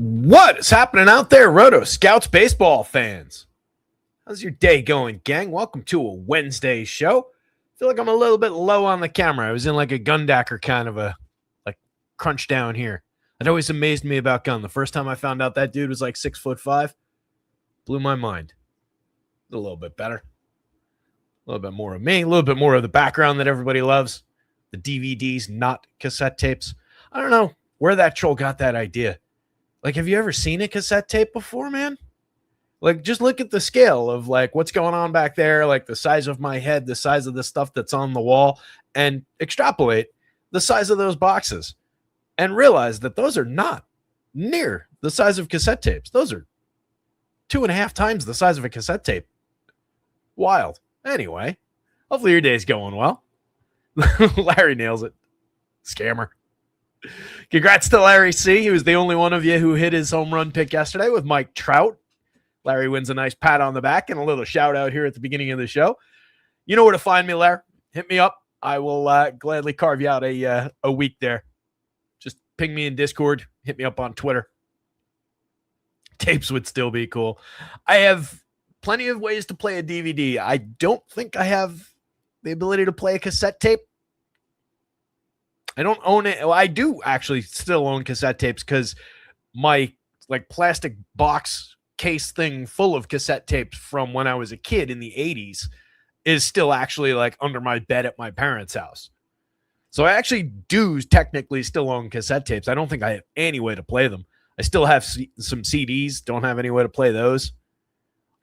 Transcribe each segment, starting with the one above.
What is happening out there, Rotoscouts baseball fans? How's your day going, gang? Welcome to a Wednesday show. I feel like I'm a little bit low on the camera. I was in like a Gundacker kind of a crunch down here. It always amazed me about Gun. The first time I found out that dude was like 6'5", blew my mind. A little bit better. A little bit more of me, a little bit more of the background that everybody loves. The DVDs, not cassette tapes. I don't know where that troll got that idea. Like, have you ever seen a cassette tape before, man? Like, just look at the scale of, like, what's going on back there, like the size of my head, the size of the stuff that's on the wall, and extrapolate the size of those boxes and realize that those are not near the size of cassette tapes. Those are 2.5 times the size of a cassette tape. Wild. Anyway, hopefully your day's going well. Larry nails it. Scammer. Congrats to Larry C. He was the only one of you who hit his home run pick yesterday with Mike Trout. Larry wins a nice pat on the back and a little shout out here at the beginning of the show. You know where to find me, Larry. Hit me up. I will gladly carve you out a week there. Just ping me in Discord. Hit me up on Twitter. Tapes would still be cool. I have plenty of ways to play a DVD. I don't think I have the ability to play a cassette tape. I don't own it. Well, I do actually still own cassette tapes because my like plastic box case thing full of cassette tapes from when I was a kid in the 80s is still actually like under my bed at my parents' house. So I actually do technically still own cassette tapes. I don't think I have any way to play them. I still have some CDs. Don't have any way to play those.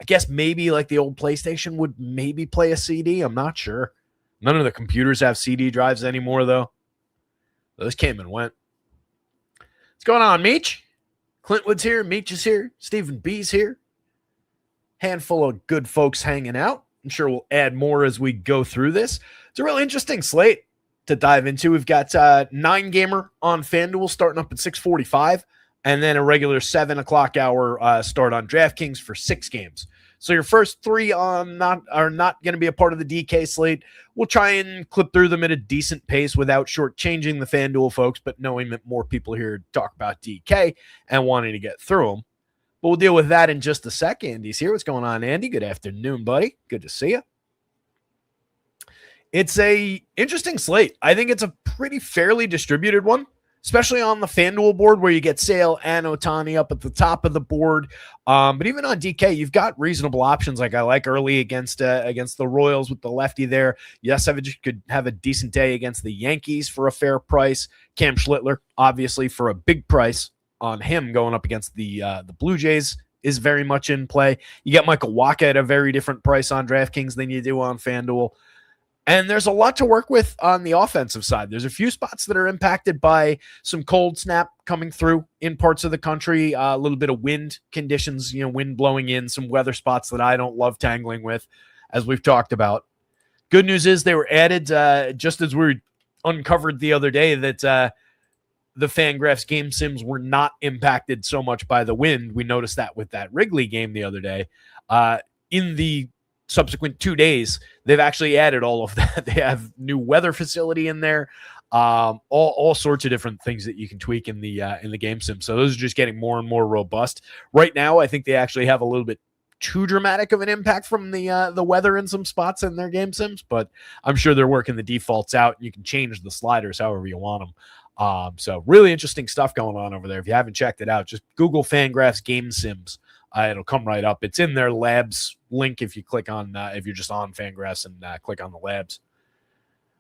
I guess maybe like the old PlayStation would maybe play a CD. I'm not sure. None of the computers have CD drives anymore, though. Those came and went. What's going on, Meech? Clintwood's here. Meech is here. Stephen B's here. Handful of good folks hanging out. I'm sure we'll add more as we go through this. It's a real interesting slate to dive into. We've got 9-gamer on FanDuel starting up at 6:45, and then a regular 7 o'clock hour start on DraftKings for 6 games. So your first 3 are not going to be a part of the DK slate. We'll try and clip through them at a decent pace without shortchanging the FanDuel folks, but knowing that more people here talk about DK and wanting to get through them. But we'll deal with that in just a sec. Andy's here. What's going on, Andy? Good afternoon, buddy. Good to see you. It's a interesting slate. I think it's a pretty fairly distributed one, especially on the FanDuel board where you get Sale and Ohtani up at the top of the board. But even on DK, you've got reasonable options like I like early against the Royals with the lefty there. Yesevich could have a decent day against the Yankees for a fair price. Cam Schlittler, obviously, for a big price on him going up against the Blue Jays is very much in play. You get Michael Wacha at a very different price on DraftKings than you do on FanDuel. And there's a lot to work with on the offensive side. There's a few spots that are impacted by some cold snap coming through in parts of the country, a little bit of wind conditions, wind blowing in, some weather spots that I don't love tangling with, as we've talked about. Good news is they were added just as we uncovered the other day that the Fangraphs game sims were not impacted so much by the wind. We noticed that with that Wrigley game the other day. In the subsequent 2 days, they've actually added all of that. They have new weather facility in there, all sorts of different things that you can tweak in the game sim. So those are just getting more and more robust. Right now, I think they actually have a little bit too dramatic of an impact from the weather in some spots in their game sims, but I'm sure they're working the defaults out, and you can change the sliders however you want them. So really interesting stuff going on over there. If you haven't checked it out, just Google Fangraphs game sims. It'll come right up. It's in their labs link if you click on, if you're just on Fangraphs and click on the labs.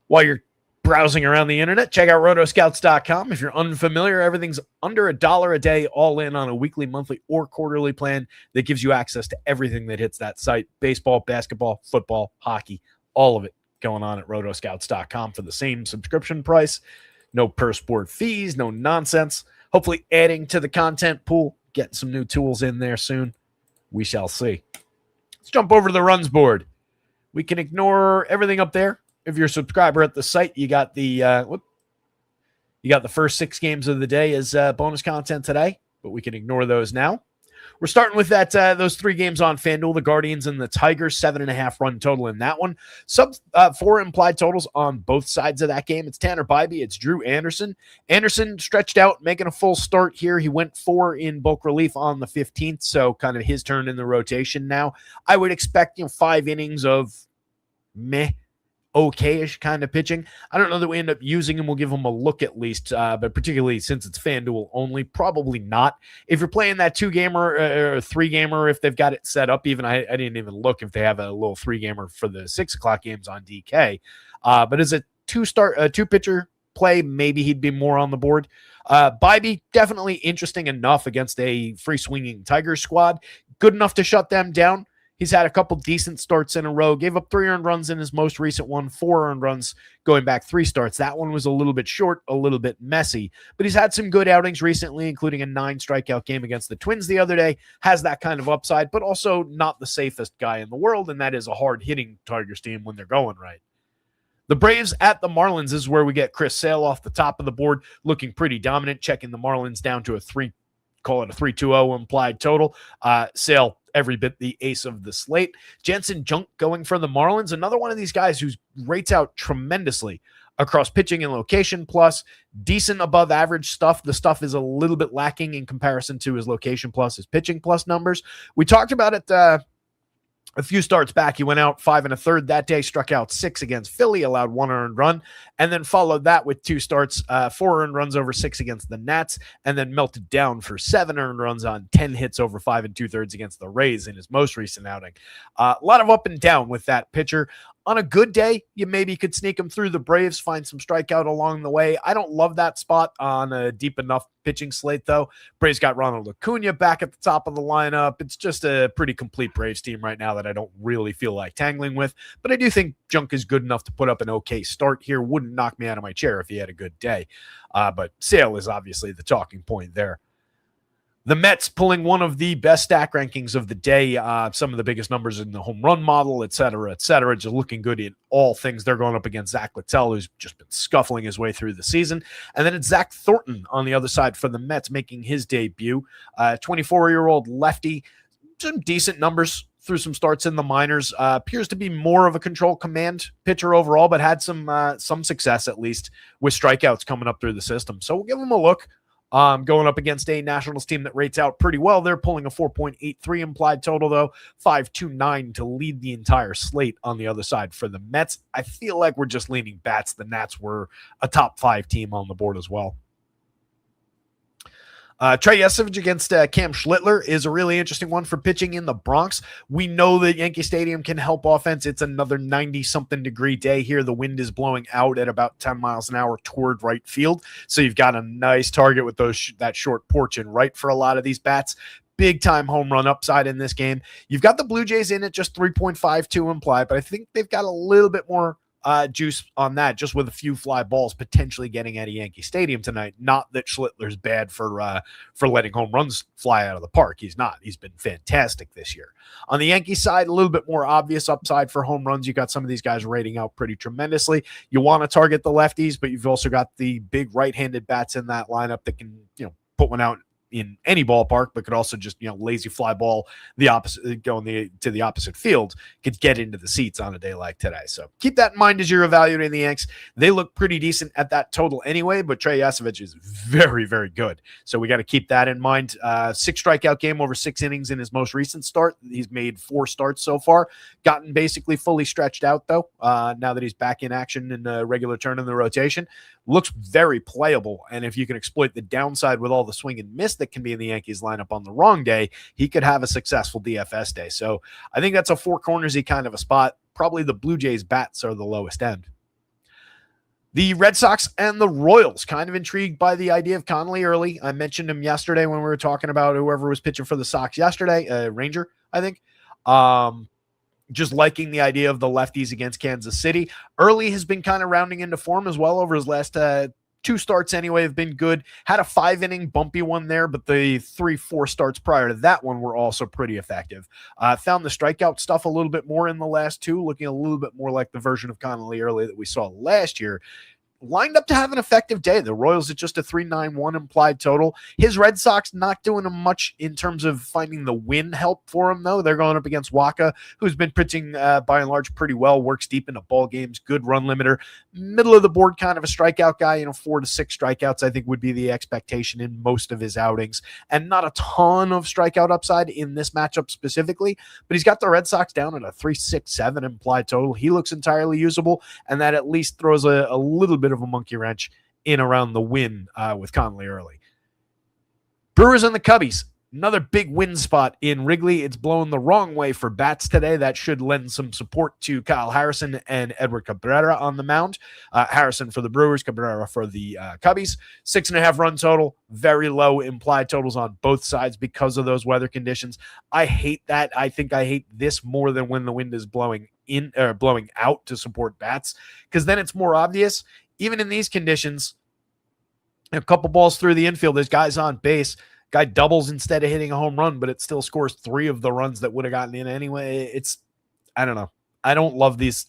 While you're browsing around the internet, check out Rotoscouts.com. If you're unfamiliar, everything's under $1 a day, all in on a weekly, monthly, or quarterly plan that gives you access to everything that hits that site. Baseball, basketball, football, hockey, all of it going on at Rotoscouts.com for the same subscription price. No per sport fees, no nonsense. Hopefully adding to the content pool. Getting some new tools in there soon. We shall see. Let's jump over to the runs board. We can ignore everything up there. If you're a subscriber at the site, you got the first 6 games of the day as bonus content today, but we can ignore those now. We're starting with that those 3 games on FanDuel, the Guardians and the Tigers, 7.5 run total in that one. Sub 4 implied totals on both sides of that game. It's Tanner Bybee, it's Drew Anderson. Anderson stretched out, making a full start here. He went 4 in bulk relief on the 15th, so kind of his turn in the rotation now. I would expect 5 innings of meh, okay-ish kind of pitching. I don't know that we end up using him. We'll give him a look at least, but particularly since it's FanDuel only, probably not. If you're playing that 2-gamer or 3-gamer, if they've got it set up, even I didn't even look if they have a little 3-gamer for the 6 o'clock games on DK. But as a 2-pitcher play, maybe he'd be more on the board. Bybee, definitely interesting enough against a free-swinging Tigers squad. Good enough to shut them down. He's had a couple decent starts in a row, gave up 3 earned runs in his most recent one, 4 earned runs going back 3 starts. That one was a little bit short, a little bit messy, but he's had some good outings recently, including a 9 strikeout game against the Twins the other day, has that kind of upside, but also not the safest guy in the world, and that is a hard-hitting Tigers team when they're going right. The Braves at the Marlins is where we get Chris Sale off the top of the board, looking pretty dominant, checking the Marlins down to a 3.20 implied total. Sale, every bit the ace of the slate. Jensen Junk going for the Marlins, another one of these guys who rates out tremendously across pitching and location plus, decent above average stuff. The stuff is a little bit lacking in comparison to his location plus, his pitching plus numbers. We talked about it a few starts back. He went out 5 1/3 that day, struck out 6 against Philly, allowed 1 earned run, and then followed that with 2 starts, 4 earned runs over 6 against the Nats, and then melted down for 7 earned runs on 10 hits over 5 2/3 against the Rays in his most recent outing. A lot of up and down with that pitcher. On a good day, you maybe could sneak him through the Braves, find some strikeout along the way. I don't love that spot on a deep enough pitching slate, though. Braves got Ronald Acuna back at the top of the lineup. It's just a pretty complete Braves team right now that I don't really feel like tangling with. But I do think Junk is good enough to put up an okay start here. Wouldn't knock me out of my chair if he had a good day. But Sale is obviously the talking point there. The Mets pulling one of the best stack rankings of the day, some of the biggest numbers in the home run model, et cetera, just looking good in all things. They're going up against Zach Littell, who's just been scuffling his way through the season. And then it's Zach Thornton on the other side for the Mets making his debut. 24-year-old lefty, some decent numbers through some starts in the minors. Appears to be more of a control command pitcher overall, but had some success at least with strikeouts coming up through the system. So we'll give him a look. Going up against a Nationals team that rates out pretty well. They're pulling a 4.83 implied total, though. 5.29 to lead the entire slate on the other side for the Mets. I feel like we're just leaning bats. The Nats were a top 5 team on the board as well. Trey Yesavage against Cam Schlittler is a really interesting one for pitching in the Bronx. We know that Yankee Stadium can help offense. It's another 90-something degree day here. The wind is blowing out at about 10 miles an hour toward right field. So you've got a nice target with that short porch and right for a lot of these bats. Big-time home run upside in this game. You've got the Blue Jays in at just 3.52 implied, but I think they've got a little bit more juice on that, just with a few fly balls potentially getting at a Yankee Stadium tonight. Not that Schlittler's bad for letting home runs fly out of the park. He's not. He's been fantastic this year. On the Yankee side, a little bit more obvious upside for home runs. You got some of these guys rating out pretty tremendously. You want to target the lefties, but you've also got the big right-handed bats in that lineup that can, put one out in any ballpark, but could also just, lazy fly ball the opposite, to the opposite field, could get into the seats on a day like today. So keep that in mind as you're evaluating the Yanks. They look pretty decent at that total anyway, but Trey Yesavage is very, very good. So we got to keep that in mind. 6 strikeout game over 6 innings in his most recent start. He's made 4 starts so far, gotten basically fully stretched out though. Now that he's back in action in a regular turn in the rotation, looks very playable. And if you can exploit the downside with all the swing and miss that can be in the Yankees lineup on the wrong day, he could have a successful DFS day. So I think that's a 4 cornersy kind of a spot. Probably the Blue Jays bats are the lowest end. The Red Sox and the Royals, kind of intrigued by the idea of Connolly early. I mentioned him yesterday when we were talking about whoever was pitching for the Sox yesterday, Ranger, I think. Just liking the idea of the lefties against Kansas City. Early has been kind of rounding into form as well over his last 2 starts anyway have been good. Had a 5-inning bumpy one there, but the 3-4 starts prior to that one were also pretty effective. Found the strikeout stuff a little bit more in the last 2, looking a little bit more like the version of Connolly early that we saw last year. lined up to have an effective day. The Royals at just a 3.91 implied total. His Red Sox not doing him much in terms of finding the win help for him, though. They're going up against Waka, who's been pitching by and large pretty well, works deep into ball games, good run limiter, middle of the board kind of a strikeout guy. 4 to 6 strikeouts I think would be the expectation in most of his outings, and not a ton of strikeout upside in this matchup specifically, but he's got the Red Sox down at a 3.67 implied total. He looks entirely usable, and that at least throws a little bit of a monkey wrench in around the win with Conley early. Brewers and the Cubbies, another big win spot in Wrigley. It's blowing the wrong way for bats today. That should lend some support to Kyle Harrison and Edward Cabrera on the mound. Harrison for the Brewers, Cabrera for the Cubbies. 6.5 run total, very low implied totals on both sides because of those weather conditions. I hate that. I think I hate this more than when the wind is blowing in or blowing out to support bats, because then it's more obvious. Even in these conditions, a couple balls through the infield, there's guys on base. Guy doubles instead of hitting a home run, but it still scores 3 of the runs that would have gotten in anyway. I don't know. I don't love these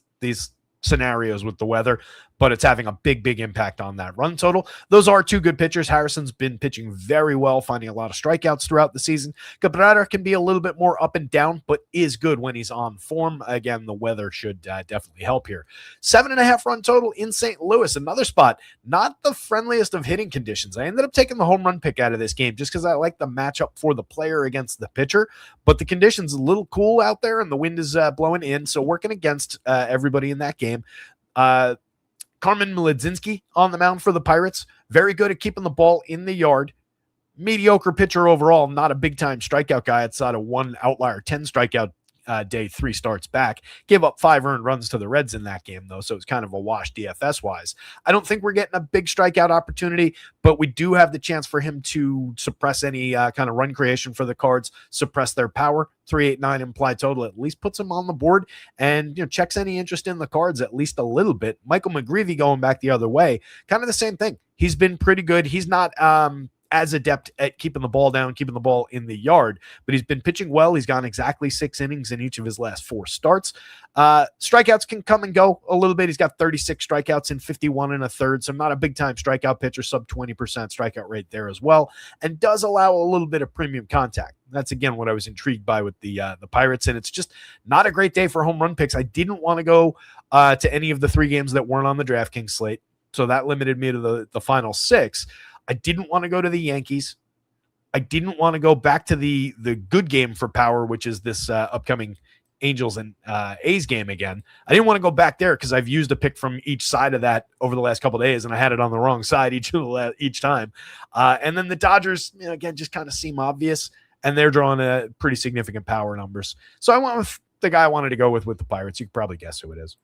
scenarios with the weather, but it's having a big impact on that run total. Those are 2 good pitchers. Harrison's been pitching very well, finding a lot of strikeouts throughout the season. Cabrera can be a little bit more up and down, but is good when he's on form. Again, the weather should definitely help here. 7.5 run total in St. Louis, another spot, not the friendliest of hitting conditions. I ended up taking the home run pick out of this game just because I like the matchup for the player against the pitcher, but the conditions a little cool out there and the wind is blowing in, so working against everybody in that game. Carmen Mlodzinski on the mound for the Pirates. Very good at keeping the ball in the yard. Mediocre pitcher overall, not a big-time strikeout guy outside of one outlier, 10 strikeout day, 3 starts back. Gave up 5 earned runs to the Reds in that game, though, so it's kind of a wash DFS-wise. I don't think we're getting a big strikeout opportunity, but we do have the chance for him to suppress any kind of run creation for the Cards, suppress their power. 3.89 implied total at least puts him on the board and checks any interest in the Cards at least a little bit. Michael McGreevy going back the other way, kind of the same thing. He's been pretty good. He's not as adept at keeping the ball down, keeping the ball in the yard, but he's been pitching well. He's gone exactly 6 innings in each of his last 4 starts. Strikeouts can come and go a little bit. He's got 36 strikeouts in 51 1/3, so not a big-time strikeout pitcher, sub 20% strikeout rate there as well, and does allow a little bit of premium contact. That's, again, what I was intrigued by with the Pirates, and it's just not a great day for home run picks. I didn't want to go to any of the 3 games that weren't on the DraftKings slate, so that limited me to the final 6. I didn't want to go to the Yankees. I didn't want to go back to the good game for power, which is this upcoming Angels and A's game again. I didn't want to go back there because I've used a pick from each side of that over the last couple of days, and I had it on the wrong side each time. And then the Dodgers, again, just kind of seem obvious, and they're drawing a pretty significant power numbers. So I went with the guy I wanted to go with the Pirates. You could probably guess who it is.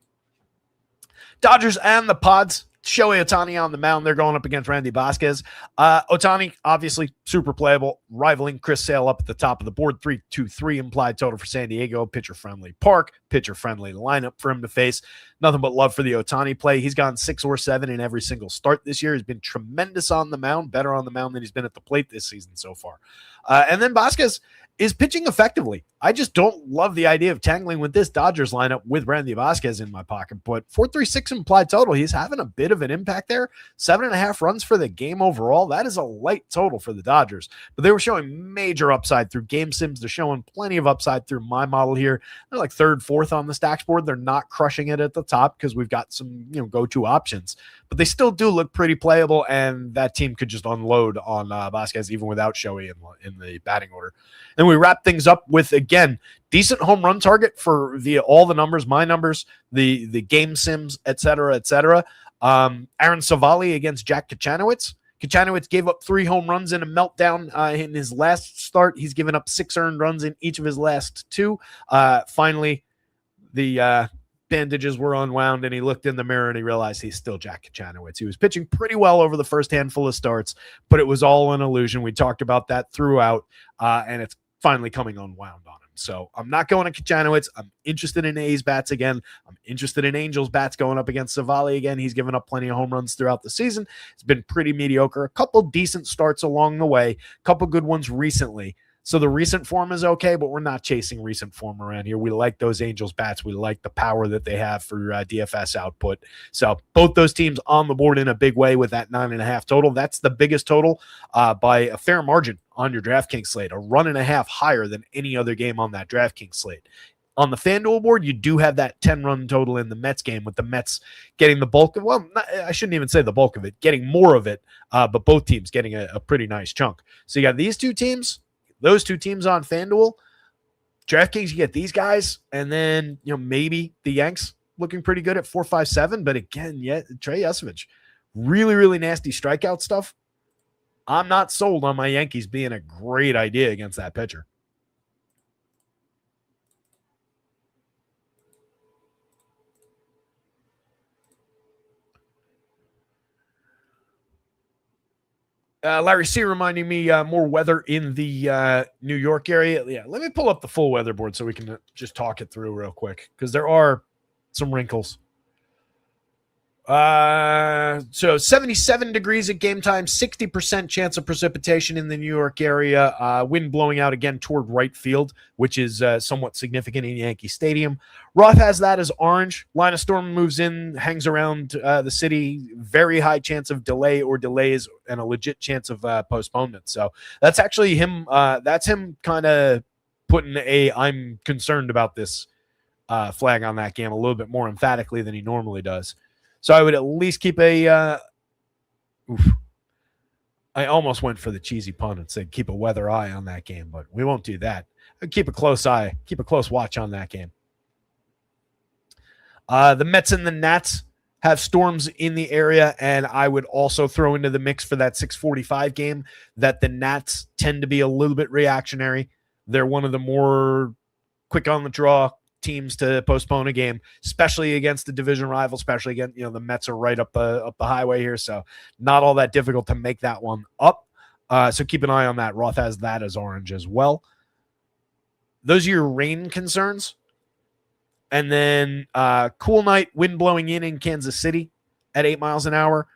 Dodgers and the Pods. Shohei Ohtani on the mound. They're going up against Randy Vasquez. Ohtani, obviously, super playable, rivaling Chris Sale up at the top of the board. 3.23 implied total for San Diego. Pitcher-friendly park, pitcher-friendly lineup for him to face. Nothing but love for the Ohtani play. He's gone 6 or 7 in every single start this year. He's been tremendous on the mound, better on the mound than he's been at the plate this season so far. And then Vasquez is pitching effectively. I just don't love the idea of tangling with this Dodgers lineup with Randy Vasquez in my pocket, but 4.36 implied total. He's having a bit of an impact there. 7.5 runs for the game overall. That is a light total for the Dodgers, but they were showing major upside through game sims. They're showing plenty of upside through my model here. They're like 3rd, 4th on the stacks board. They're not crushing it at the top because we've got some, go-to options, but they still do look pretty playable, and that team could just unload on Vasquez even without Shohei in the batting order. And we wrap things up with, again, decent home run target for all the numbers, my numbers, the game sims, et cetera, et cetera. Aaron Savali against Jack Kachanowicz. Kachanowicz gave up 3 home runs in a meltdown in his last start. He's given up 6 earned runs in each of his last 2. Finally, the bandages were unwound, and he looked in the mirror and he realized he's still Jack Kachanowicz. He was pitching pretty well over the first handful of starts, but it was all an illusion. We talked about that throughout, and it's finally coming unwound on him. So I'm not going to Kachanowicz. I'm interested in A's bats again. I'm interested in Angels bats going up against Savali again. He's given up plenty of home runs throughout the season. It's been pretty mediocre. A couple decent starts along the way, a couple good ones recently. So the recent form is okay, but we're not chasing recent form around here. We like those Angels bats. We like the power that they have for DFS output. So both those teams on the board in a big way with that 9.5 total. That's the biggest total by a fair margin on your DraftKings slate, a 1.5 higher than any other game on that DraftKings slate. On the FanDuel board, you do have that 10-run total in the Mets game, with the Mets getting the bulk of, well, I shouldn't even say the bulk of it, getting more of it, but both teams getting a pretty nice chunk. So you got these two teams, those two teams on FanDuel. DraftKings, you get these guys, and then maybe the Yanks looking pretty good at 4.57. But again, Trey Yesovich, really, really nasty strikeout stuff. I'm not sold on my Yankees being a great idea against that pitcher. Larry C. reminding me more weather in the New York area. Yeah, let me pull up the full weather board so we can just talk it through real quick, because there are some wrinkles. So 77 degrees at game time, 60% chance of precipitation in the New York area. Wind blowing out again toward right field, which is somewhat significant in Yankee Stadium. Roth has that as orange. Line of storm moves in, hangs around the city. Very high chance of delay or delays, and a legit chance of postponement. So that's actually him. That's him kind of putting I'm concerned about this flag on that game a little bit more emphatically than he normally does. So I would at least keep I almost went for the cheesy pun and said keep a weather eye on that game, but we won't do that. I'd keep a close watch on that game. The Mets and the Nats have storms in the area, and I would also throw into the mix for that 6:45 game that the Nats tend to be a little bit reactionary. They're one of the more quick on the draw teams to postpone a game, especially against the division rival, especially again, the Mets are right up the highway here, so not all that difficult to make that one up. So keep an eye on that. Roth has that as orange as well. Those are your rain concerns. And then cool night, wind blowing in Kansas City at 8 miles an hour.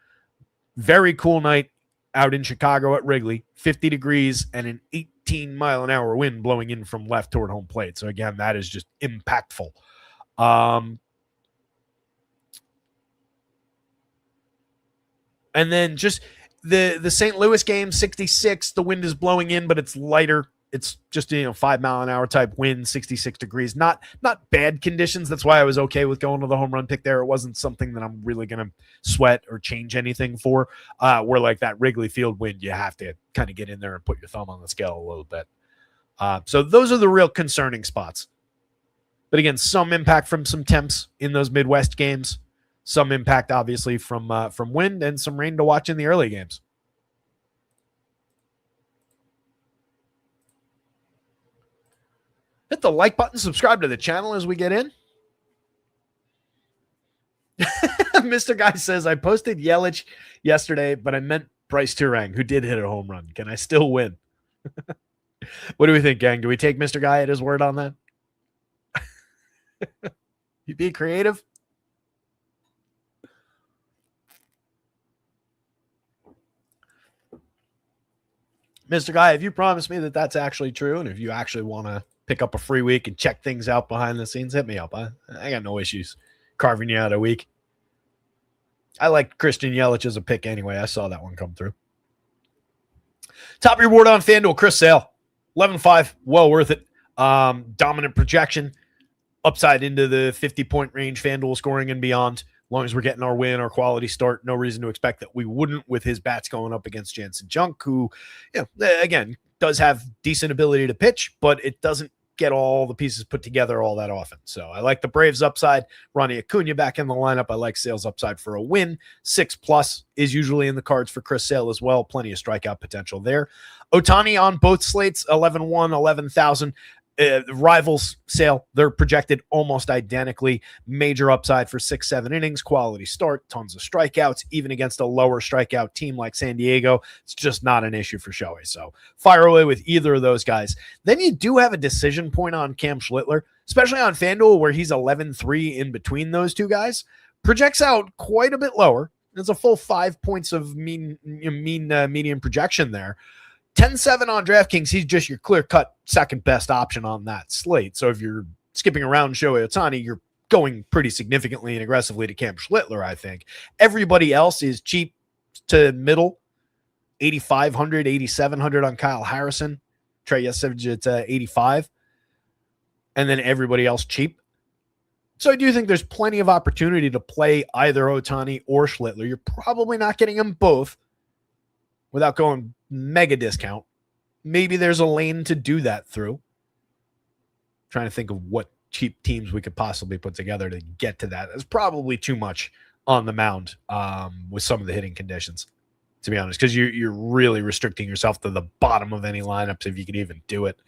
Very cool night out in Chicago at Wrigley, 50 degrees and an 18-mile-an-hour wind blowing in from left toward home plate. So, again, that is just impactful. And then just the St. Louis game, 66. The wind is blowing in, but it's lighter. It's just 5-mile-an-hour type wind, 66 degrees. Not bad conditions. That's why I was okay with going to the home run pick there. It wasn't something that I'm really going to sweat or change anything for. Where like that Wrigley Field wind, you have to kind of get in there and put your thumb on the scale a little bit. So those are the real concerning spots. But again, some impact from some temps in those Midwest games. Some impact, obviously, from wind, and some rain to watch in the early games. Hit the like button, subscribe to the channel as we get in. Mr. Guy says, I posted Yelich yesterday, but I meant Bryce Turang, who did hit a home run. Can I still win? What do we think, gang? Do we take Mr. Guy at his word on that? You be creative? Mr. Guy, if you promise me that that's actually true, and if you actually want to pick up a free week and check things out behind the scenes, hit me up. I got no issues carving you out a week. I like Christian Yelich as a pick anyway. I saw that one come through. Top reward on FanDuel, Chris Sale. 11.5, well worth it. Dominant projection. Upside into the 50-point range, FanDuel scoring and beyond. As long as we're getting our win, our quality start, no reason to expect that we wouldn't with his bats going up against Jansen Junk, who, again, does have decent ability to pitch, but it doesn't get all the pieces put together all that often. So I like the Braves upside. Ronnie Acuna back in the lineup. I like Sale's upside for a win. 6+ is usually in the cards for Chris Sale as well. Plenty of strikeout potential there. Otani on both slates, 11-1, 11,000. Rivals Sale, they're projected almost identically. Major upside for 6-7 innings, quality start, tons of strikeouts, even against a lower strikeout team like San Diego. It's just not an issue for Shohei. So fire away with either of those guys. Then you do have a decision point on Cam Schlittler, especially on FanDuel, where he's 11-3 in between those two guys. Projects out quite a bit lower. There's a full 5 points of median projection there. 10-7 on DraftKings, he's just your clear-cut second best option on that slate. So if you're skipping around Shohei Ohtani, you're going pretty significantly and aggressively to Cam Schlittler, I think. Everybody else is cheap to middle, 8,500, 8,700 on Kyle Harrison. Trey Yesevich, it's 85. And then everybody else cheap. So I do think there's plenty of opportunity to play either Ohtani or Schlittler. You're probably not getting them both without going mega discount. Maybe there's a lane to do that through. Trying to think of what cheap teams we could possibly put together to get to that. It's probably too much on the mound with some of the hitting conditions, to be honest, because you're really restricting yourself to the bottom of any lineups if you could even do it.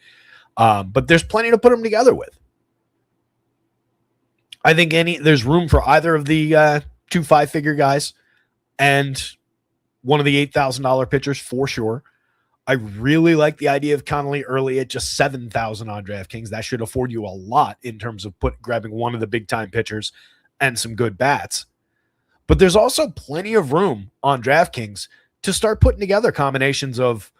But there's plenty to put them together with. I think there's room for either of the 2 5-figure guys and one of the $8,000 pitchers for sure. I really like the idea of Connolly early at just 7,000 on DraftKings. That should afford you a lot in terms of grabbing one of the big time pitchers and some good bats. But there's also plenty of room on DraftKings to start putting together combinations of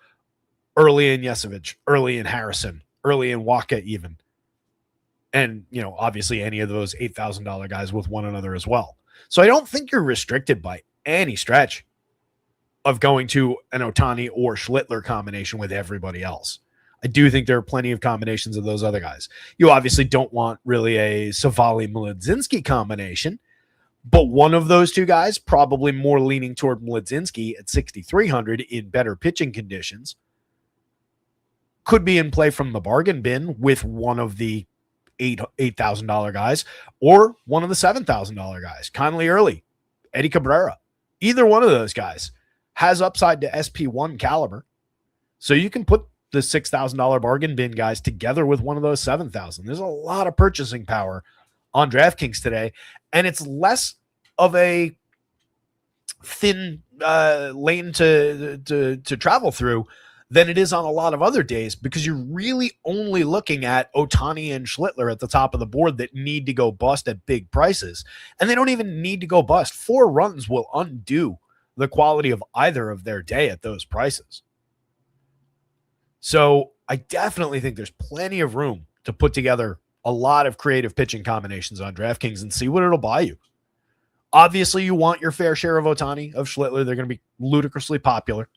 early in Yesevich, early in Harrison, early in Waka even. And, obviously any of those $8,000 guys with one another as well. So I don't think you're restricted by any stretch of going to an Ohtani or Schlittler combination with everybody else. I do think there are plenty of combinations of those other guys. You obviously don't want really a Savali-Mlodzinski combination, but one of those two guys, probably more leaning toward Mlodzinski at 6,300 in better pitching conditions, could be in play from the bargain bin with one of the $8,000 guys or one of the $7,000 guys. Conley early, Eddie Cabrera. Either one of those guys has upside to SP1 caliber. So you can put the $6,000 bargain bin guys together with one of those 7,000. There's a lot of purchasing power on DraftKings today, and it's less of a thin lane to travel through than it is on a lot of other days, because you're really only looking at Ohtani and Schlittler at the top of the board that need to go bust at big prices. And they don't even need to go bust. 4 runs will undo the quality of either of their day at those prices. So I definitely think there's plenty of room to put together a lot of creative pitching combinations on DraftKings and see what it'll buy you. Obviously, you want your fair share of Ohtani, of Schlittler. They're going to be ludicrously popular.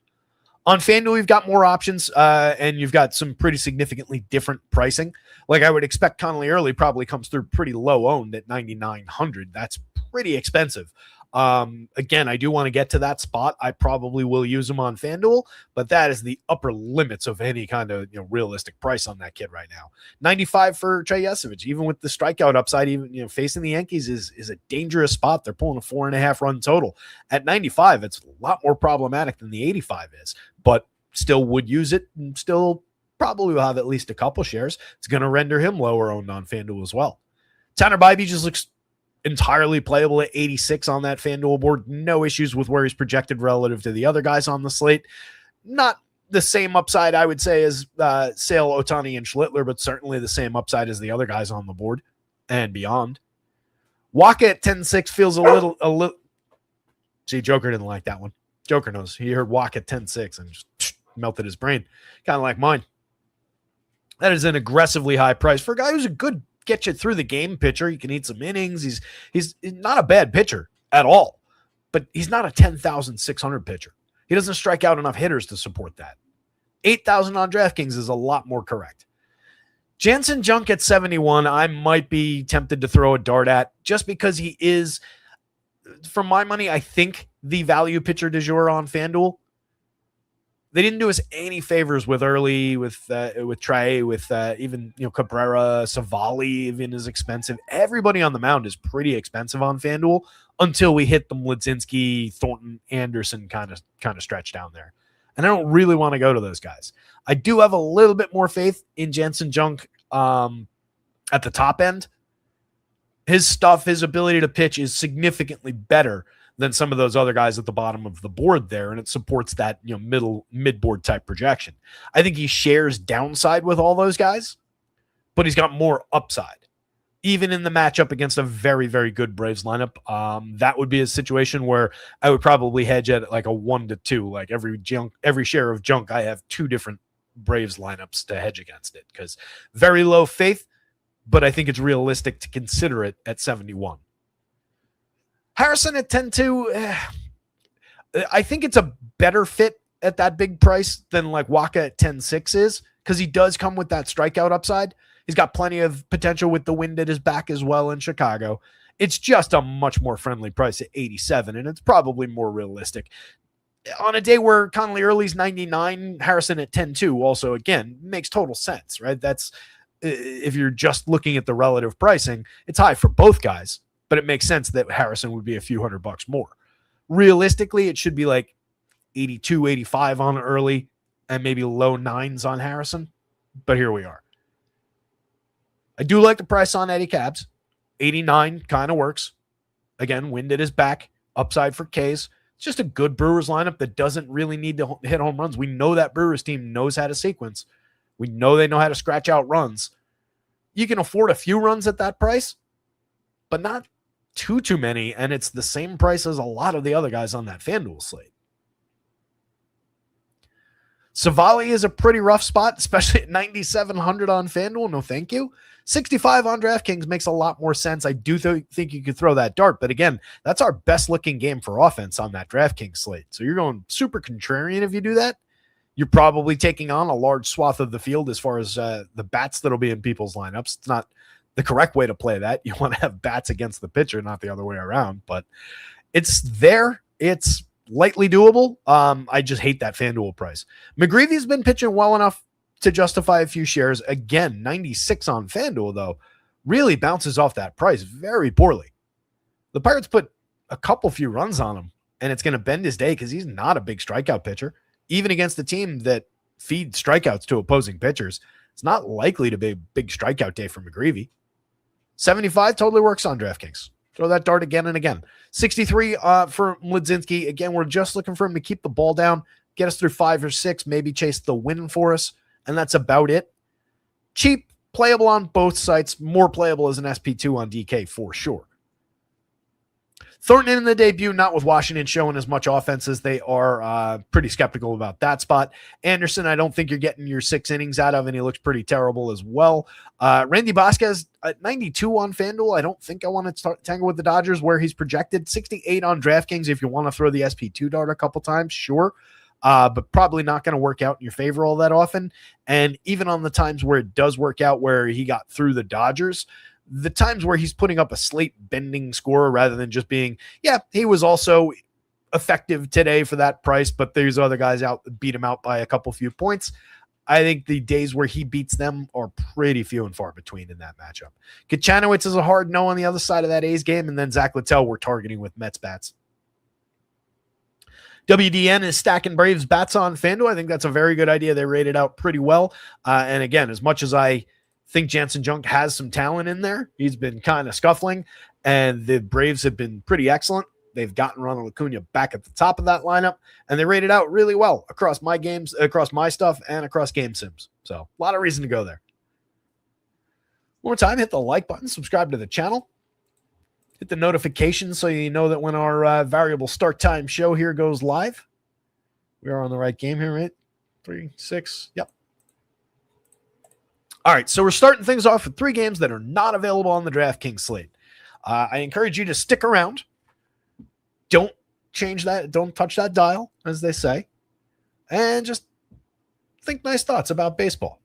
On FanDuel, you've got more options, and you've got some pretty significantly different pricing. Like I would expect, Connolly early probably comes through pretty low owned at 9,900. That's pretty expensive. Again, I do want to get to that spot. I probably will use them on FanDuel, but that is the upper limits of any kind of realistic price on that kid right now. 95 for Trey Yesevich, even with the strikeout upside, even facing the Yankees is a dangerous spot. They're pulling a 4.5 run total. At 95, it's a lot more problematic than the 85 is, but still would use it and still probably will have at least a couple shares. It's going to render him lower owned on FanDuel as well. Tanner Bybee just looks entirely playable at 86 on that FanDuel board. No issues with where he's projected relative to the other guys on the slate. Not the same upside, I would say, as Sale, Ohtani, and Schlittler, but certainly the same upside as the other guys on the board and beyond. Waka at 10-6 feels a little. See, Joker didn't like that one. Joker knows. He heard Waka at 10-6 and just melted his brain. Kind of like mine. That is an aggressively high price for a guy who's a good get you through the game pitcher. He can eat some innings. He's not a bad pitcher at all, but he's not a 10,600 pitcher. He doesn't strike out enough hitters to support that. 8,000 on DraftKings is a lot more correct. Jansen Junk at 71, I might be tempted to throw a dart at just because he is, for my money, I think the value pitcher du jour on FanDuel. They didn't do us any favors with early, with Trey, with even Cabrera, Savali even is expensive. Everybody on the mound is pretty expensive on FanDuel until we hit the Mlodzinski, Thornton, Anderson kind of stretch down there. And I don't really want to go to those guys. I do have a little bit more faith in Jansen Junk at the top end. His stuff, his ability to pitch is significantly better than some of those other guys at the bottom of the board there, and it supports that mid-board type projection. I think he shares downside with all those guys, but he's got more upside. even in the matchup against a very, very good Braves lineup. That would be a situation where I would probably hedge at like a 1-2. Like every share of junk, I have two different Braves lineups to hedge against it because very low faith, but I think it's realistic to consider it at 71. Harrison at 10-2, I think it's a better fit at that big price than like Waka at 10-6 is, because he does come with that strikeout upside. He's got plenty of potential with the wind at his back as well in Chicago. It's just a much more friendly price at 87, and it's probably more realistic. On a day where Connolly Early's 99, Harrison at 10-2 also, again, makes total sense, right? That's, if you're just looking at the relative pricing, it's high for both guys, but it makes sense that Harrison would be a few $100 more. Realistically, it should be like 82, 85 on Early and maybe low 9s on Harrison, but here we are. I do like the price on Eddie Cabs. 89 kind of works. Again, wind at his back, upside for K's. It's just a good Brewers lineup that doesn't really need to hit home runs. We know that Brewers team knows how to sequence. We know they know how to scratch out runs. You can afford a few runs at that price, but not too many, and it's the same price as a lot of the other guys on that FanDuel slate. Savali is a pretty rough spot, especially at 9,700 on FanDuel. No, thank you. 65 on DraftKings makes a lot more sense. I do think you could throw that dart, but again, that's our best looking game for offense on that DraftKings slate. So you're going super contrarian if you do that. You're probably taking on a large swath of the field as far as the bats that'll be in people's lineups. It's not the correct way to play that. You want to have bats against the pitcher, not the other way around, but it's there. It's lightly doable. I just hate that FanDuel price. McGreevy's been pitching well enough to justify a few shares. Again, 96 on FanDuel, though, really bounces off that price very poorly. The Pirates put a couple few runs on him, and it's going to bend his day because he's not a big strikeout pitcher. Even against a team that feeds strikeouts to opposing pitchers, it's not likely to be a big strikeout day for McGreevy. 75 totally works on DraftKings. Throw that dart again and again. 63 for Mlodzinski. Again, we're just looking for him to keep the ball down, get us through 5 or 6, maybe chase the win for us, and that's about it. Cheap, playable on both sites, more playable as an SP2 on DK for sure. Thornton in the debut, not with Washington showing as much offense as they are. Pretty skeptical about that spot. Anderson, I don't think you're getting your 6 innings out of, and he looks pretty terrible as well. Randy Vasquez at 92 on FanDuel. I don't think I want to tangle with the Dodgers where he's projected. 68 on DraftKings if you want to throw the SP2 dart a couple times, sure. But probably not going to work out in your favor all that often. And even on the times where it does work out, where he got through the Dodgers, the times where he's putting up a slate bending score rather than just being, yeah, he was also effective today for that price, but there's other guys out that beat him out by a couple few points. I think the days where he beats them are pretty few and far between in that matchup. Kachanowicz is a hard no on the other side of that A's game, and then Zach Littell we're targeting with Mets bats. WDN is stacking Braves bats on FanDuel. I think that's a very good idea. They rated out pretty well. And again, as much as I think Jansen Junk has some talent in there, he's been kind of scuffling, and the Braves have been pretty excellent. They've gotten Ronald Acuna back at the top of that lineup, and they rated out really well across my games, across my stuff, and across game sims. So a lot of reason to go there. One more time, hit the like button, subscribe to the channel, hit the notifications so you know that when our variable start time show here goes live. We are on the right game here, right? 3, 6, yep. All right, so we're starting things off with 3 games that are not available on the DraftKings slate. I encourage you to stick around. Don't change that. Don't touch that dial, as they say. And just think nice thoughts about baseball.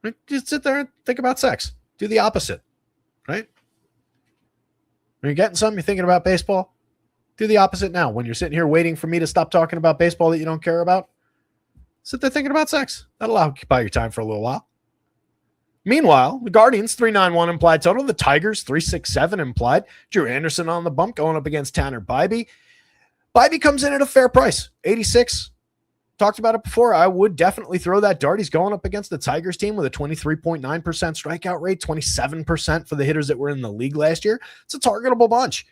Right? Just sit there and think about sex. Do the opposite, right? When you're getting something, you're thinking about baseball, do the opposite now. When you're sitting here waiting for me to stop talking about baseball that you don't care about, sit there thinking about sex. That'll occupy your time for a little while. Meanwhile, the Guardians, 391 implied total. The Tigers, 367 implied. Drew Anderson on the bump going up against Tanner Bybee. Bybee comes in at a fair price, 86. Talked about it before. I would definitely throw that dart. He's going up against the Tigers team with a 23.9% strikeout rate, 27% for the hitters that were in the league last year. It's a targetable bunch.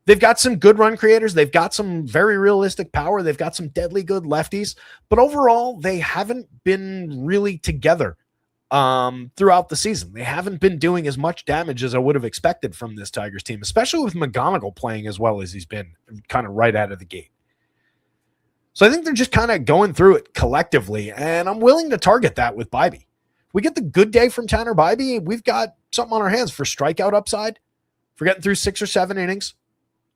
They've got some good run creators. They've got some very realistic power. They've got some deadly good lefties. But overall, they haven't been really together. throughout the season. They haven't been doing as much damage as I would have expected from this Tigers team, especially with McGonigal playing as well as he's been kind of right out of the gate. So I think they're just kind of going through it collectively, and I'm willing to target that with Bibee. We get the good day from Tanner Bibee, we've got something on our hands for strikeout upside, for getting through 6 or 7 innings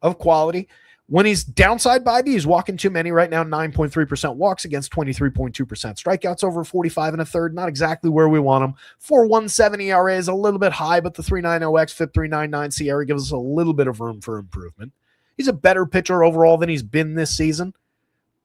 of quality. When he's downside Bibee, he's walking too many right now, 9.3% walks against 23.2% strikeouts over 45 and a third. Not exactly where we want him. 4.17 ERA is a little bit high, but the 3.90 xFIP, 3.99 SIERA gives us a little bit of room for improvement. He's a better pitcher overall than he's been this season,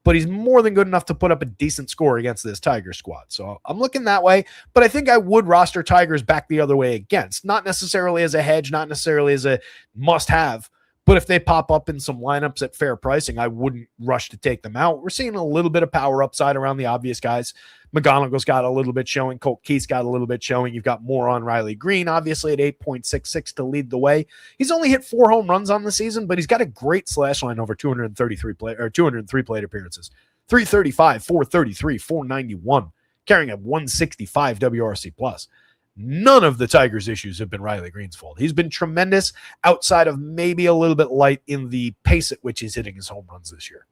but he's more than good enough to put up a decent score against this Tiger squad. So I'm looking that way, but I think I would roster Tigers back the other way against. Not necessarily as a hedge, not necessarily as a must-have, but if they pop up in some lineups at fair pricing, I wouldn't rush to take them out. We're seeing a little bit of power upside around the obvious guys. McGonigal's got a little bit showing. Colt Keith's got a little bit showing. You've got more on Riley Green, obviously at 8.66 to lead the way. He's only hit 4 home runs on the season, but he's got a great slash line over 203 plate appearances. 335, 433, 491, carrying a 165 WRC plus. None of the Tigers' issues have been Riley Green's fault. He's been tremendous outside of maybe a little bit light in the pace at which he's hitting his home runs this year.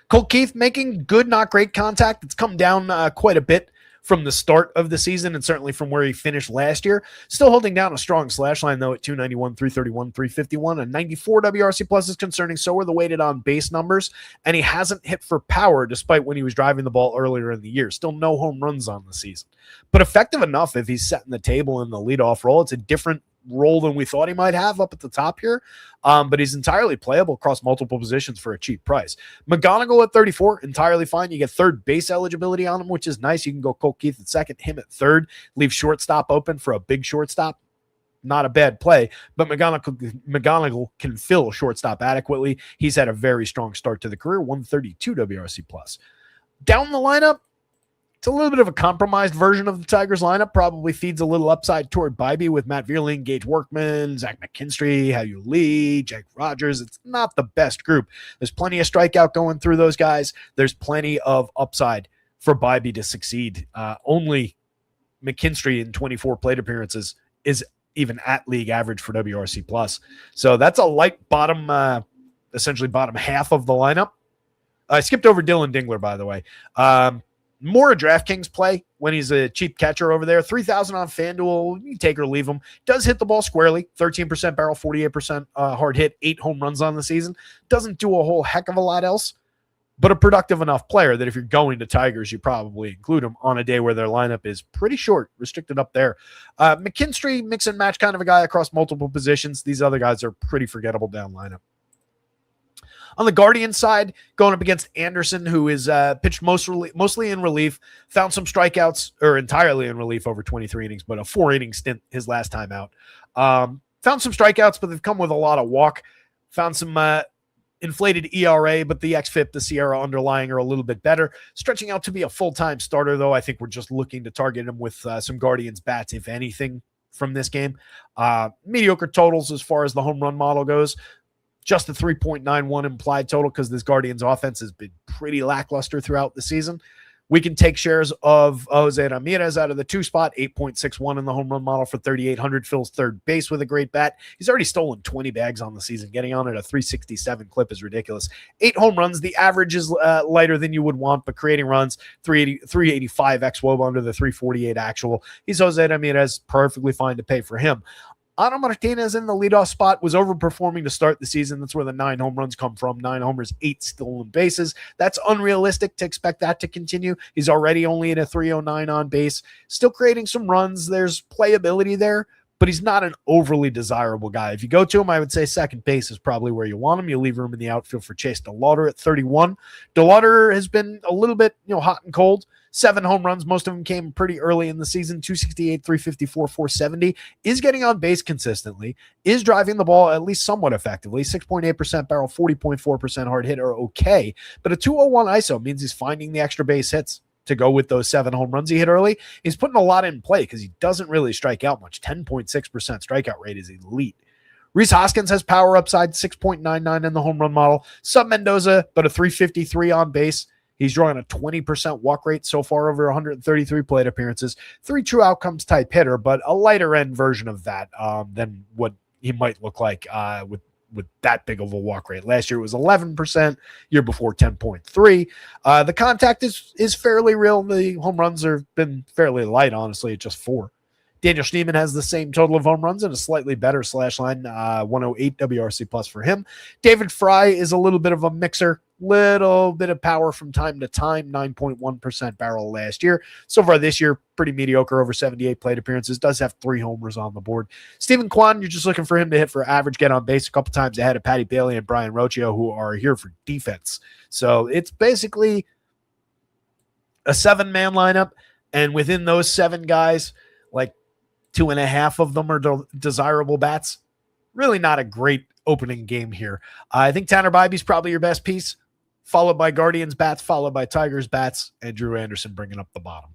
Colt Keith making good, not great contact. It's come down quite a bit from the start of the season and certainly from where he finished last year. Still holding down a strong slash line, though, at 291, 331, 351. A 94 WRC plus is concerning. So are the weighted on base numbers. And he hasn't hit for power despite when he was driving the ball earlier in the year. Still no home runs on the season. But effective enough if he's setting the table in the leadoff role. It's a different role than we thought he might have up at the top here. But he's entirely playable across multiple positions for a cheap price. McGonigal at 34, entirely fine. You get third base eligibility on him, which is nice. You can go Colt Keith at second, him at third, leave shortstop open for a big shortstop. Not a bad play, but McGonigal can fill shortstop adequately. He's had a very strong start to the career, 132 WRC plus. Down the lineup, it's a little bit of a compromised version of the Tigers lineup. Probably feeds a little upside toward Bibee with Matt Vierling, Gage Workman, Zach McKinstry, Hao-Yu Lee, Jake Rogers. It's not the best group. There's plenty of strikeout going through those guys. There's plenty of upside for Bibee to succeed. Only McKinstry in 24 plate appearances is even at league average for WRC plus. So that's a light bottom, essentially bottom half of the lineup. I skipped over Dylan Dingler, by the way. More a DraftKings play when he's a cheap catcher over there. 3,000 on FanDuel. You take or leave him. Does hit the ball squarely. 13% barrel, 48% hard hit, 8 home runs on the season. Doesn't do a whole heck of a lot else, but a productive enough player that if you're going to Tigers, you probably include him on a day where their lineup is pretty short, restricted up there. McKinstry, mix and match kind of a guy across multiple positions. These other guys are pretty forgettable down lineup. On the Guardian side, going up against Anderson, who is pitched mostly in relief, found some strikeouts, or entirely in relief over 23 innings, but a 4-inning stint his last time out. Found some strikeouts, but they've come with a lot of walk. Found some inflated ERA, but the xFIP, the SIERA underlying are a little bit better. Stretching out to be a full-time starter, though. I think we're just looking to target him with some Guardians bats, if anything, from this game. Mediocre totals as far as the home run model goes. Just a 3.91 implied total because this Guardians offense has been pretty lackluster throughout the season. We can take shares of Jose Ramirez out of the 2 spot, 8.61 in the home run model for 3,800. Fills third base with a great bat. He's already stolen 20 bags on the season. Getting on at a 367 clip is ridiculous. 8 home runs. The average is lighter than you would want, but creating runs, 385 xWOB under the 348 actual. He's Jose Ramirez, perfectly fine to pay for him. Ana Martinez in the leadoff spot was overperforming to start the season. That's where the 9 home runs come from. 9 homers, 8 stolen bases. That's unrealistic to expect that to continue. He's already only at a 309 on base. Still creating some runs. There's playability there, but he's not an overly desirable guy. If you go to him, I would say second base is probably where you want him. You leave room in the outfield for Chase DeLauder at 31. DeLauder has been a little bit, hot and cold. 7 home runs. Most of them came pretty early in the season. 268, 354, 470. Is getting on base consistently. Is driving the ball at least somewhat effectively. 6.8% barrel, 40.4% hard hit are okay. But a 201 ISO means he's finding the extra base hits to go with those 7 home runs he hit early. He's putting a lot in play because he doesn't really strike out much. 10.6% strikeout rate is elite. Rhys Hoskins has power upside, 6.99 in the home run model. Sub Mendoza, but a 353 on base. He's drawing a 20% walk rate so far over 133 plate appearances. 3 true outcomes type hitter, but a lighter end version of that than what he might look like with that big of a walk rate. Last year it was 11%, year before 10.3. The contact is fairly real. The home runs have been fairly light, honestly, at just 4. Daniel Schneemann has the same total of home runs and a slightly better slash line, 108 WRC plus for him. David Fry is a little bit of a mixer, little bit of power from time to time, 9.1% barrel last year. So far this year, pretty mediocre, over 78 plate appearances, does have 3 homers on the board. Stephen Kwan, you're just looking for him to hit for average, get on base a couple times ahead of Patty Bailey and Brian Rocchio, who are here for defense. So it's basically a 7-man lineup, and within those 7 guys, like 2.5 of them are desirable bats. Really not a great opening game here. I think Tanner Bybee's probably your best piece, followed by Guardians bats, followed by Tigers bats, and Drew Anderson bringing up the bottom.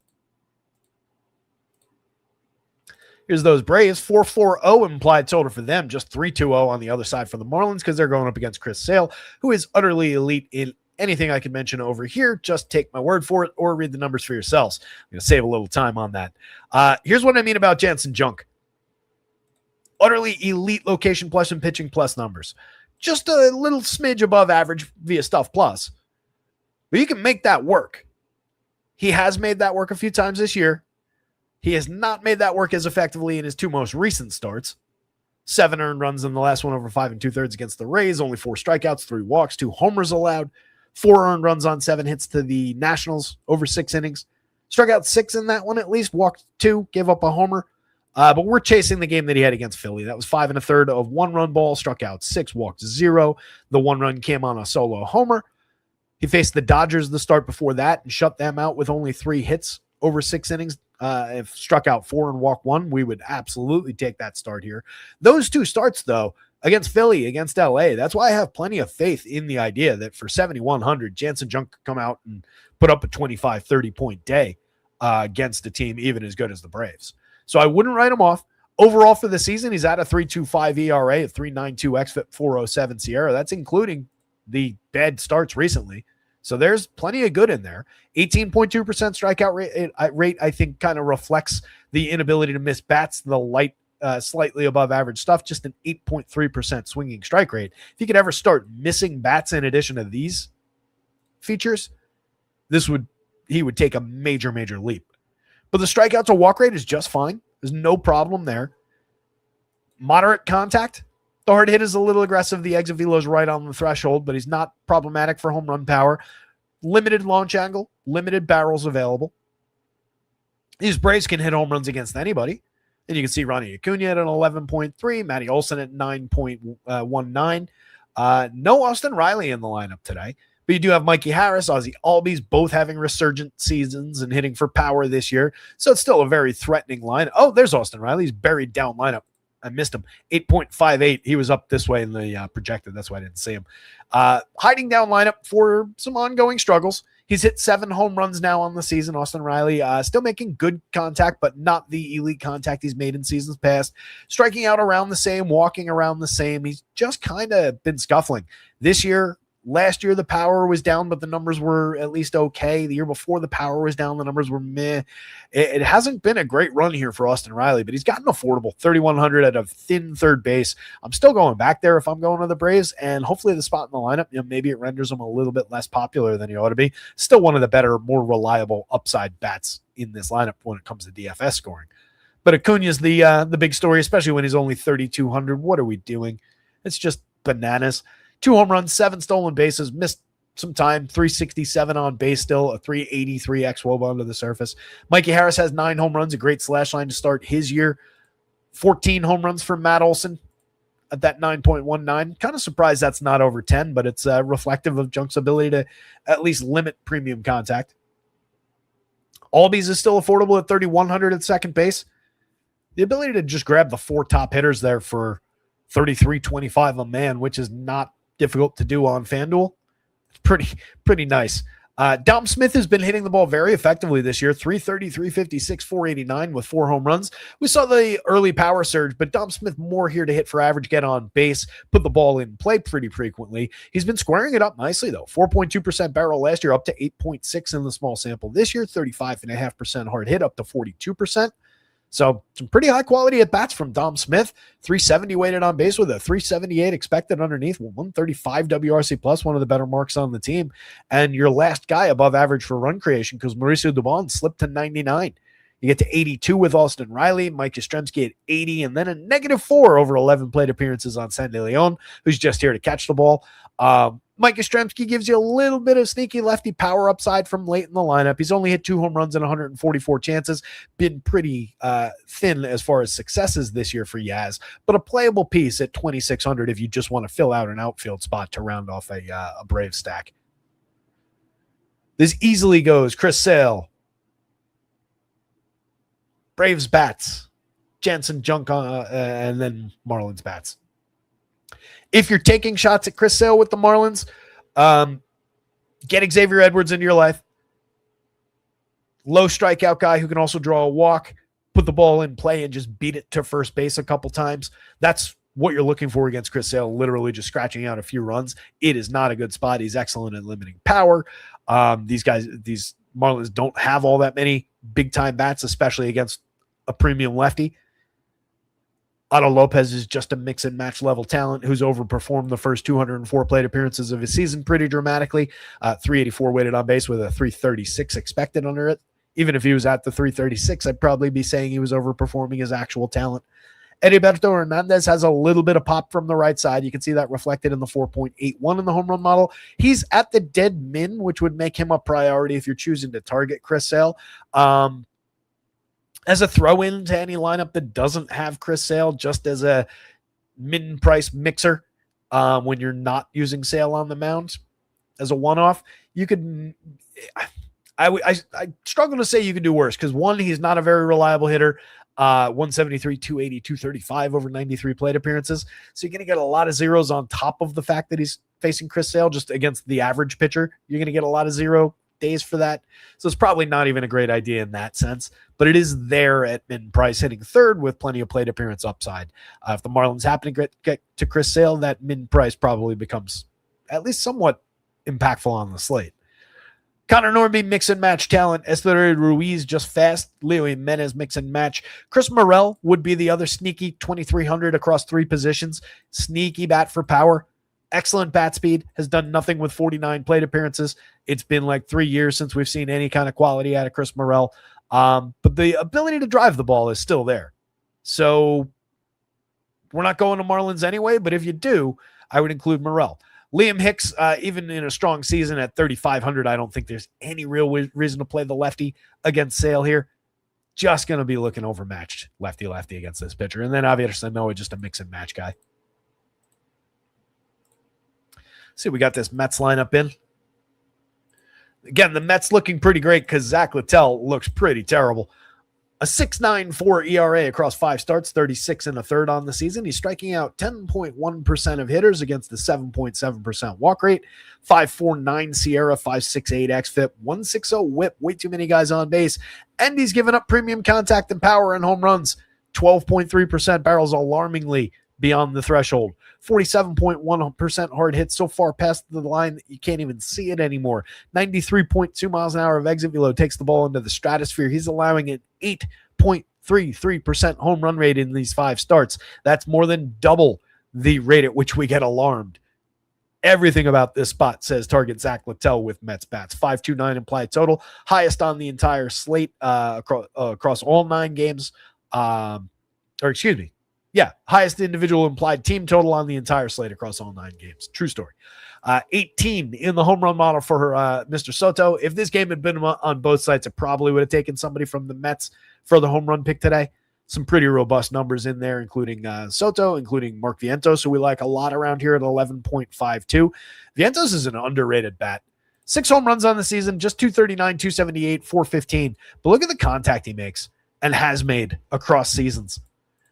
Here's those Braves, 4.40 implied total for them, just 3.20 on the other side for the Marlins because they're going up against Chris Sale, who is utterly elite in anything I can mention over here. Just take my word for it or read the numbers for yourselves. I'm going to save a little time on that. Here's what I mean about Jansen Junk. Utterly elite location plus and pitching plus numbers. Just a little smidge above average via stuff plus. But you can make that work. He has made that work a few times this year. He has not made that work as effectively in his 2 most recent starts. 7 earned runs in the last one over 5 2/3 against the Rays. Only 4 strikeouts, 3 walks, 2 homers allowed. 4 earned runs on 7 hits to the Nationals over 6 innings. Struck out 6 in that one at least, walked 2, gave up a homer. But we're chasing the game that he had against Philly. That was 5 1/3 of 1-run ball, struck out 6, walked 0. The 1 run came on a solo homer. He faced the Dodgers the start before that and shut them out with only 3 hits over 6 innings. If struck out 4 and walked 1, we would absolutely take that start here. Those 2 starts, though, against Philly, against LA. That's why I have plenty of faith in the idea that for 7,100, Jansen Junk could come out and put up a 25, 30-point day against a team even as good as the Braves. So I wouldn't write him off. Overall for the season, he's at a 3.25 ERA, a 3.92 xFIP, 4.07 Sierra. That's including the bad starts recently. So there's plenty of good in there. 18.2% strikeout rate, I think, kind of reflects the inability to miss bats, the light, slightly above average stuff, just an 8.3% swinging strike rate. If you could ever start missing bats in addition to these features, he would take a major, major leap. But the strikeout to walk rate is just fine. There's no problem there. Moderate contact. The hard hit is a little aggressive. The exit velo is right on the threshold, but he's not problematic for home run power. Limited launch angle, limited barrels available. These Braves can hit home runs against anybody. And you can see Ronnie Acuna at an 11.3, Matty Olson at 9.19. No Austin Riley in the lineup today, but you do have Mikey Harris, Ozzie Albies, both having resurgent seasons and hitting for power this year. So it's still a very threatening line. Oh, there's Austin Riley. He's buried down lineup. I missed him. 8.58. He was up this way in the projected. That's why I didn't see him. Hiding down lineup for some ongoing struggles. He's hit 7 home runs now on the season. Austin Riley still making good contact, but not the elite contact he's made in seasons past. Striking out around the same, walking around the same. He's just kind of been scuffling. This year, last year, the power was down, but the numbers were at least okay. The year before, the power was down. The numbers were meh. It hasn't been a great run here for Austin Riley, but he's gotten affordable. 3,100 at a thin third base. I'm still going back there if I'm going to the Braves, and hopefully the spot in the lineup, maybe it renders him a little bit less popular than he ought to be. Still one of the better, more reliable upside bats in this lineup when it comes to DFS scoring. But Acuna's the big story, especially when he's only 3,200. What are we doing? It's just bananas. 2 home runs, 7 stolen bases, missed some time, 367 on base still, a 383 xWOBA under the surface. Mikey Harris has 9 home runs, a great slash line to start his year. 14 home runs from Matt Olson at that 9.19. Kind of surprised that's not over 10, but it's reflective of Junk's ability to at least limit premium contact. Albies is still affordable at 3,100 at second base. The ability to just grab the 4 top hitters there for 33.25 a man, which is not difficult to do on FanDuel. It's pretty nice. Dom Smith has been hitting the ball very effectively this year. 330, 356, 489 with 4 home runs. We saw the early power surge, but Dom Smith more here to hit for average, get on base, put the ball in play pretty frequently. He's been squaring it up nicely, though. 4.2% barrel last year, up to 8.6 in the small sample this year. 35.5% hard hit, up to 42%. So some pretty high quality at bats from Dom Smith. 370 weighted on base with a 378 expected underneath, 135 WRC plus, one of the better marks on the team. And your last guy above average for run creation, because Mauricio Dubon slipped to 99. You get to 82 with Austin Riley, Mike Yastrzemski at 80, and then a -4 over 11 plate appearances on Sandy Leon, who's just here to catch the ball. Mike Yastrzemski gives you a little bit of sneaky lefty power upside from late in the lineup. He's only hit 2 home runs in 144 chances. Been pretty thin as far as successes this year for Yaz, but a playable piece at 2,600 if you just want to fill out an outfield spot to round off a Brave stack. This easily goes Chris Sale, Braves bats, Jansen Junk, and then Marlins bats. If you're taking shots at Chris Sale with the Marlins, get Xavier Edwards into your life. Low strikeout guy who can also draw a walk, put the ball in play, and just beat it to first base a couple times. That's what you're looking for against Chris Sale, literally just scratching out a few runs. It is not a good spot. He's excellent at limiting power. These Marlins don't have all that many big-time bats, especially against a premium lefty. Otto Lopez is just a mix and match level talent who's overperformed the first 204 plate appearances of his season pretty dramatically. 384 weighted on base with a 336 expected under it. Even if he was at the 336, I'd probably be saying he was overperforming his actual talent. Heriberto Hernandez has a little bit of pop from the right side. You can see that reflected in the 4.81 in the home run model. He's at the dead min, which would make him a priority if you're choosing to target Chris Sale. As a throw-in to any lineup that doesn't have Chris Sale, just as a min-price mixer when you're not using Sale on the mound as a one-off, you could – I struggle to say you could do worse because, one, he's not a very reliable hitter. 173, 280, 235 over 93 plate appearances. So you're going to get a lot of zeros on top of the fact that he's facing Chris Sale just against the average pitcher. You're going to get a lot of 0 days for that. So it's probably not even a great idea in that sense, but it is there at min price, hitting third with plenty of plate appearance upside. If the Marlins happen to get to Chris Sale, that min price probably becomes at least somewhat impactful on the slate. Connor Norby, mix and match talent. Esteury Ruiz, just fast. Leo Jimenez, mix and match. Chris Morel would be the other sneaky 2,300 across 3 positions. Sneaky bat for power. Excellent bat speed. Has done nothing with 49 plate appearances. It's been like 3 years since we've seen any kind of quality out of Chris Morel. But the ability to drive the ball is still there. So we're not going to Marlins anyway, but if you do, I would include Morel. Liam Hicks, even in a strong season at 3,500, I don't think there's any real reason to play the lefty against Sale here. Just going to be looking overmatched lefty-lefty against this pitcher. And then Javier Sanoa, just a mix and match guy. See, we got this Mets lineup in. Again, the Mets looking pretty great because Zach Littell looks pretty terrible. A 6.94 ERA across 5 starts, 36 1/3 on the season. He's striking out 10.1% of hitters against the 7.7% walk rate. 5.49 Sierra, 5.68 xFIP, 1.60 whip. Way too many guys on base. And he's given up premium contact and power and home runs. 12.3% barrels, alarmingly beyond the threshold. 47.1% hard hits so far past the line that you can't even see it anymore. 93.2 miles an hour of exit velo takes the ball into the stratosphere. He's allowing an 8.33% home run rate in these 5 starts. That's more than double the rate at which we get alarmed. Everything about this spot says target Zach Littell with Mets bats. 5.29 implied total. Highest on the entire slate across all 9 games. Highest individual implied team total on the entire slate across all 9 games. True story. 18 in the home run model for Mr. Soto. If this game had been on both sides, it probably would have taken somebody from the Mets for the home run pick today. Some pretty robust numbers in there, including Soto, including Mark Vientos, who we like a lot around here at 11.52. Vientos is an underrated bat. 6 home runs on the season, just 239, 278, 415. But look at the contact he makes and has made across seasons.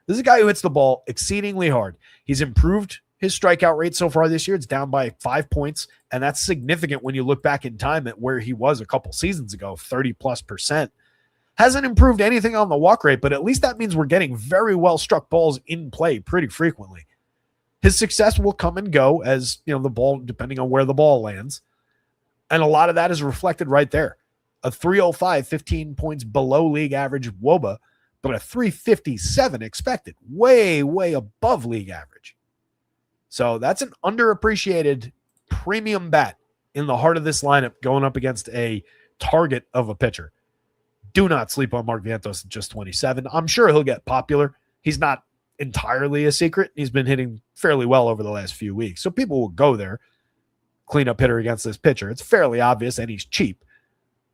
This is a guy who hits the ball exceedingly hard. He's improved His strikeout rate so far this year, it's down by 5 points, and that's significant when you look back in time at where he was a couple seasons ago, 30+%. Hasn't improved anything on the walk rate, but at least that means we're getting very well struck balls in play pretty frequently. His success will come and go as, the ball, depending on where the ball lands. And a lot of that is reflected right there. A 305, 15 points below league average WOBA, but a 357 expected, way, way above league average. So that's an underappreciated premium bat in the heart of this lineup going up against a target of a pitcher. Do not sleep on Mark Vientos at just 27. I'm sure he'll get popular. He's not entirely a secret. He's been hitting fairly well over the last few weeks. So people will go there, cleanup hitter against this pitcher. It's fairly obvious, and he's cheap.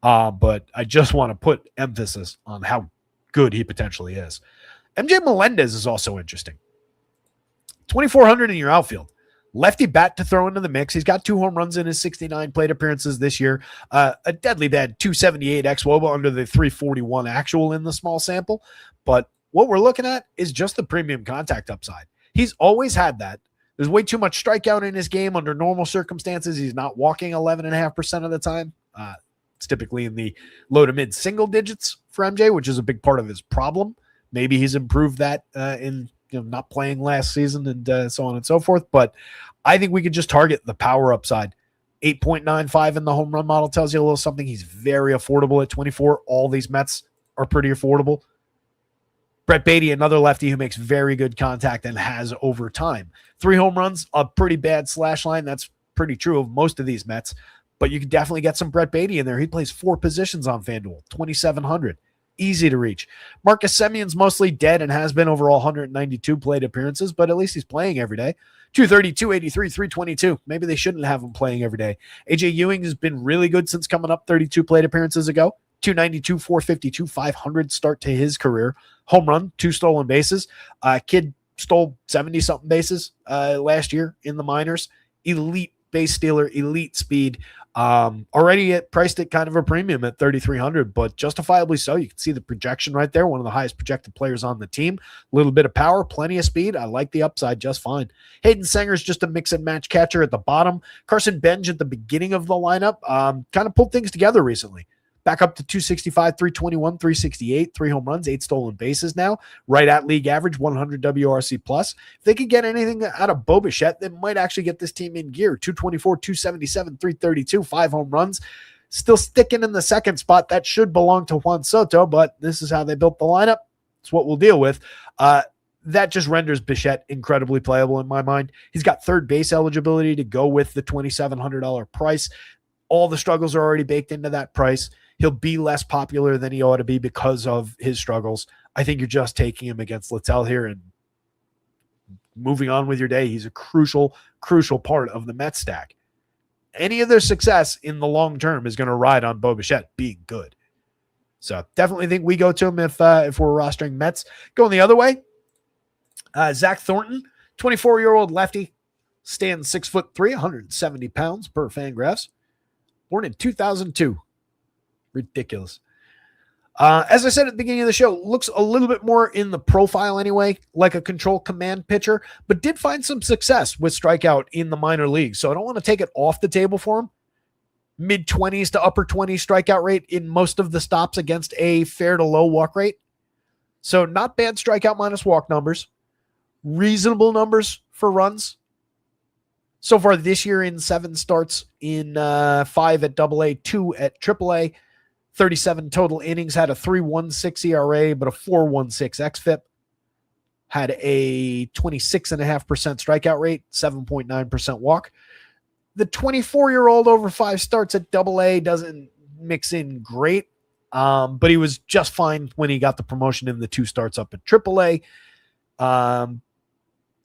But I just want to put emphasis on how good he potentially is. MJ Melendez is also interesting. 2,400 in your outfield. Lefty bat to throw into the mix. He's got 2 home runs in his 69 plate appearances this year. A deadly bad 278 xWOBA under the 341 actual in the small sample. But what we're looking at is just the premium contact upside. He's always had that. There's way too much strikeout in his game under normal circumstances. He's not walking 11.5% of the time. It's typically in the low to mid single digits for MJ, which is a big part of his problem. Maybe he's improved that in not playing last season and so on and so forth. But I think we could just target the power upside. 8.95 in the home run model tells you a little something. He's very affordable at 24. All these Mets are pretty affordable. Brett Baty, another lefty who makes very good contact and has over time. 3 home runs, a pretty bad slash line. That's pretty true of most of these Mets. But you can definitely get some Brett Baty in there. He plays 4 positions on FanDuel, 2,700. Easy to reach. Marcus Semion's mostly dead and has been overall 192 plate appearances, but at least he's playing every day. 230, 283, 322. Maybe they shouldn't have him playing every day. AJ Ewing has been really good since coming up 32 plate appearances ago. 292, 452, 500 start to his career. Home run, 2 stolen bases. Kid stole 70-something bases last year in the minors. Elite base stealer, elite speed. Already priced at kind of a premium at 3,300, but justifiably so. You can see the projection right there. One of the highest projected players on the team. A little bit of power, plenty of speed. I like the upside just fine. Hayden Sanger's just a mix and match catcher at the bottom. Carson Benj at the beginning of the lineup kind of pulled things together recently. Back up to 265, 321, 368, 3 home runs, 8 stolen bases now, right at league average, 100 WRC plus. If they could get anything out of Bo Bichette, they might actually get this team in gear. 224, 277, 332, 5 home runs. Still sticking in the second spot. That should belong to Juan Soto, but this is how they built the lineup. It's what we'll deal with. That just renders Bichette incredibly playable in my mind. He's got third base eligibility to go with the $2,700 price. All the struggles are already baked into that price. He'll be less popular than he ought to be because of his struggles. I think you're just taking him against Littell here and moving on with your day. He's a crucial, crucial part of the Mets stack. Any of their success in the long term is going to ride on Bo Bichette being good. So definitely think we go to him if we're rostering Mets. Going the other way, Zach Thornton, 24-year-old lefty, stands 6'3", 170 pounds per Fangraphs. Born in 2002. Ridiculous. As I said at the beginning of the show, looks a little bit more in the profile anyway, like a control command pitcher, but did find some success with strikeout in the minor leagues. So I don't want to take it off the table for him. Mid-20s to upper 20s strikeout rate in most of the stops against a fair to low walk rate. So not bad strikeout minus walk numbers. Reasonable numbers for runs. So far this year in 7 starts, in 5 at AA, 2 at AAA, 37 total innings, had a 3.16 ERA, but a 4.16 xFIP. Had a 26.5% strikeout rate, 7.9% walk. The 24-year-old over 5 starts at AA doesn't mix in great, but he was just fine when he got the promotion in the 2 starts up at AAA.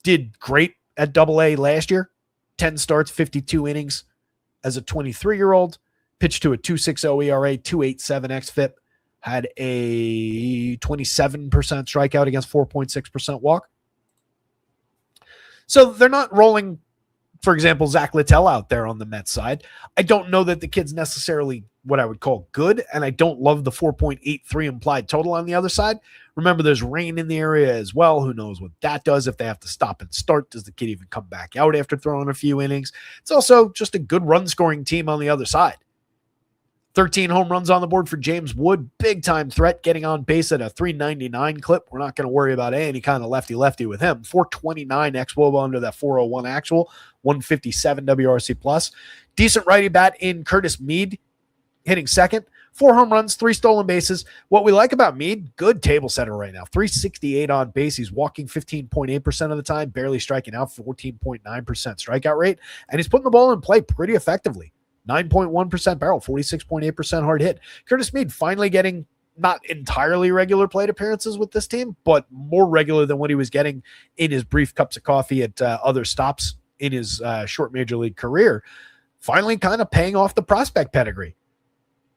Did great at AA last year. 10 starts, 52 innings as a 23-year-old. Pitched to a 2.60 ERA, 2.87 xFIP. Had a 27% strikeout against 4.6% walk. So they're not rolling For example, Zach Littell out there on the Mets side. I don't know that the kid's necessarily what I would call good, and I don't love the 4.83 implied total on the other side. Remember, there's rain in the area as well. Who knows what that does if they have to stop and start? Does the kid even come back out after throwing a few innings? It's also just a good run-scoring team on the other side. 13 home runs on the board for James Wood. Big-time threat, getting on base at a 399 clip. We're not going to worry about any kind of lefty-lefty with him. 429 xWOBA under that 401 actual. 157 WRC plus. Decent righty bat in Curtis Mead, hitting second. 4 home runs, 3 stolen bases. What we like about Mead, good table setter right now. 368 on base. He's walking 15.8% of the time, barely striking out, 14.9% strikeout rate. And he's putting the ball in play pretty effectively. 9.1% barrel, 46.8% hard hit. Curtis Mead finally getting not entirely regular plate appearances with this team, but more regular than what he was getting in his brief cups of coffee at other stops in his short major league career. Finally kind of paying off the prospect pedigree.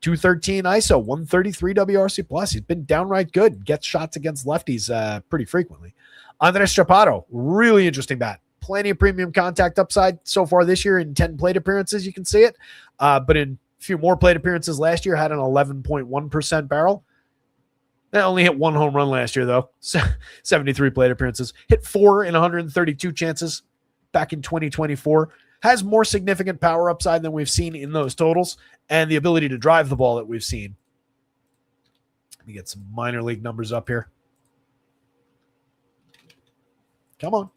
213 ISO, 133 WRC plus. He's been downright good. Gets shots against lefties pretty frequently. Andres Chaparro, really interesting bat. Plenty of premium contact upside so far this year in 10 plate appearances. You can see it. But in a few more plate appearances last year, had an 11.1% barrel. That only hit 1 home run last year, though. 73 plate appearances. Hit 4 in 132 chances back in 2024. Has more significant power upside than we've seen in those totals, and the ability to drive the ball that we've seen. Let me get some minor league numbers up here. Come on.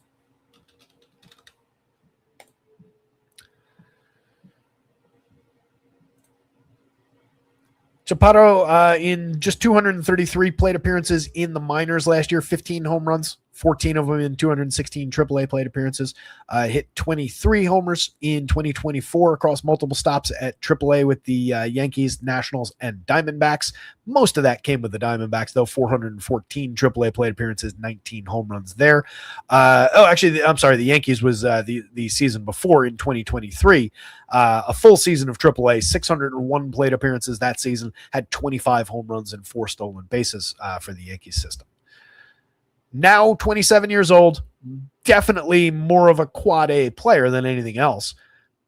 Chaparro in just 233 plate appearances in the minors last year, 15 home runs, 14 of them in 216 AAA plate appearances. Hit 23 homers in 2024 across multiple stops at AAA with the Yankees, Nationals, and Diamondbacks. Most of that came with the Diamondbacks, though. 414 AAA plate appearances, 19 home runs there. I'm sorry, the Yankees was the season before in 2023. A full season of AAA, 601 plate appearances that season, had 25 home runs and 4 stolen bases for the Yankees system. Now 27 years old, definitely more of a quad A player than anything else.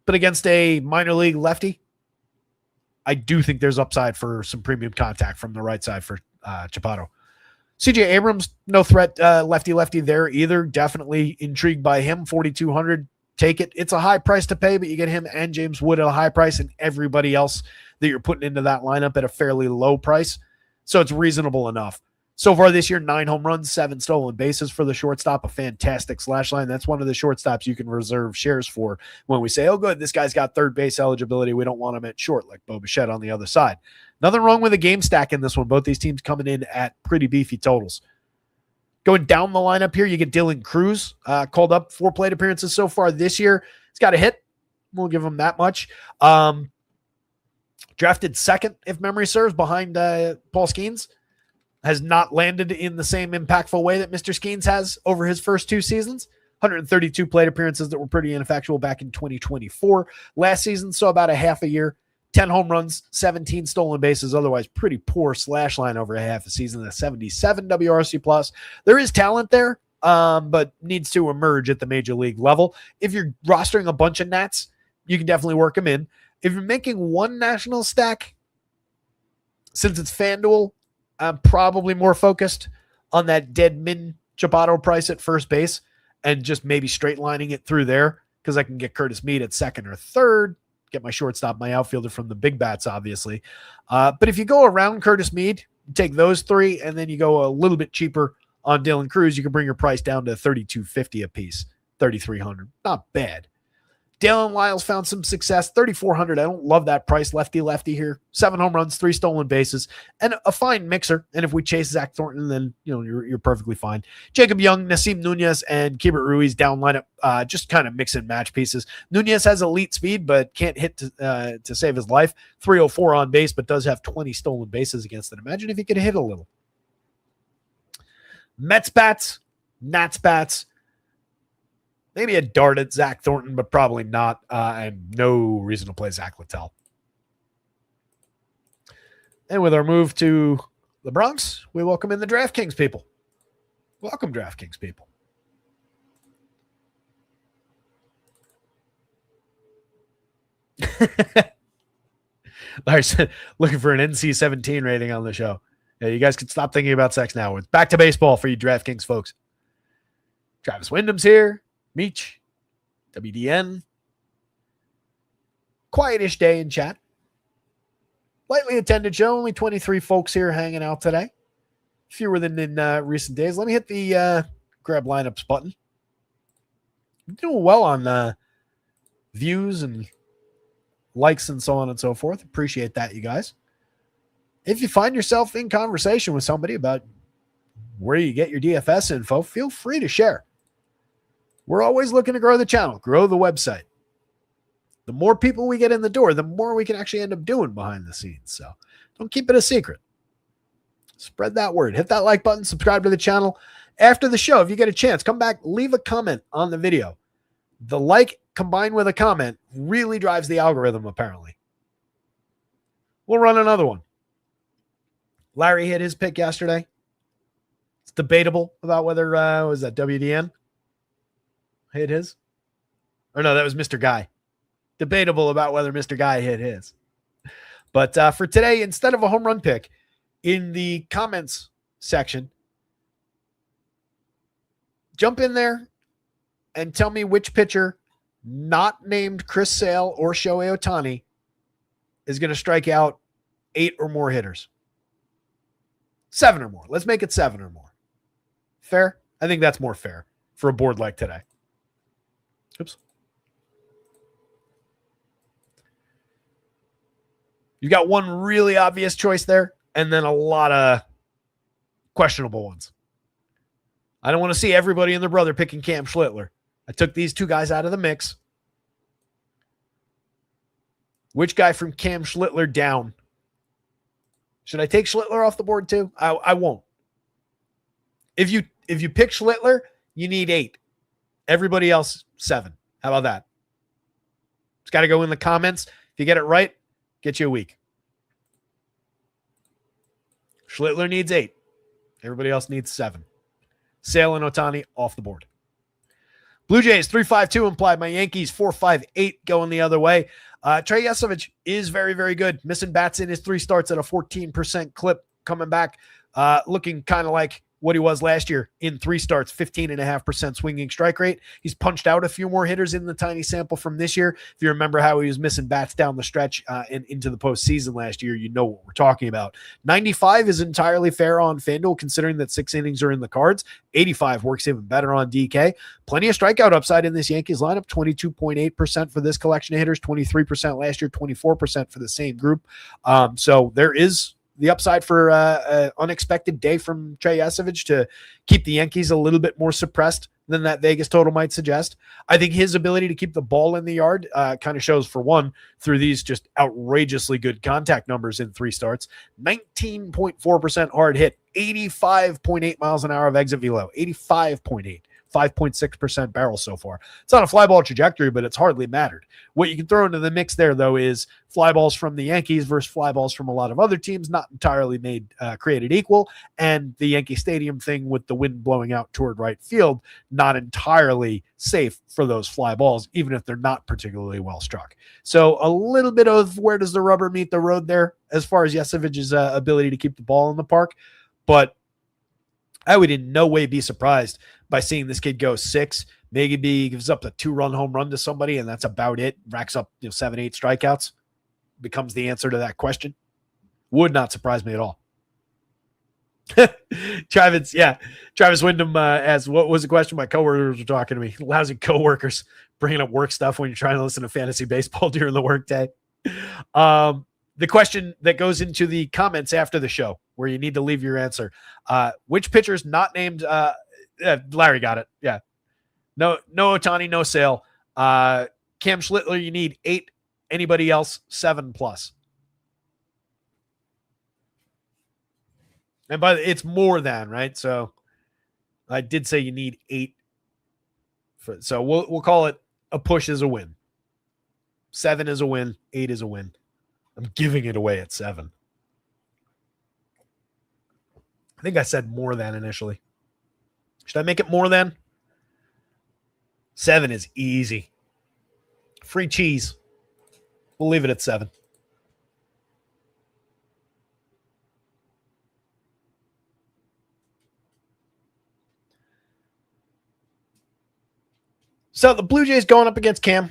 But against a minor league lefty, I do think there's upside for some premium contact from the right side for Chaparro. CJ Abrams, no threat lefty-lefty there either. Definitely intrigued by him. 4,200. Take it. It's a high price to pay, but you get him and James Wood at a high price and everybody else that you're putting into that lineup at a fairly low price. So it's reasonable enough. So far this year, 9 home runs, 7 stolen bases for the shortstop, a fantastic slash line. That's one of the shortstops you can reserve shares for when we say, oh, good, this guy's got third base eligibility. We don't want him at short like Bo Bichette on the other side. Nothing wrong with the game stack in this one. Both these teams coming in at pretty beefy totals. Going down the lineup here, you get Dylan Cruz, called up 4 plate appearances so far this year. He's got a hit. We'll give him that much. Drafted second, if memory serves, behind Paul Skeens. Has not landed in the same impactful way that Mr. Skeens has over his first 2 seasons. 132 plate appearances that were pretty ineffectual back in 2024. Last season, so about a half a year. 10 home runs, 17 stolen bases, otherwise pretty poor slash line over a half a season. A 77 WRC plus. There is talent there, but needs to emerge at the major league level. If you're rostering a bunch of Nats, you can definitely work them in. If you're making one national stack, since it's FanDuel, I'm probably more focused on that dead min Chaparro price at first base and just maybe straight lining it through there because I can get Curtis Mead at second or third, get my shortstop, my outfielder from the big bats, obviously. But if you go around Curtis Mead, take those 3, and then you go a little bit cheaper on Dylan Cruz, you can bring your price down to $3,250 a piece, $3,300. Not bad. Dalen Lyles found some success, $3,400. I don't love that price, lefty here. 7 home runs, 3 stolen bases, and a fine mixer. And if we chase Zach Thornton, then you're perfectly fine. Jacob Young, Nasim Nunez, and Keibert Ruiz down lineup, just kind of mix and match pieces. Nunez has elite speed, but can't hit to save his life. 304 on base, but does have 20 stolen bases against it. Imagine if he could hit a little. Mets bats, Nats bats. Maybe a dart at Zach Thornton, but probably not. And no reason to play Zach Littell. And with our move to the Bronx, we welcome in the DraftKings people. Welcome, DraftKings people. Larry said, looking for an NC-17 rating on the show. Yeah, you guys can stop thinking about sex now. It's back to baseball for you DraftKings folks. Travis Wyndham's here. Meech. WDN. Quietish day in chat. Lightly attended show. Only 23 folks here hanging out today. Fewer than in recent days. Let me hit the grab lineups button. I'm doing well on views and likes and so on and so forth. Appreciate that, you guys. If you find yourself in conversation with somebody about where you get your DFS info, feel free to share. We're always looking to grow the channel, grow the website. The more people we get in the door, the more we can actually end up doing behind the scenes. So don't keep it a secret. Spread that word. Hit that like button, subscribe to the channel. After the show, if you get a chance, come back, leave a comment on the video. The like combined with a comment really drives the algorithm, apparently. We'll run another one. Larry hit his pick yesterday. It's debatable about whether, was that WDN? Hit his? Or no, that was Mr. Guy. Debatable about whether Mr. Guy hit his. But for today, instead of a home run pick, in the comments section, jump in there and tell me which pitcher not named Chris Sale or Shohei Ohtani is going to strike out 8 or more hitters. 7 or more. Let's make it 7 or more. Fair? I think that's more fair for a board like today. Oops. You've got one really obvious choice there, and then a lot of questionable ones. I don't want to see everybody and their brother picking Cam Schlittler. I took these two guys out of the mix. Which guy from Cam Schlittler down? Should I take Schlittler off the board too? I won't. If you pick Schlittler, you need 8. Everybody else, 7. How about that? It's got to go in the comments. If you get it right, get you a week. Schlittler needs 8. Everybody else needs 7. Sale and Ohtani off the board. Blue Jays 3-5-2 implied. My Yankees 4-5-8 going the other way. Trey Yesovich is very, very good. Missing bats in his 3 starts at a 14% clip. Coming back, looking kind of like what he was last year in 3 starts, 15.5% swinging strike rate. He's punched out a few more hitters in the tiny sample from this year. If you remember how he was missing bats down the stretch and into the postseason last year, you know what we're talking about. 95 is entirely fair on FanDuel, considering that 6 innings are in the cards. 85 works even better on DK. Plenty of strikeout upside in this Yankees lineup, 22.8% for this collection of hitters, 23% last year, 24% for the same group. So there is the upside for an unexpected day from Trey Yesovich to keep the Yankees a little bit more suppressed than that Vegas total might suggest. I think his ability to keep the ball in the yard kind of shows, for one, through these just outrageously good contact numbers in 3 starts. 19.4% hard hit, 85.8 miles an hour of exit velo, 85.8. 5.6% barrel so far. It's on a fly ball trajectory, but it's hardly mattered. What you can throw into the mix there, though, is fly balls from the Yankees versus fly balls from a lot of other teams, not entirely created equal, and the Yankee Stadium thing with the wind blowing out toward right field, not entirely safe for those fly balls, even if they're not particularly well struck. So a little bit of where does the rubber meet the road there as far as Yesovich's ability to keep the ball in the park, but I would in no way be surprised by seeing this kid go 6. Maybe he gives up a 2-run home run to somebody, and that's about it. Racks up 7, 8 strikeouts. Becomes the answer to that question. Would not surprise me at all. Travis Wyndham as what was the question? My coworkers were talking to me. Lousy coworkers bringing up work stuff when you're trying to listen to fantasy baseball during the workday. The question that goes into the comments after the show, where you need to leave your answer. Which pitcher's not named? Larry got it. Yeah. No Ohtani, no Sale. Cam Schlittler, you need 8. Anybody else, 7+. And it's more than, right? So I did say you need 8. So we'll call it a push is a win. 7 is a win. 8 is a win. I'm giving it away at 7. I think I said more than initially. Should I make it more than? 7 is easy. Free cheese. We'll leave it at 7. So the Blue Jays going up against Cam,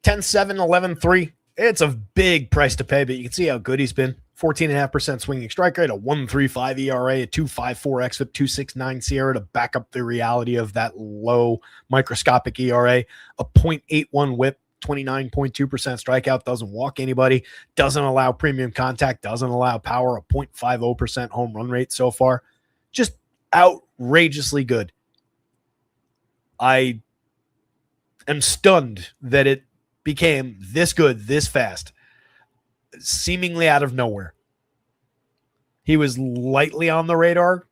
10-7, 11-3. It's a big price to pay, but you can see how good he's been. 14.5% swinging strike rate, a 1.35 ERA, a 2.54 xFIP, 2.69 Sierra to back up the reality of that low microscopic ERA, a 0.81 whip, 29.2% strikeout, doesn't walk anybody, doesn't allow premium contact, doesn't allow power, a 0.50% home run rate so far. Just outrageously good. I am stunned that it became this good this fast, seemingly out of nowhere. He was lightly on the radar,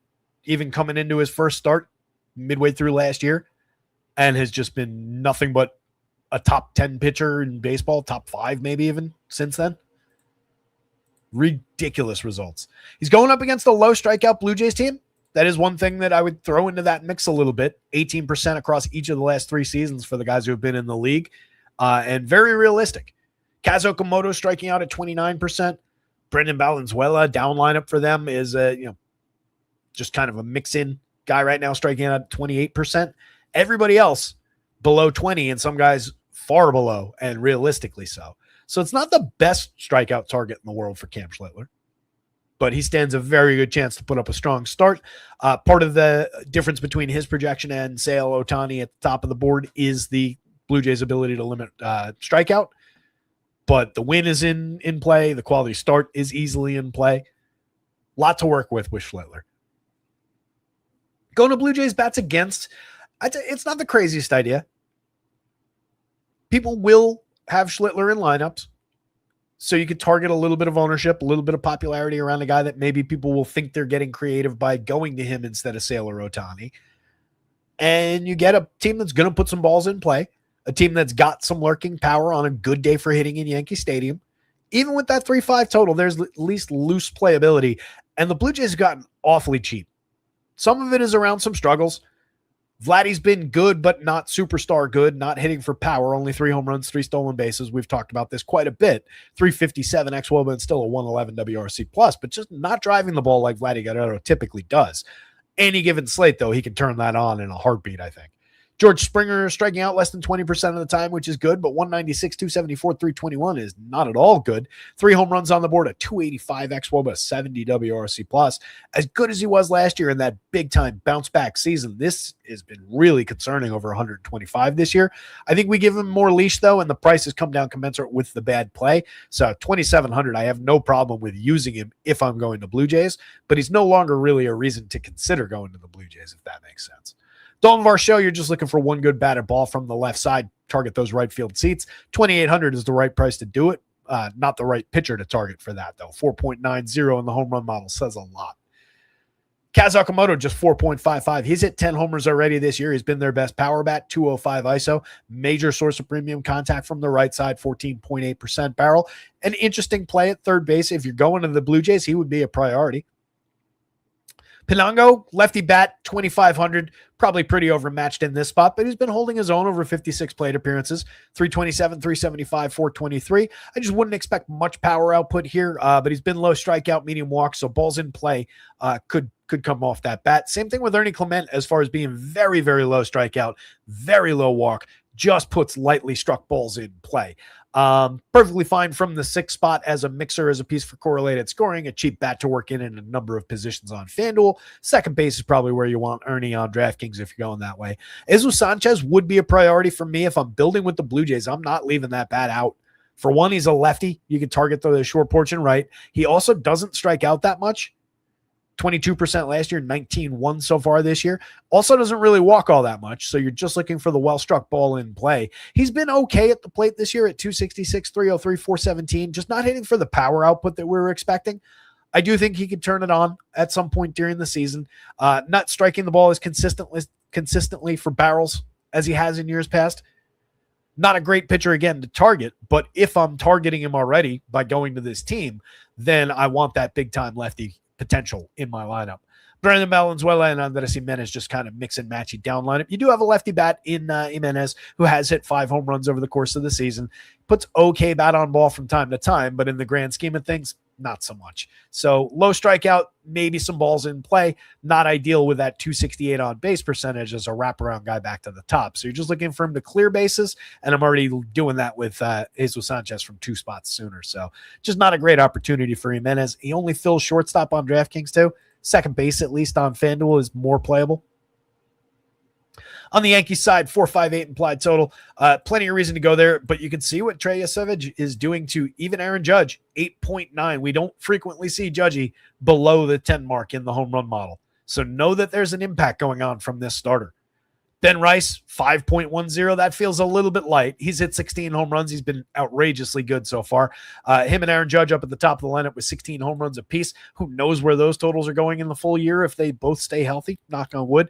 even coming into his first start midway through last year, and has just been nothing but a top 10 pitcher in baseball, top 5 maybe even since then. Ridiculous results. He's going up against a low strikeout Blue Jays team. That is one thing that I would throw into that mix a little bit. 18% across each of the last 3 seasons for the guys who have been in the league, and very realistic. Kaz Okamoto striking out at 29%. Brendan Valenzuela, down lineup for them, is just kind of a mix-in guy right now, striking out at 28%. Everybody else below 20, and some guys far below, and realistically so. So it's not the best strikeout target in the world for Cam Schlittler, but he stands a very good chance to put up a strong start. Part of the difference between his projection and Sale Ohtani at the top of the board is the Blue Jays' ability to limit strikeout. But the win is in play. The quality start is easily in play. Lot to work with Schlittler. Going to Blue Jays bats against, it's not the craziest idea. People will have Schlittler in lineups, so you could target a little bit of ownership, a little bit of popularity around a guy that maybe people will think they're getting creative by going to him instead of Sale or Ohtani. And you get a team that's going to put some balls in play, a team that's got some lurking power on a good day for hitting in Yankee Stadium. Even with that 3.5 total, there's at least loose playability, and the Blue Jays have gotten awfully cheap. Some of it is around some struggles. Vladdy's been good, but not superstar good, not hitting for power, only 3 home runs, 3 stolen bases. We've talked about this quite a bit. 357 xWOBA and still a 111 WRC plus, but just not driving the ball like Vladdy Guerrero typically does. Any given slate, though, he can turn that on in a heartbeat, I think. George Springer striking out less than 20% of the time, which is good, but 196, 274, 321 is not at all good. 3 home runs on the board, a 285 xWOBA, 70 WRC plus. As good as he was last year in that big-time bounce-back season, this has been really concerning, over 125 this year. I think we give him more leash, though, and the price has come down commensurate with the bad play. So 2,700, I have no problem with using him if I'm going to Blue Jays, but he's no longer really a reason to consider going to the Blue Jays, if that makes sense. Dalton Varsho, you're just looking for one good batted ball from the left side, target those right field seats. 2,800 is the right price to do it. Not the right pitcher to target for that, though. 4.90 in the home run model says a lot. Kaz Okamoto, just 4.55. He's hit 10 homers already this year. He's been their best power bat, 205 ISO. Major source of premium contact from the right side, 14.8% barrel. An interesting play at third base. If you're going to the Blue Jays, he would be a priority. Pinango, lefty bat, 2,500, probably pretty overmatched in this spot, but he's been holding his own over 56 plate appearances, 327, 375, 423. I just wouldn't expect much power output here, but he's been low strikeout, medium walk, so balls in play could come off that bat. Same thing with Ernie Clement as far as being very, very low strikeout, very low walk, just puts lightly struck balls in play. Perfectly fine from the 6th spot as a mixer, as a piece for correlated scoring, a cheap bat to work in a number of positions on FanDuel. Second base is probably where you want Ernie on DraftKings if you're going that way. Jesus Sanchez would be a priority for me if I'm building with the Blue Jays. I'm not leaving that bat out. For one, he's a lefty. You can target the short porch and right. He also doesn't strike out that much. 22% last year, 19-1 so far this year. Also doesn't really walk all that much, so you're just looking for the well-struck ball in play. He's been okay at the plate this year at 266, 303, 417, just not hitting for the power output that we were expecting. I do think he could turn it on at some point during the season. Not striking the ball as consistently for barrels as he has in years past. Not a great pitcher, again, to target, but if I'm targeting him already by going to this team, then I want that big-time lefty potential in my lineup. Brandon Valenzuela and Andres Jimenez just kind of mix and matchy down lineup. You do have a lefty bat in Jimenez who has hit 5 home runs over the course of the season. Puts okay bat on ball from time to time, but in the grand scheme of things, not so much. So low strikeout, maybe some balls in play. Not ideal with that 268 on base percentage as a wraparound guy back to the top. So you're just looking for him to clear bases, and I'm already doing that with Jesus Sanchez from 2 spots sooner. So just not a great opportunity for Jimenez. He only fills shortstop on DraftKings too. Second base, at least on FanDuel, is more playable. On the Yankees side, 4.58 implied total. Plenty of reason to go there, but you can see what Trey Yesevich is doing to even Aaron Judge, 8.9. We don't frequently see Judgy below the 10 mark in the home run model. So know that there's an impact going on from this starter. Ben Rice, 5.10. That feels a little bit light. He's hit 16 home runs. He's been outrageously good so far. Him and Aaron Judge up at the top of the lineup with 16 home runs apiece. Who knows where those totals are going in the full year if they both stay healthy, knock on wood.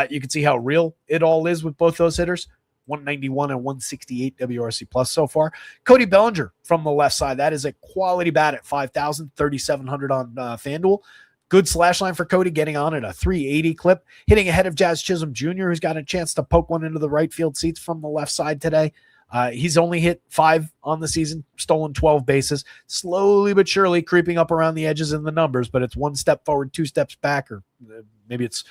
You can see how real it all is with both those hitters. 191 and 168 WRC plus so far. Cody Bellinger from the left side. That is a quality bat at 5,000, 3,700 on FanDuel. Good slash line for Cody, getting on at a 380 clip, hitting ahead of Jazz Chisholm Jr., who's got a chance to poke one into the right field seats from the left side today. He's only hit 5 on the season, stolen 12 bases, slowly but surely creeping up around the edges in the numbers, but it's 1 step forward, 2 steps back, or maybe it's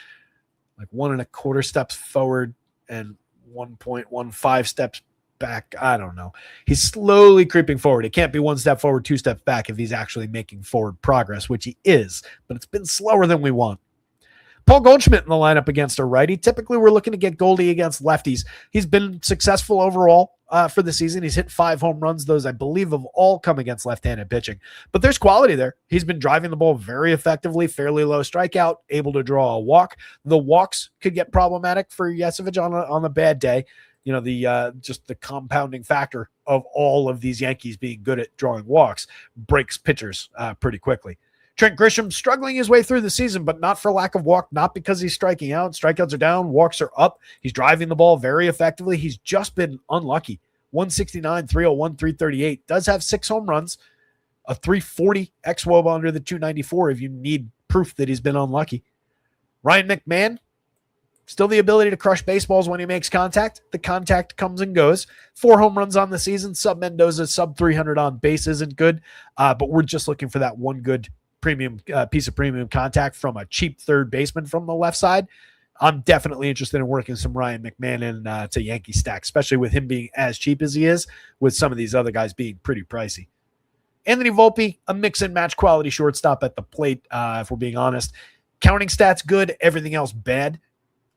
like 1.25 steps forward and 1.15 steps back. I don't know. He's slowly creeping forward. It can't be 1 step forward, 2 steps back if he's actually making forward progress, which he is, but it's been slower than we want. Paul Goldschmidt in the lineup against a righty. Typically, we're looking to get Goldie against lefties. He's been successful overall for the season. He's hit 5 home runs. Those, I believe, have all come against left-handed pitching. But there's quality there. He's been driving the ball very effectively, fairly low strikeout, able to draw a walk. The walks could get problematic for Yesevich on a bad day. You know, the just the compounding factor of all of these Yankees being good at drawing walks breaks pitchers pretty quickly. Trent Grisham struggling his way through the season, but not for lack of walk, not because he's striking out. Strikeouts are down, walks are up. He's driving the ball very effectively. He's just been unlucky. 169, 301, 338. Does have 6 home runs, a 340 xWOB under the 294 if you need proof that he's been unlucky. Ryan McMahon, still the ability to crush baseballs when he makes contact. The contact comes and goes. 4 home runs on the season. Sub Mendoza, sub 300 on base isn't good, but we're just looking for that one good premium piece of premium contact from a cheap third baseman from the left side. I'm definitely interested in working some Ryan McMahon in to Yankee stack, especially with him being as cheap as he is, with some of these other guys being pretty pricey. Anthony Volpe, a mix and match quality shortstop at the plate, if we're being honest. Counting stats good, everything else bad.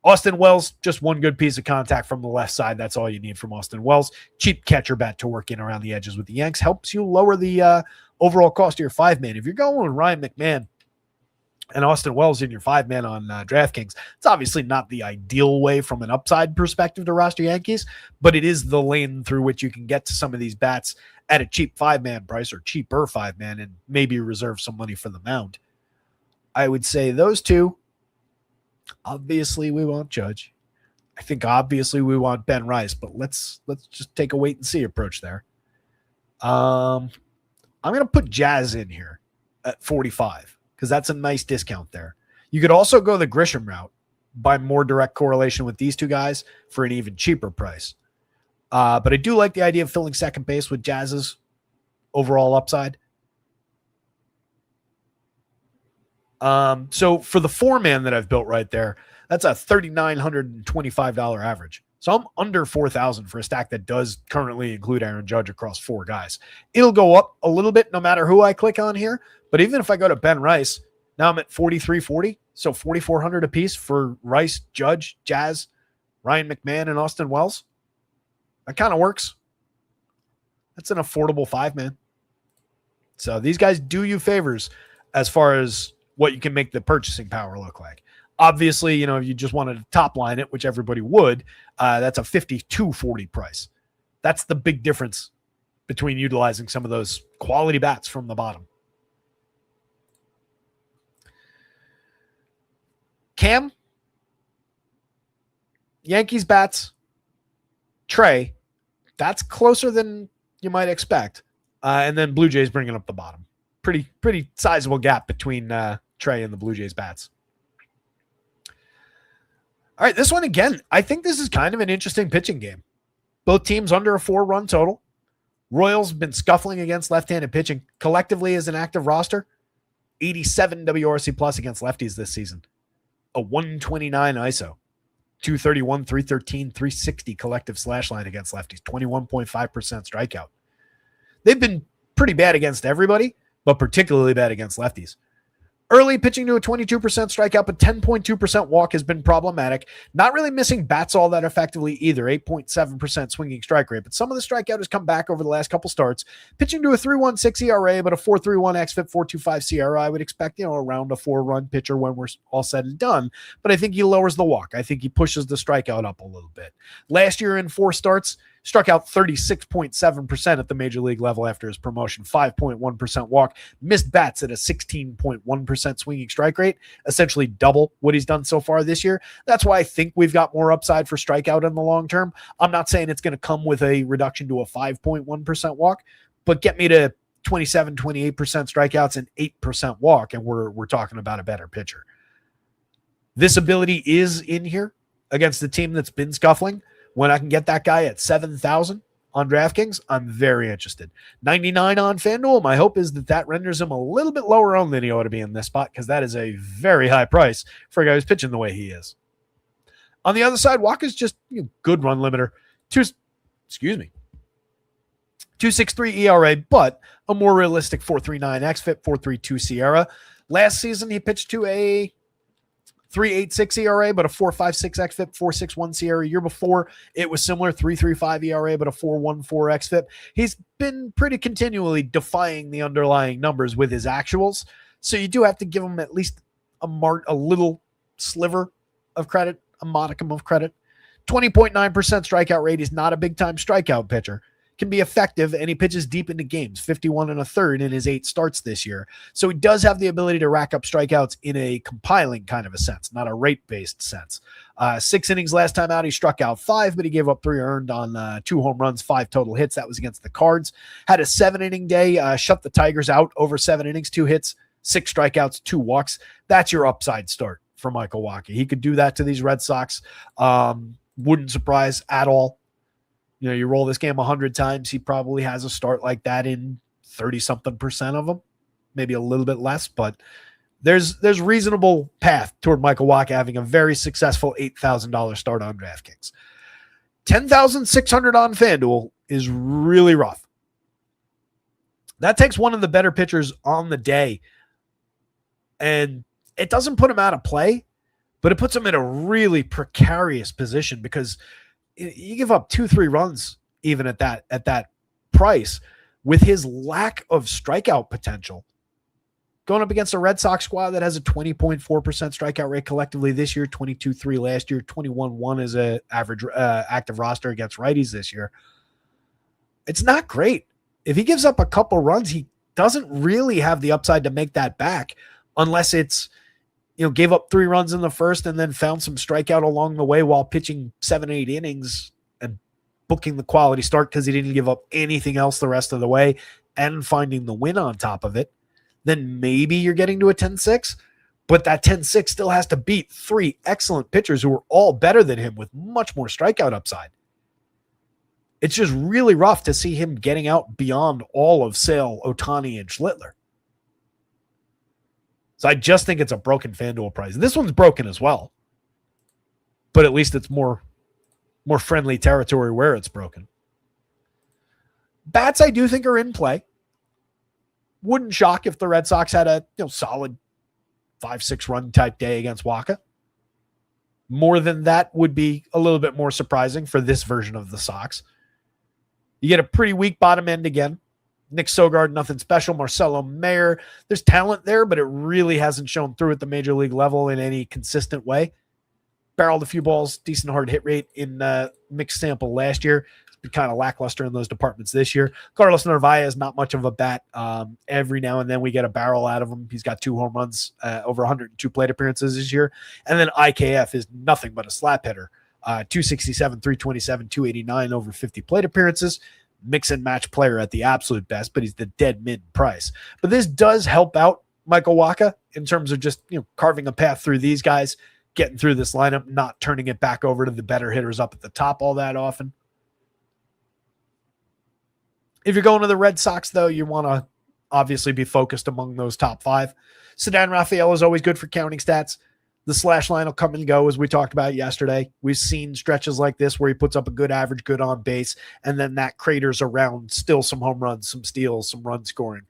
Austin Wells, just one good piece of contact from the left side. That's all you need from Austin Wells. Cheap catcher bat to work in around the edges with the Yanks. Helps you lower the overall cost of your 5-man. If you're going with Ryan McMahon and Austin Wells in your 5-man on DraftKings, it's obviously not the ideal way from an upside perspective to roster Yankees, but it is the lane through which you can get to some of these bats at a cheap 5-man price or cheaper 5-man and maybe reserve some money for the mound. I would say those two. Obviously, we want Judge. I think obviously we want Ben Rice, but let's just take a wait and see approach there. I'm going to put Jazz in here at 45 because that's a nice discount there. You could also go the Grisham route by more direct correlation with these two guys for an even cheaper price. But I do like the idea of filling second base with Jazz's overall upside. So for the 4-man that I've built right there, that's a $3,925 average. So I'm under 4,000 for a stack that does currently include Aaron Judge across 4 guys. It'll go up a little bit no matter who I click on here. But even if I go to Ben Rice, now I'm at 4,340. So 4,400 apiece for Rice, Judge, Jazz, Ryan McMahon, and Austin Wells. That kind of works. That's an affordable 5-man. So these guys do you favors as far as what you can make the purchasing power look like. Obviously, you know, if you just wanted to top line it, which everybody would, that's a $5,240 price. That's the big difference between utilizing some of those quality bats from the bottom. Cam, Yankees bats, Trey, that's closer than you might expect. And then Blue Jays bringing up the bottom. Pretty sizable gap between Trey and the Blue Jays bats. All right, this one again, I think this is kind of an interesting pitching game. Both teams under a 4-run total. Royals have been scuffling against left-handed pitching collectively as an active roster. 87 WRC plus against lefties this season. A 129 ISO. 231, 313, 360 collective slash line against lefties. 21.5% strikeout. They've been pretty bad against everybody, but particularly bad against lefties. Early pitching to a 22% strikeout, but 10.2% walk has been problematic. Not really missing bats all that effectively either. 8.7% swinging strike rate, but some of the strikeout has come back over the last couple starts. Pitching to a 3.16 ERA, but a 4.31 xFIP, 4.25 CRI. I would expect, around a 4-run pitcher when we're all said and done. But I think he lowers the walk. I think he pushes the strikeout up a little bit. Last year in 4 starts, struck out 36.7% at the major league level after his promotion, 5.1% walk, missed bats at a 16.1% swinging strike rate, essentially double what he's done so far this year. That's why I think we've got more upside for strikeout in the long term. I'm not saying it's going to come with a reduction to a 5.1% walk, but get me to 27, 28% strikeouts and 8% walk, and we're talking about a better pitcher. This ability is in here against the team that's been scuffling. When I can get that guy at 7,000 on DraftKings, I'm very interested. 99 on FanDuel. My hope is that renders him a little bit lower on than he ought to be in this spot, because that is a very high price for a guy who's pitching the way he is. On the other side, Walker's just good run limiter. 2.63 ERA, but a more realistic 4.39 xFIP, 4.32 Sierra. Last season, he pitched to a 3.86 ERA, but a 4.56 xFIP, 4.61 Sierra. Year before, it was similar, 3.35 ERA, but a 4.14 xFIP. He's been pretty continually defying the underlying numbers with his actuals, so you do have to give him at least a little sliver of credit, a modicum of credit. 20.9% strikeout rate. He's not a big-time strikeout pitcher. Can be effective, and he pitches deep into games, 51 1/3 in his 8 starts this year. So he does have the ability to rack up strikeouts in a compiling kind of a sense, not a rate-based sense. 6 innings last time out, he struck out 5, but he gave up 3 earned on 2 home runs, 5 total hits. That was against the Cards. Had a 7-inning day, shut the Tigers out over 7 innings, 2 hits, 6 strikeouts, 2 walks. That's your upside start for Michael Wacha. He could do that to these Red Sox. Wouldn't surprise at all. You roll this game 100 times, he probably has a start like that in 30-something% of them, maybe a little bit less, but there's reasonable path toward Michael Wacha having a very successful $8,000 start on DraftKings. 10,600 on FanDuel is really rough. That takes one of the better pitchers on the day, and it doesn't put him out of play, but it puts him in a really precarious position, because you give up 2-3 runs even at that price with his lack of strikeout potential. Going up against a Red Sox squad that has a 20.4% strikeout rate collectively this year, 22.3 last year, 21.1 as an average active roster against righties this year. It's not great. If he gives up a couple runs, he doesn't really have the upside to make that back, unless it's gave up 3 runs in the first and then found some strikeout along the way while pitching 7-8 innings and booking the quality start because he didn't give up anything else the rest of the way and finding the win on top of it. Then maybe you're getting to a 10-6, but that 10-6 still has to beat 3 excellent pitchers who are all better than him with much more strikeout upside. It's just really rough to see him getting out beyond all of Sale, Ohtani, and Schlittler. So I just think it's a broken FanDuel price. This one's broken as well, but at least it's more friendly territory where it's broken. Bats I do think are in play. Wouldn't shock if the Red Sox had a solid 5-6 run type day against Wacha. More than that would be a little bit more surprising for this version of the Sox. You get a pretty weak bottom end again. Nick Sogard, nothing special. Marcelo Mayer, there's talent there, but it really hasn't shown through at the major league level in any consistent way. Barreled a few balls, decent hard hit rate in mixed sample last year. It's been kind of lackluster in those departments this year. Carlos Narvaez, not much of a bat. Every now and then we get a barrel out of him. He's got 2 home runs, over 102 plate appearances this year. And then IKF is nothing but a slap hitter. 267, 327, 289 over 50 plate appearances. Mix and match player at the absolute best, but he's the dead mid price. But this does help out Michael Wacha in terms of just carving a path through these guys, getting through this lineup, not turning it back over to the better hitters up at the top all that often. If you're going to the Red Sox, though, you want to obviously be focused among those top 5. Ceddanne Rafael is always good for counting stats. The slash line will come and go, as we talked about yesterday. We've seen stretches like this where he puts up a good average, good on base, and then that craters around still some home runs, some steals, some run scoring.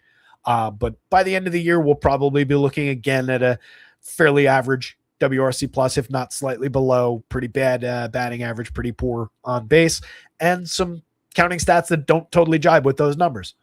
But by the end of the year, we'll probably be looking again at a fairly average WRC plus, if not slightly below. Pretty bad batting average, pretty poor on base, and some counting stats that don't totally jibe with those numbers.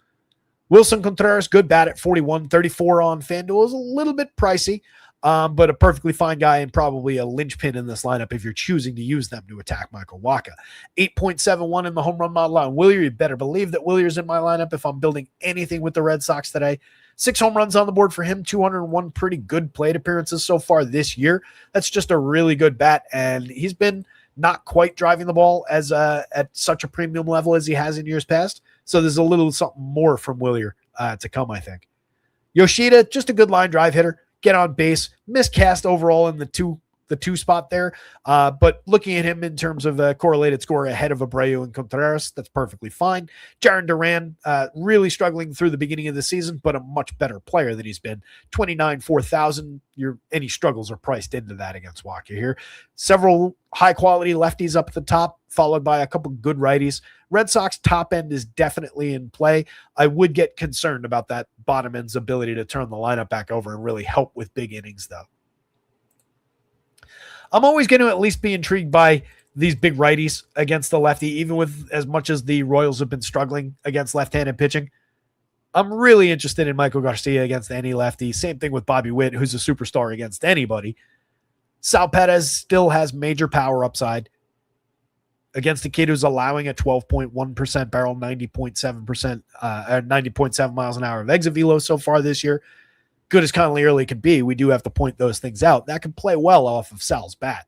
Wilson Contreras, good bat at 41, 34 on FanDuel is a little bit pricey, but a perfectly fine guy and probably a linchpin in this lineup if you're choosing to use them to attack Michael Wacha. 8.71 in the home run model on Willier. You better believe that Willier's in my lineup if I'm building anything with the Red Sox today. 6 home runs on the board for him, 201 pretty good plate appearances so far this year. That's just a really good bat, and he's been not quite driving the ball as at such a premium level as he has in years past. So there's a little something more from Willier to come, I think. Yoshida, just a good line drive hitter, get on base, miscast overall in the two spot there. But looking at him in terms of a correlated score ahead of Abreu and Contreras, that's perfectly fine. Jarren Duran, really struggling through the beginning of the season, but a much better player than he's been. 29, 4,000. Any struggles are priced into that against Wacha here. Several high quality lefties up at the top, followed by a couple good righties. Red Sox top end is definitely in play. I would get concerned about that bottom end's ability to turn the lineup back over and really help with big innings, though. I'm always going to at least be intrigued by these big righties against the lefty, even with as much as the Royals have been struggling against left-handed pitching. I'm really interested in Michael Garcia against any lefty. Same thing with Bobby Witt, who's a superstar against anybody. Sal Perez still has major power upside against a kid who's allowing a 12.1% barrel, 90.7 miles an hour of exit velo so far this year. Good as Conley Early could be, we do have to point those things out. That can play well off of Sal's bat.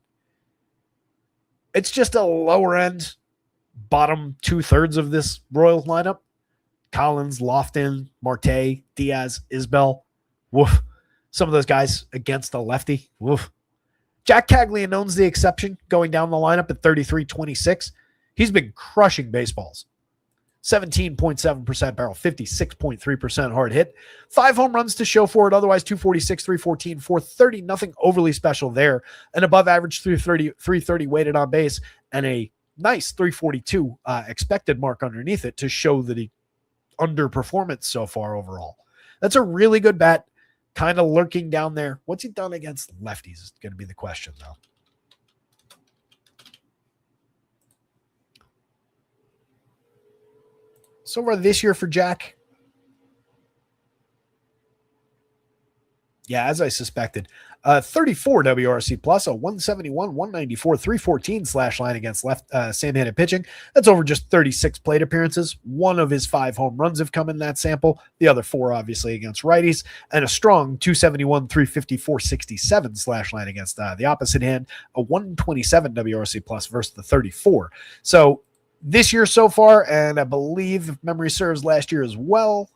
It's just a lower end, bottom 2/3 of this Royals lineup. Collins, Lofton, Marte, Diaz, Isbell. Woof. Some of those guys against a lefty. Woof. Jack Caglianone's the exception, going down the lineup at 33.26. He's been crushing baseballs. 17.7% barrel, 56.3% hard hit. 5 home runs to show for it. Otherwise, 246, 314, 430. Nothing overly special there. An above average 330 weighted on base and a nice 342 expected mark underneath it to show that he underperformance so far overall. That's a really good bat, kind of lurking down there. What's he done against lefties is going to be the question, though. So far this year for Jack, yeah, as I suspected, 34 WRC plus, a 171, 194, 314 slash line against left same-handed pitching. That's over just 36 plate appearances. 1 of his 5 home runs have come in that sample. The other 4 obviously against righties, and a strong 271, 350, 467 slash line against the opposite hand. A 127 WRC plus versus the 34. So this year so far, and I believe, if memory serves, last year as well.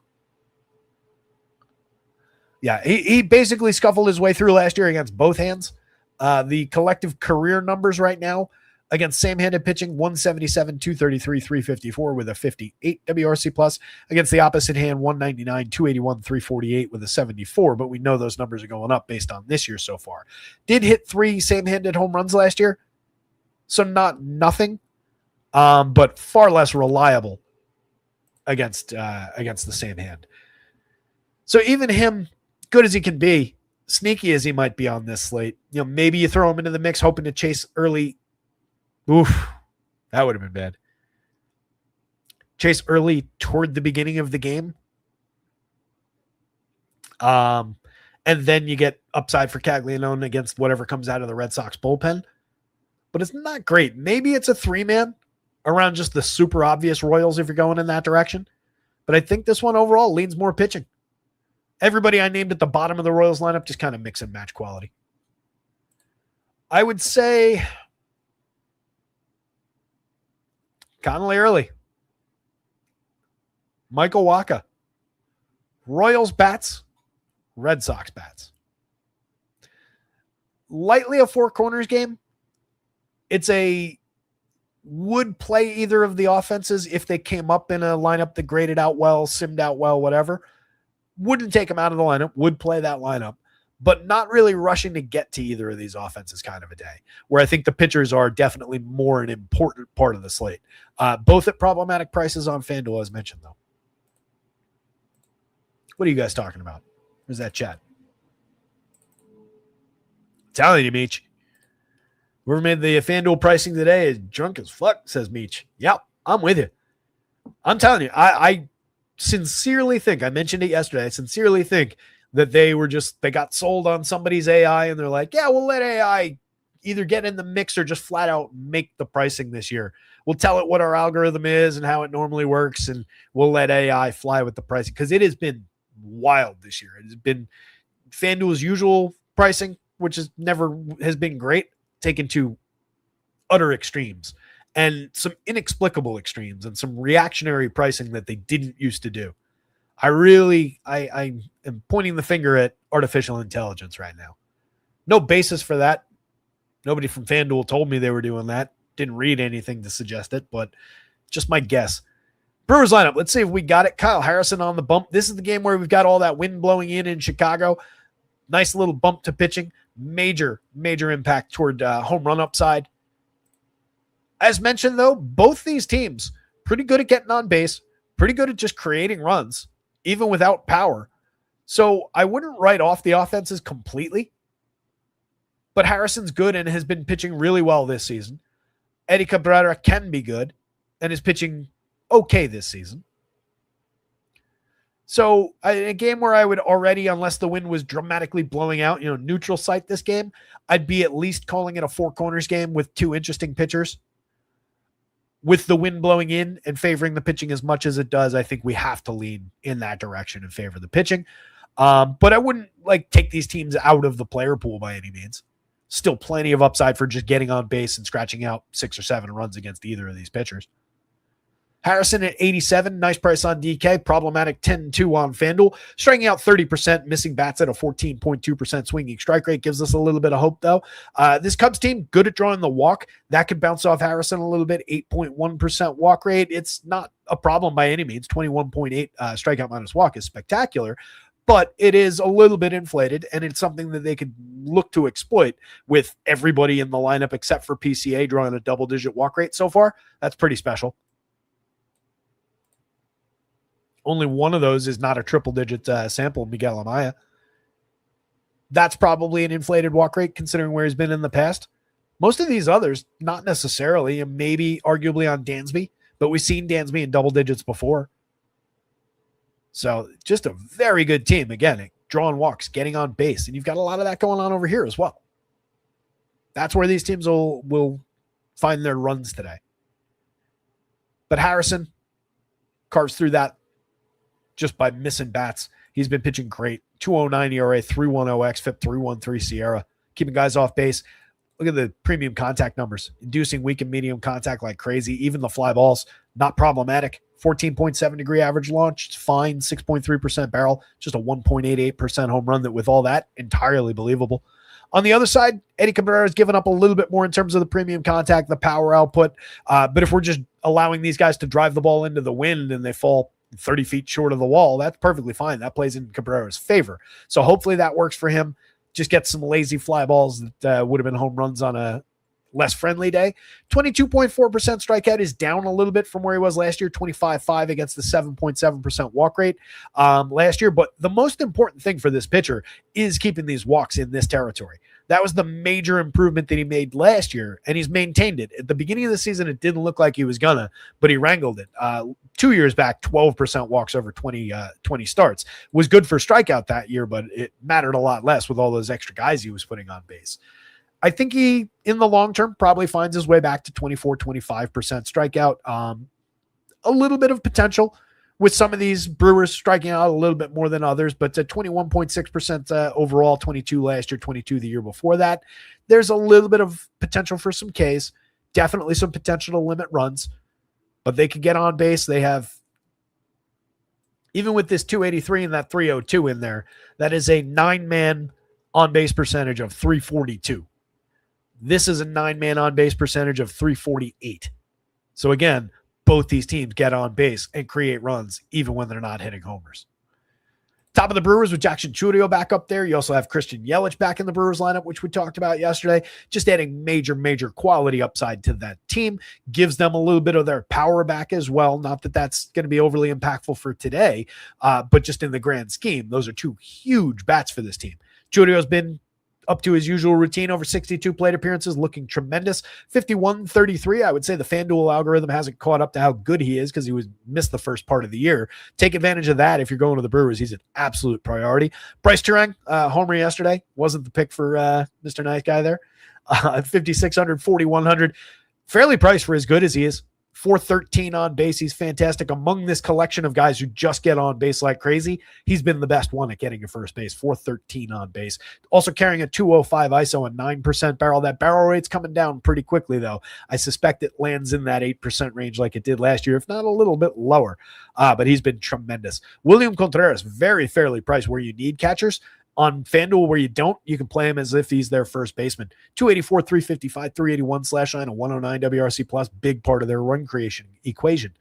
Yeah, he basically scuffled his way through last year against both hands. The collective career numbers right now against same-handed pitching, 177, 233, 354 with a 58 WRC plus. Against the opposite hand, 199, 281, 348 with a 74. But we know those numbers are going up based on this year so far. Did hit 3 same-handed home runs last year, so not nothing. But far less reliable against the same hand. So even him, good as he can be, sneaky as he might be on this slate, maybe you throw him into the mix hoping to chase early. Oof, that would have been bad. Chase early toward the beginning of the game. And then you get upside for Caglianone against whatever comes out of the Red Sox bullpen. But it's not great. Maybe it's a 3-man around just the super obvious Royals if you're going in that direction. But I think this one overall leans more pitching. Everybody I named at the bottom of the Royals lineup just kind of mix and match quality. I would say Conley Early, Michael Wacha, Royals bats, Red Sox bats. lightly a four corners game. It's a would play either of the offenses if they came up in a lineup that graded out well, simmed out well, whatever. Wouldn't take them out of the lineup, would play that lineup, but not really rushing to get to either of these offenses kind of a day, where I think the pitchers are definitely more an important part of the slate. Both at problematic prices on FanDuel, as mentioned, though. What are you guys talking about? Where's that chat? I'm telling you, Meech. Whoever made the FanDuel pricing today is drunk as fuck, says Meech. Yep, I'm with you. I'm telling you, I sincerely think, I mentioned it yesterday, I sincerely think that they got sold on somebody's AI and they're like, yeah, we'll let AI either get in the mix or just flat out make the pricing this year. We'll tell it what our algorithm is and how it normally works, and we'll let AI fly with the pricing, because it has been wild this year. It has been FanDuel's usual pricing, which has been great, taken to utter extremes and some inexplicable extremes and some reactionary pricing that they didn't used to do. I am pointing the finger at artificial intelligence right now. No basis for that. Nobody from FanDuel told me they were doing that. Didn't read anything to suggest it, but just my guess. Brewers lineup. Let's see if we got it. Kyle Harrison on the bump. This is the game where we've got all that wind blowing in Chicago. Nice little bump to pitching. Major impact toward home run upside. As mentioned, though, both these teams pretty good at getting on base, pretty good at just creating runs, even without power. So I wouldn't write off the offenses completely. But Harrison's good and has been pitching really well this season. Eddie Cabrera can be good and is pitching okay this season. So a game where I would already, unless the wind was dramatically blowing out, neutral site this game, I'd be at least calling it a four corners game with two interesting pitchers. With the wind blowing in and favoring the pitching as much as it does, I think we have to lean in that direction and favor the pitching. But I wouldn't take these teams out of the player pool by any means. Still plenty of upside for just getting on base and scratching out 6 or 7 runs against either of these pitchers. Harrison at 87, nice price on DK, problematic 10-2 on FanDuel, striking out 30%, missing bats at a 14.2% swinging strike rate, gives us a little bit of hope though. This Cubs team, good at drawing the walk, that could bounce off Harrison a little bit, 8.1% walk rate. It's not a problem by any means. 21.8 strikeout minus walk is spectacular, but it is a little bit inflated, and it's something that they could look to exploit with everybody in the lineup except for PCA drawing a double-digit walk rate so far. That's pretty special. Only one of those is not a triple-digit sample, Miguel Amaya. That's probably an inflated walk rate considering where he's been in the past. Most of these others, not necessarily, and maybe arguably on Dansby, but we've seen Dansby in double digits before. So just a very good team. Again, drawing walks, getting on base, and you've got a lot of that going on over here as well. That's where these teams will find their runs today. But Harrison carves through that just by missing bats. He's been pitching great. 2.09 ERA, 3.10 xFIP, 3.13 Sierra, keeping guys off base. Look at the premium contact numbers, inducing weak and medium contact like crazy. Even the fly balls, not problematic. 14.7 degree average launch, it's fine. 6.3% barrel, just a 1.88% home run. That with all that, entirely believable. On the other side, Eddie Cabrera has given up a little bit more in terms of the premium contact, the power output. But if we're just allowing these guys to drive the ball into the wind and they fall 30 feet short of the wall, that's perfectly fine. That plays in Cabrera's favor. So hopefully that works for him. Just get some lazy fly balls that would have been home runs on a less friendly day. 22.4% strikeout is down a little bit from where he was last year, 25.5 against the 7.7% walk rate last year. But the most important thing for this pitcher is keeping these walks in this territory. That was the major improvement that he made last year, and he's maintained it. At the beginning of the season, it didn't look like he was gonna, but he wrangled it. 2 years back, 12% walks over 20 starts. Was good for strikeout that year, but it mattered a lot less with all those extra guys he was putting on base. I think he, in the long term, probably finds his way back to 24, 25% strikeout. A little bit of potential with some of these Brewers striking out a little bit more than others, but 21.6% overall, 22 last year, 22 the year before that. There's a little bit of potential for some Ks, definitely some potential to limit runs, but they could get on base. They have, even with this 283 and that 302 in there, that is a 9-man on-base percentage of 342. This is a 9-man on-base percentage of 348. So again, both these teams get on base and create runs even when they're not hitting homers. Top of the Brewers with Jackson Chourio back up there. You also have Christian Yelich back in the Brewers lineup, which we talked about yesterday. Just adding major quality upside to that team. Gives them a little bit of their power back as well. Not that that's going to be overly impactful for today, but just in the grand scheme, those are two huge bats for this team. Chourio's been up to his usual routine over 62 plate appearances, looking tremendous. 51-33. I would say the FanDuel algorithm hasn't caught up to how good he is because he missed the first part of the year. Take advantage of that if you're going to the Brewers. He's an absolute priority. Bryce Turang, homer yesterday. Wasn't the pick for Mr. Nice Guy there. 5,600, 4,100. Fairly priced for as good as he is. 413 on base. He's fantastic. Among this collection of guys who just get on base like crazy, he's been the best one at getting to first base. 413 on base. Also carrying a 205 ISO and 9% barrel. That barrel rate's coming down pretty quickly, though. I suspect it lands in that 8% range like it did last year, if not a little bit lower. But he's been tremendous. William Contreras, very fairly priced where you need catchers. On FanDuel, where you don't, you can play him as if he's their first baseman. 284, 355, 381 slash line, a 109 WRC plus, big part of their run creation equation.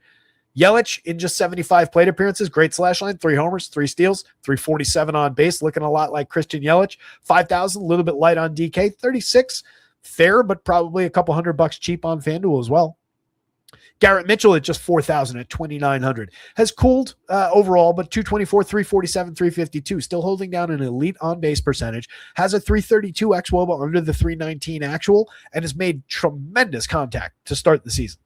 Yelich in just 75 plate appearances, great slash line, 3 homers, 3 steals, 347 on base, looking a lot like Christian Yelich. 5,000, a little bit light on DK. 36, fair, but probably a couple $100 cheap on FanDuel as well. Garrett Mitchell at just 4,000 at 2,900 has cooled overall, but 224, 347, 352, still holding down an elite on base percentage, has a 332 xWOBA under the 319 actual, and has made tremendous contact to start the season.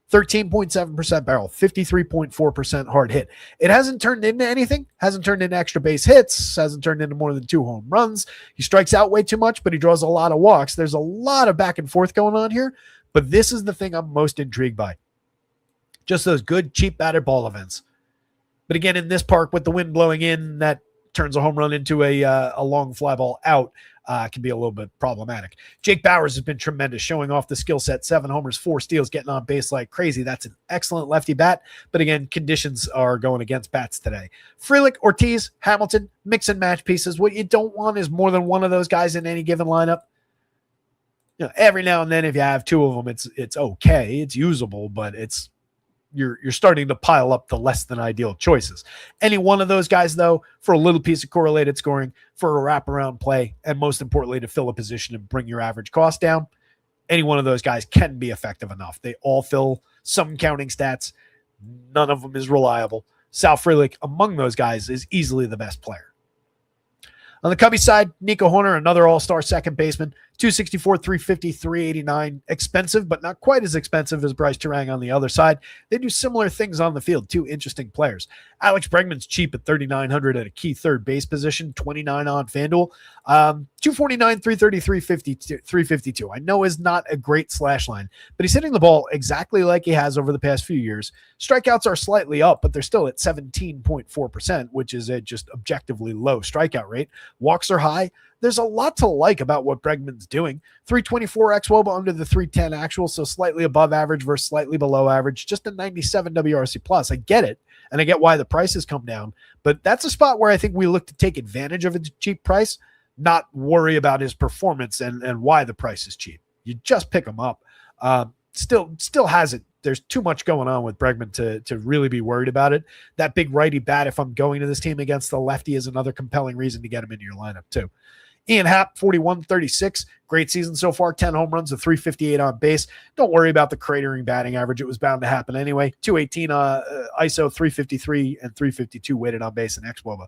13.7% barrel, 53.4% hard hit. It hasn't turned into anything, hasn't turned into extra base hits, hasn't turned into more than 2 home runs. He strikes out way too much, but he draws a lot of walks. There's a lot of back and forth going on here, but this is the thing I'm most intrigued by. Just those good, cheap batted ball events. But again, in this park with the wind blowing in, that turns a home run into a long fly ball out. Can be a little bit problematic. Jake Bauers has been tremendous, showing off the skill set. 7 homers, 4 steals, getting on base like crazy. That's an excellent lefty bat. But again, conditions are going against bats today. Frelick, Ortiz, Hamilton, mix and match pieces. What you don't want is more than one of those guys in any given lineup. You know, every now and then, if you have 2 of them, it's okay. It's usable, but you're starting to pile up the less than ideal choices. Any one of those guys, though, for a little piece of correlated scoring, for a wraparound play, and most importantly, to fill a position and bring your average cost down, any one of those guys can be effective enough. They all fill some counting stats. None of them is reliable. Sal Frelick, among those guys, is easily the best player. On the Cubby side, Nico Horner, another all-star second baseman, 264, 350, 389. Expensive, but not quite as expensive as Bryce Turang on the other side. They do similar things on the field. 2 interesting players. Alex Bregman's cheap at 3,900 at a key third base position, 29 on FanDuel. 249, 330, 352. I know is not a great slash line, but he's hitting the ball exactly like he has over the past few years. Strikeouts are slightly up, but they're still at 17.4%, which is a just objectively low strikeout rate. Walks are high. There's a lot to like about what Bregman's doing. 324 xWOBA under the 310 actual, so slightly above average versus slightly below average. Just a 97 WRC plus. I get it, and I get why the price has come down, but that's a spot where I think we look to take advantage of a cheap price, not worry about his performance and why the price is cheap. You just pick him up. Still has it. There's too much going on with Bregman to really be worried about it. That big righty bat, if I'm going to this team against the lefty, is another compelling reason to get him into your lineup too. Ian Happ, 41-36. Great season so far. 10 home runs, a 358 on base. Don't worry about the cratering batting average. It was bound to happen anyway. 218 ISO, 353, and 352 weighted on base and xWOBA.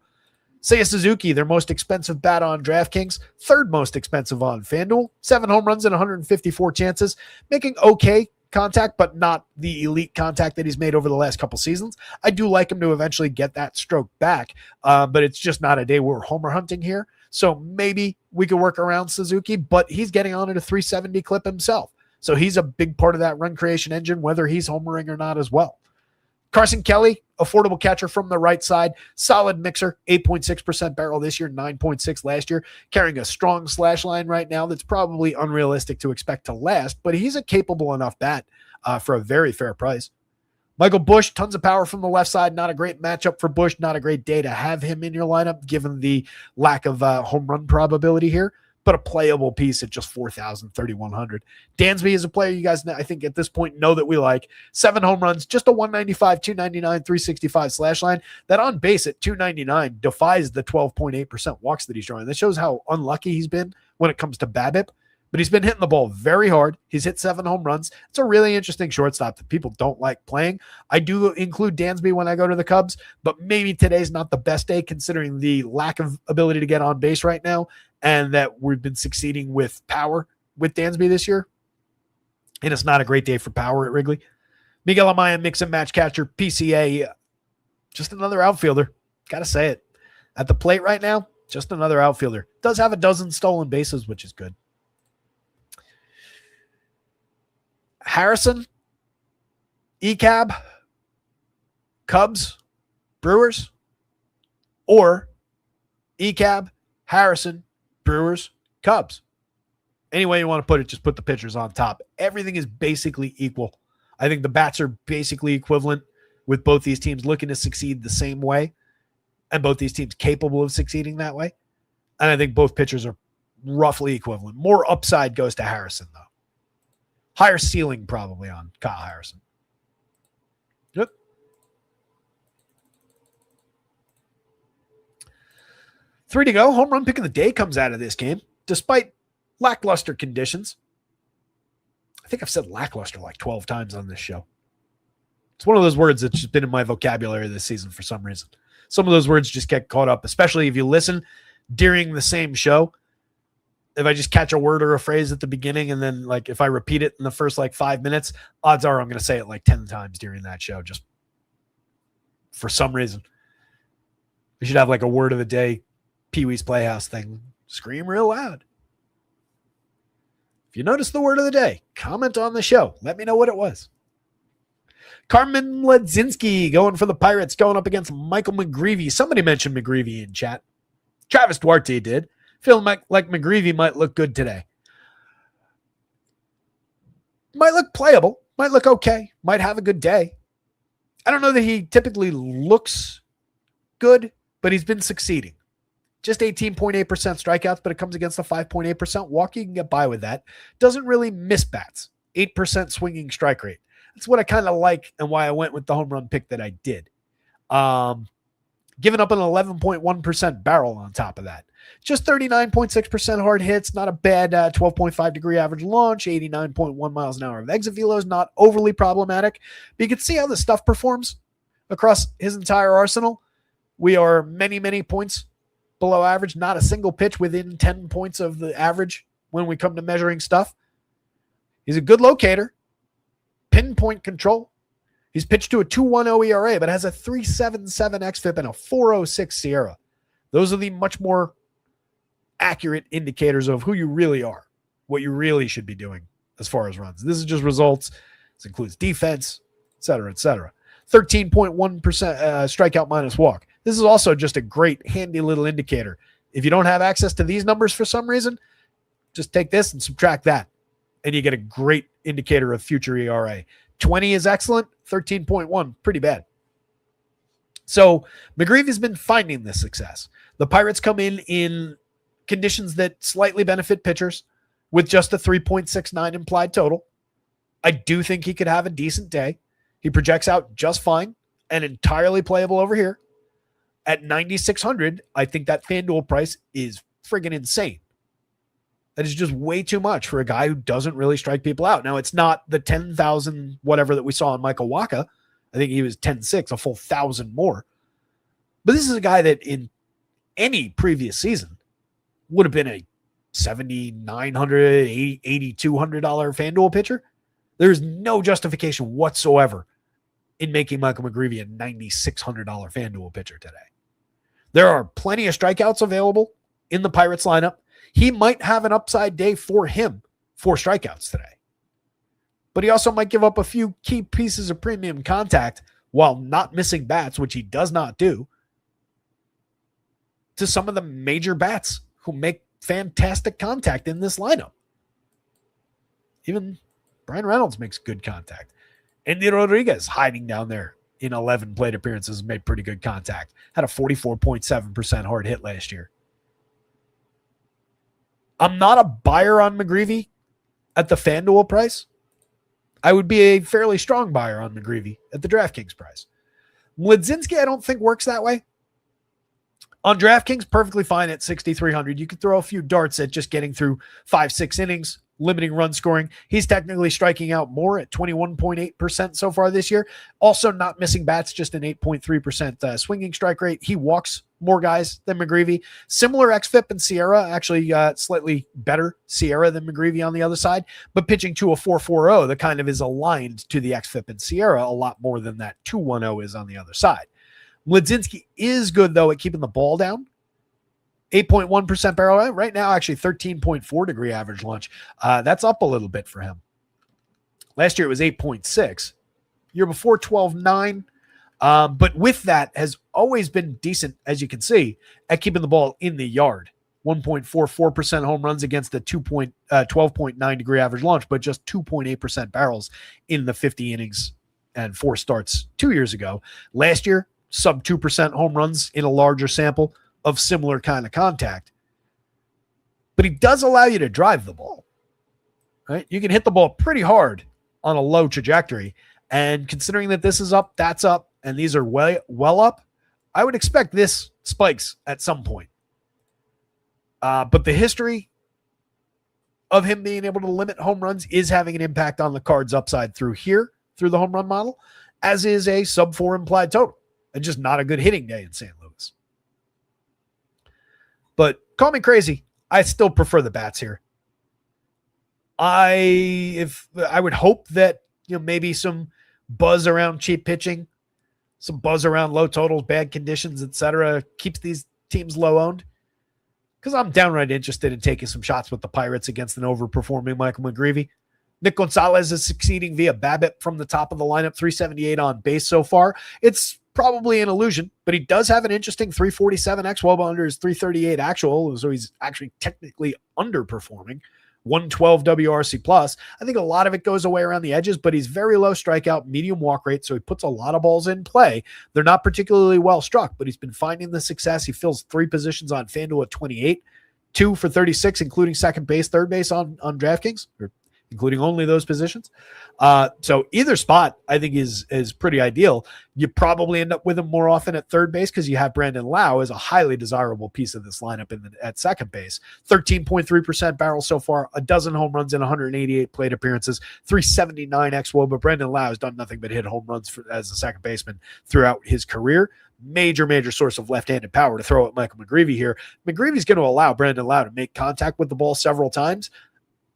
Seiya Suzuki, their most expensive bat on DraftKings, 3rd most expensive on FanDuel. 7 home runs and 154 chances. Making okay contact, but not the elite contact that he's made over the last couple seasons. I do like him to eventually get that stroke back, but it's just not a day we're homer hunting here. So maybe we could work around Suzuki, but he's getting on at a 370 clip himself. So he's a big part of that run creation engine, whether he's homering or not as well. Carson Kelly, affordable catcher from the right side, solid mixer, 8.6% barrel this year, 9.6 last year, carrying a strong slash line right now that's probably unrealistic to expect to last, but he's a capable enough bat for a very fair price. Michael Busch, tons of power from the left side. Not a great matchup for Busch. Not a great day to have him in your lineup, given the lack of home run probability here, but a playable piece at just 4,000, 3,100. Dansby is a player you guys, I think at this point, know that we like. 7 home runs, just a 195, 299, 365 slash line. That on base at 299 defies the 12.8% walks that he's drawing. That shows how unlucky he's been when it comes to BABIP. But he's been hitting the ball very hard. He's hit 7 home runs. It's a really interesting shortstop that people don't like playing. I do include Dansby when I go to the Cubs, but maybe today's not the best day considering the lack of ability to get on base right now and that we've been succeeding with power with Dansby this year. And it's not a great day for power at Wrigley. Miguel Amaya, mix and match catcher, PCA, just another outfielder. Got to say it. At the plate right now, just another outfielder. Does have a dozen stolen bases, which is good. Harrison, ECAB, Cubs, Brewers, or ECAB, Harrison, Brewers, Cubs. Any way you want to put it, just put the pitchers on top. Everything is basically equal. I think the bats are basically equivalent with both these teams looking to succeed the same way and both these teams capable of succeeding that way. And I think both pitchers are roughly equivalent. More upside goes to Harrison, though. Higher ceiling probably on Kyle Harrison. Yep. Three to go. Home run pick of the day comes out of this game, despite lackluster conditions. I think I've said lackluster like 12 times on this show. It's one of those words that's just been in my vocabulary this season for some reason. Some of those words just get caught up, especially if you listen during the same show. If I just catch a word or a phrase at the beginning and then like if I repeat it in the first like 5 minutes, odds are I'm going to say it like 10 times during that show just for some reason. We should have like a word of the day Pee-wee's Playhouse thing. Scream real loud. If you notice the word of the day, comment on the show. Let me know what it was. Carmen Ledzinski going for the Pirates, going up against Michael McGreevy. Somebody mentioned McGreevy in chat. Travis Duarte did. Feeling like McGreevy might look good today. Might look playable. Might look okay. Might have a good day. I don't know that he typically looks good, but he's been succeeding. Just 18.8% strikeouts, but it comes against a 5.8% walk. You can get by with that. Doesn't really miss bats. 8% swinging strike rate. That's what I kind of like and why I went with the home run pick that I did. Giving up an 11.1% barrel on top of that. Just 39.6% hard hits, not a bad 12.5 degree average launch, 89.1 miles an hour of exit velo is not overly problematic. But you can see how the stuff performs across his entire arsenal. We are many, many points below average, not a single pitch within 10 points of the average when we come to measuring stuff. He's a good locator, pinpoint control. He's pitched to a 2.10 ERA, but has a 3.77 xFIP and a 4.06 Sierra. Those are the much more accurate indicators of who you really are, what you really should be doing as far as runs. This is just results. This includes defense, et cetera, et cetera. 13.1% strikeout minus walk. This is also just a great, handy little indicator. If you don't have access to these numbers for some reason, just take this and subtract that, and you get a great indicator of future ERA. 20 is excellent. 13.1, pretty bad. So McGreevy's been finding this success. The Pirates come in conditions that slightly benefit pitchers with just a 3.69 implied total. I do think he could have a decent day. He projects out just fine and entirely playable over here. At 9,600, I think that FanDuel price is friggin' insane. That is just way too much for a guy who doesn't really strike people out. Now, it's not the 10,000 whatever that we saw in Michael Wacha. I think he was 10.6, a full 1,000 more. But this is a guy that in any previous season would have been a $7,900, $8,200 FanDuel pitcher. There's no justification whatsoever in making Michael McGreevy a $9,600 FanDuel pitcher today. There are plenty of strikeouts available in the Pirates lineup. He might have an upside day for him for strikeouts today. But he also might give up a few key pieces of premium contact while not missing bats, which he does not do, to some of the major bats who make fantastic contact in this lineup. Even Brian Reynolds makes good contact. Andy Rodriguez hiding down there in 11 plate appearances, made pretty good contact. Had a 44.7% hard hit last year. I'm not a buyer on McGreevy at the FanDuel price. I would be a fairly strong buyer on McGreevy at the DraftKings price. Mlodzinski, I don't think works that way. On DraftKings, perfectly fine at 6,300. You could throw a few darts at just getting through 5-6 innings, limiting run scoring. He's technically striking out more at 21.8% so far this year. Also not missing bats, just an 8.3% swinging strike rate. He walks more guys than McGreevy. Similar xFIP and Sierra, actually slightly better Sierra than McGreevy on the other side, but pitching to a 4.40 that kind of is aligned to the xFIP and Sierra a lot more than that 2.10 is on the other side. Mlodzinski is good, though, at keeping the ball down. 8.1% barrel rate. Right now, actually 13.4 degree average launch. That's up a little bit for him. Last year, it was 8.6. Year before, 12.9. But with that, has always been decent, as you can see, at keeping the ball in the yard. 1.44% home runs against the 12.9 degree average launch, but just 2.8% barrels in the 50 innings and 4 starts 2 years ago. Last year, sub 2% home runs in a larger sample of similar kind of contact. But he does allow you to drive the ball, right? You can hit the ball pretty hard on a low trajectory. And considering that this is up, that's up, and these are well up, I would expect this spikes at some point. But the history of him being able to limit home runs is having an impact on the card's upside through the home run model, as is a sub 4 implied total. And just not a good hitting day in St. Louis. But call me crazy, I still prefer the bats here. I would hope that maybe some buzz around cheap pitching, some buzz around low totals, bad conditions, etc., keeps these teams low owned. Because I'm downright interested in taking some shots with the Pirates against an overperforming Michael McGreevy. Nick Gonzalez is succeeding via BABIP from the top of the lineup, 378 on base so far. It's probably an illusion, but he does have an interesting 347 xWOBA under his 338 actual, so he's actually technically underperforming. 112 WRC plus. I think a lot of it goes away around the edges, but he's very low strikeout, medium walk rate, so he puts a lot of balls in play. They're not particularly well struck, but he's been finding the success. He fills 3 positions on FanDuel at 28, 2 for 36, including second base, third base on DraftKings, or including only those positions. So either spot, I think, is pretty ideal. You probably end up with him more often at third base because you have Brandon Lau as a highly desirable piece of this lineup at second base. 13.3% barrel so far, a dozen home runs in 188 plate appearances, 379 xWOBA, but Brandon Lau has done nothing but hit home runs as a second baseman throughout his career. Major source of left-handed power to throw at Michael McGreevy here. McGreevy's going to allow Brandon Lau to make contact with the ball several times.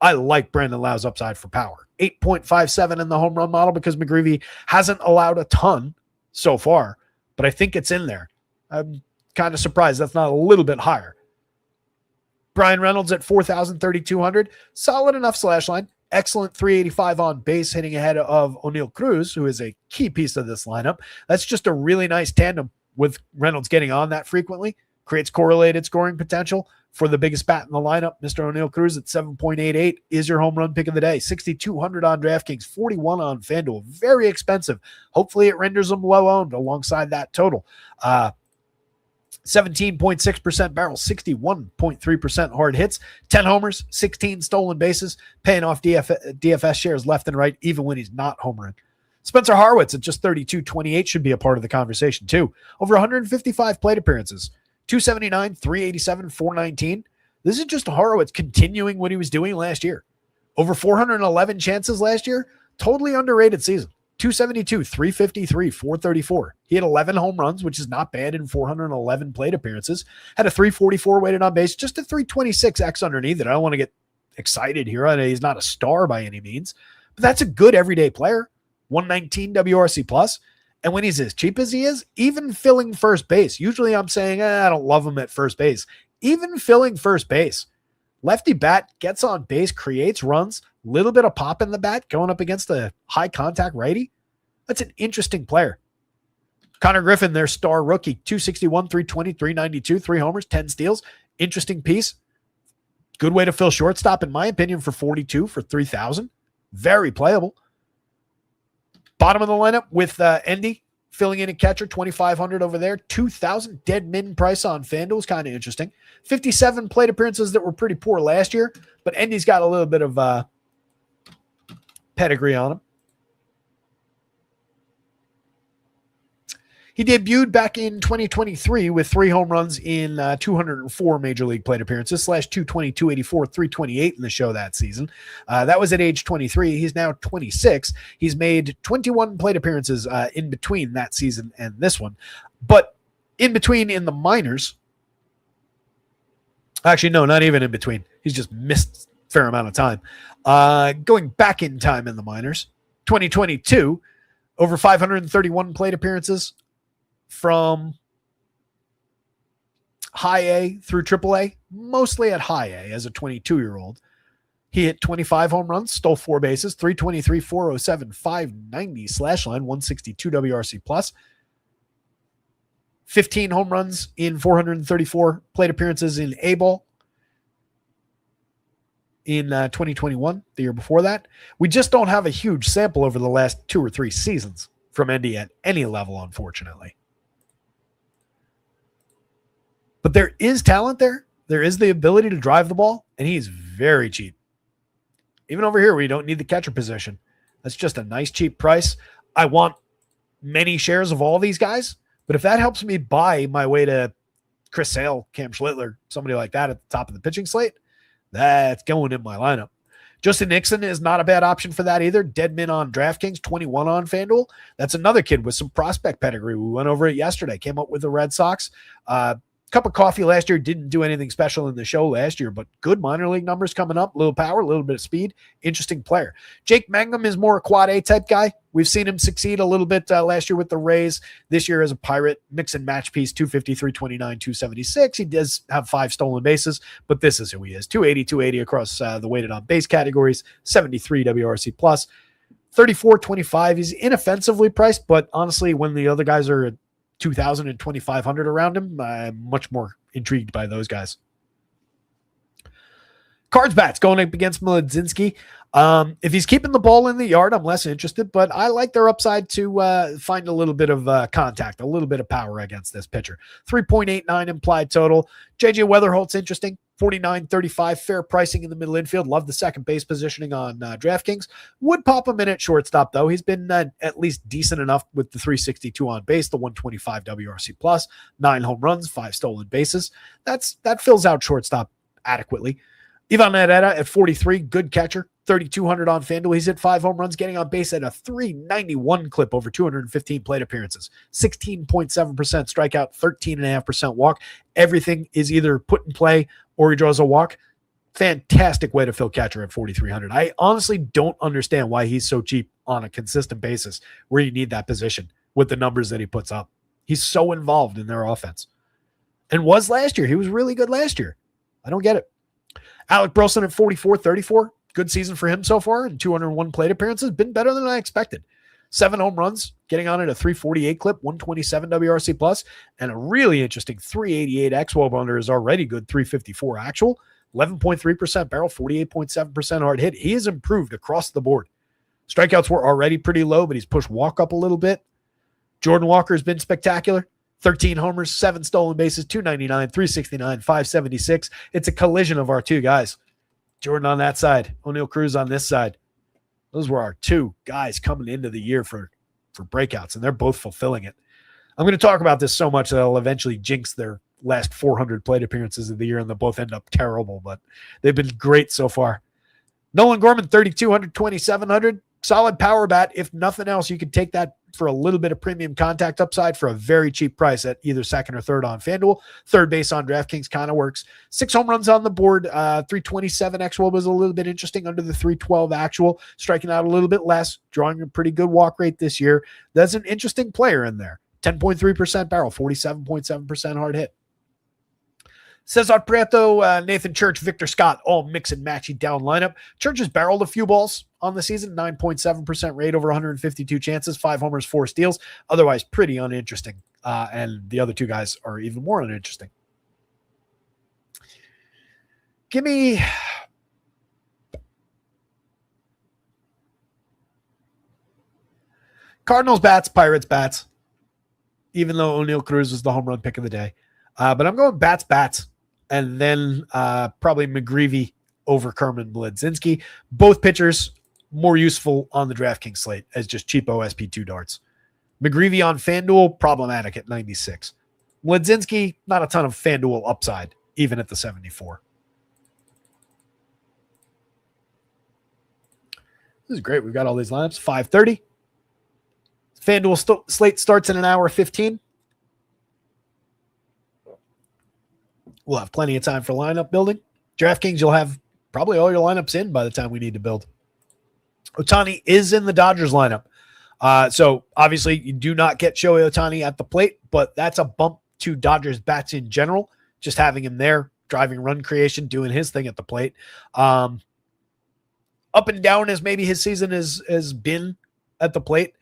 I like Brandon Lau's upside for power. 8.57 in the home run model because McGreevy hasn't allowed a ton so far, but I think it's in there. I'm kind of surprised that's not a little bit higher. Brian Reynolds at 4,200. Solid enough slash line. Excellent 385 on base, hitting ahead of O'Neal Cruz, who is a key piece of this lineup. That's just a really nice tandem with Reynolds getting on that frequently. Creates correlated scoring potential for the biggest bat in the lineup. Mr. O'Neal Cruz at 7.88 is your home run pick of the day. 6,200 on DraftKings, 41 on FanDuel. Very expensive. Hopefully it renders them low owned alongside that total. 17.6% barrel, 61.3% hard hits, 10 homers, 16 stolen bases, paying off DFS shares left and right, even when he's not homering. Spencer Harwitz at just 32.28 should be a part of the conversation too. Over 155 plate appearances. 279, 387, 419. This is just Horowitz continuing what he was doing last year. Over 411 chances last year. Totally underrated season. 272, 353, 434. He had 11 home runs, which is not bad in 411 plate appearances. Had a 344 weighted on base, just a 326 X underneath it. I don't want to get excited here. He's not a star by any means, but that's a good everyday player. 119 WRC plus. And when he's as cheap as he is, even filling first base, usually I'm saying, I don't love him at first base. Even filling first base, lefty bat gets on base, creates runs, little bit of pop in the bat going up against a high contact righty. That's an interesting player. Connor Griffin, their star rookie, 261, 320, 392, 3 homers, 10 steals. Interesting piece. Good way to fill shortstop, in my opinion, for 42 for 3,000. Very playable. Bottom of the lineup with Endy filling in a catcher, 2,500 over there. 2,000 dead min price on FanDuel is kind of interesting. 57 plate appearances that were pretty poor last year, but Endy's got a little bit of pedigree on him. He debuted back in 2023 with 3 home runs in 204 Major League plate appearances, /220, 284, 328 in the show that season. That was at age 23. He's now 26. He's made 21 plate appearances in between that season and this one. But in between in the minors, actually, no, not even in between. He's just missed a fair amount of time. Going back in time in the minors, 2022, over 531 plate appearances from high A through triple A, mostly at high A as a 22-year-old. He hit 25 home runs, stole 4 bases, 323, 407, 590 slash line, 162 WRC plus. 15 home runs in 434 plate appearances in A-ball in 2021, the year before that. We just don't have a huge sample over the last 2 or 3 seasons from Endy at any level, unfortunately. But there is talent there. There is the ability to drive the ball, and he's very cheap. Even over here, where you don't need the catcher position. That's just a nice, cheap price. I want many shares of all these guys, but if that helps me buy my way to Chris Sale, Cam Schlittler, somebody like that at the top of the pitching slate, that's going in my lineup. Justin Nixon is not a bad option for that either. Deadman on DraftKings, 21 on FanDuel. That's another kid with some prospect pedigree. We went over it yesterday. Came up with the Red Sox. Cup of coffee last year, didn't do anything special in the show last year, but good minor league numbers coming up. A little power, a little bit of speed. Interesting player. Jake Mangum is more a quad A type guy. We've seen him succeed a little bit last year with the Rays. This year as a Pirate, mix and match piece, 250, 329, 276. He does have 5 stolen bases, but this is who he is. 280, 280 across the weighted on base categories, 73 WRC plus, 34, 25. He's inoffensively priced, but honestly, when the other guys are at 2,000 and 2,500 around him, I'm much more intrigued by those guys. Cards bats going up against Mlodzinski. If he's keeping the ball in the yard, I'm less interested, but I like their upside to find a little bit of contact, a little bit of power against this pitcher. 3.89 implied total. JJ Weatherholt's interesting. 49.35 fair pricing in the middle infield. Love the second base positioning on DraftKings. Would pop him in at shortstop, though. He's been at least decent enough with the 362 on base, the 125 WRC plus, 9 home runs, 5 stolen bases. That fills out shortstop adequately. Ivan Herrera at 43, good catcher, 3,200 on FanDuel. He's hit 5 home runs, getting on base at a 391 clip over 215 plate appearances, 16.7% strikeout, 13.5% walk. Everything is either put in play or he draws a walk. Fantastic way to fill catcher at 4,300. I honestly don't understand why he's so cheap on a consistent basis where you need that position with the numbers that he puts up. He's so involved in their offense and was last year. He was really good last year. I don't get it. Alec Burleson at 44-34. Good season for him so far, and 201 plate appearances. Been better than I expected. 7 home runs, getting on at a 348 clip, 127 WRC plus, and a really interesting 388 xWOB under is already good, 354 actual, 11.3% barrel, 48.7% hard hit. He has improved across the board. Strikeouts were already pretty low, but he's pushed walk up a little bit. Jordan Walker has been spectacular. 13 homers, 7 stolen bases, 299, 369, 576. It's a collision of our 2 guys. Jordan on that side, O'Neal Cruz on this side. Those were our 2 guys coming into the year for breakouts, and they're both fulfilling it. I'm going to talk about this so much that I'll eventually jinx their last 400 plate appearances of the year, and they'll both end up terrible, but they've been great so far. Nolan Gorman, 3,200, 2,700. Solid power bat. If nothing else, you could take that for a little bit of premium contact upside for a very cheap price at either second or third on FanDuel. Third base on DraftKings kind of works. 6 home runs on the board. 327 xWOB was a little bit interesting under the 312 actual. Striking out a little bit less. Drawing a pretty good walk rate this year. There's an interesting player in there. 10.3% barrel. 47.7% hard hit. Cesar Prieto, Nathan Church, Victor Scott, all mix and matchy down lineup. Church has barreled a few balls on the season, 9.7% rate over 152 chances, 5 homers, 4 steals. Otherwise, pretty uninteresting. And the other 2 guys are even more uninteresting. Give me Cardinals bats, Pirates bats, even though O'Neal Cruz was the home run pick of the day. But I'm going bats, and then probably McGreevy over Kerman Mlodzinski. Both pitchers more useful on the DraftKings slate as just cheapo SP2 darts. McGreevy on FanDuel, problematic at 96. Mlodzinski, not a ton of FanDuel upside, even at the 74. This is great. We've got all these lineups. 5:30. FanDuel slate starts in an hour 15. We'll have plenty of time for lineup building. DraftKings, you'll have probably all your lineups in by the time we need to build. Ohtani is in the Dodgers lineup. So obviously you do not get Shohei Ohtani at the plate, but that's a bump to Dodgers bats in general. Just having him there, driving run creation, doing his thing at the plate. Up and down as maybe his season has been at the plate.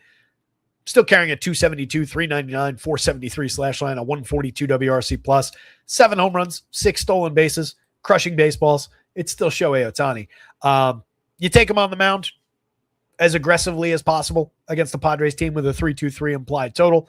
Still carrying a 272, 399, 473 slash line, a 142 WRC plus, 7 home runs, 6 stolen bases, crushing baseballs. It's still Shohei Ohtani. You take him on the mound as aggressively as possible against the Padres team with a 3.23 implied total.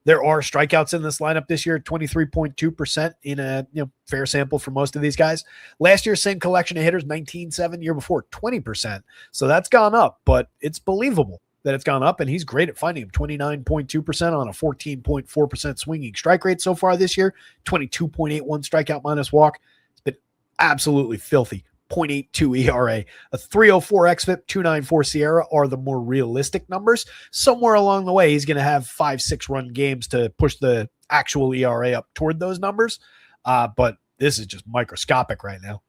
There are strikeouts in this lineup this year, 23.2% in a fair sample for most of these guys. Last year, same collection of hitters, 19.7. Year before, 20%. So that's gone up, but it's believable that it's gone up, and he's great at finding him. 29.2% on a 14.4% swinging strike rate so far this year, 22.81 strikeout minus walk. It's been absolutely filthy. 0.82 ERA, a 304 xFIP, 294 Sierra are the more realistic numbers. Somewhere along the way, he's going to have 5-6 run games to push the actual ERA up toward those numbers. But this is just microscopic right now.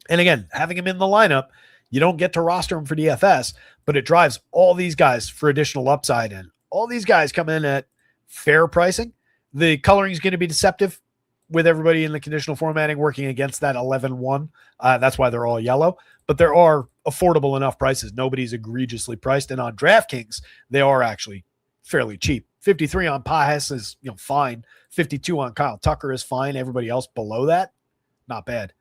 And again, having him in the lineup, you don't get to roster him for DFS, but it drives all these guys for additional upside. And all these guys come in at fair pricing. The coloring is going to be deceptive with everybody in the conditional formatting working against that 11-1. That's why they're all yellow. But there are affordable enough prices. Nobody's egregiously priced. And on DraftKings, they are actually fairly cheap. 53 on Pajes is fine. 52 on Kyle Tucker is fine. Everybody else below that, not bad.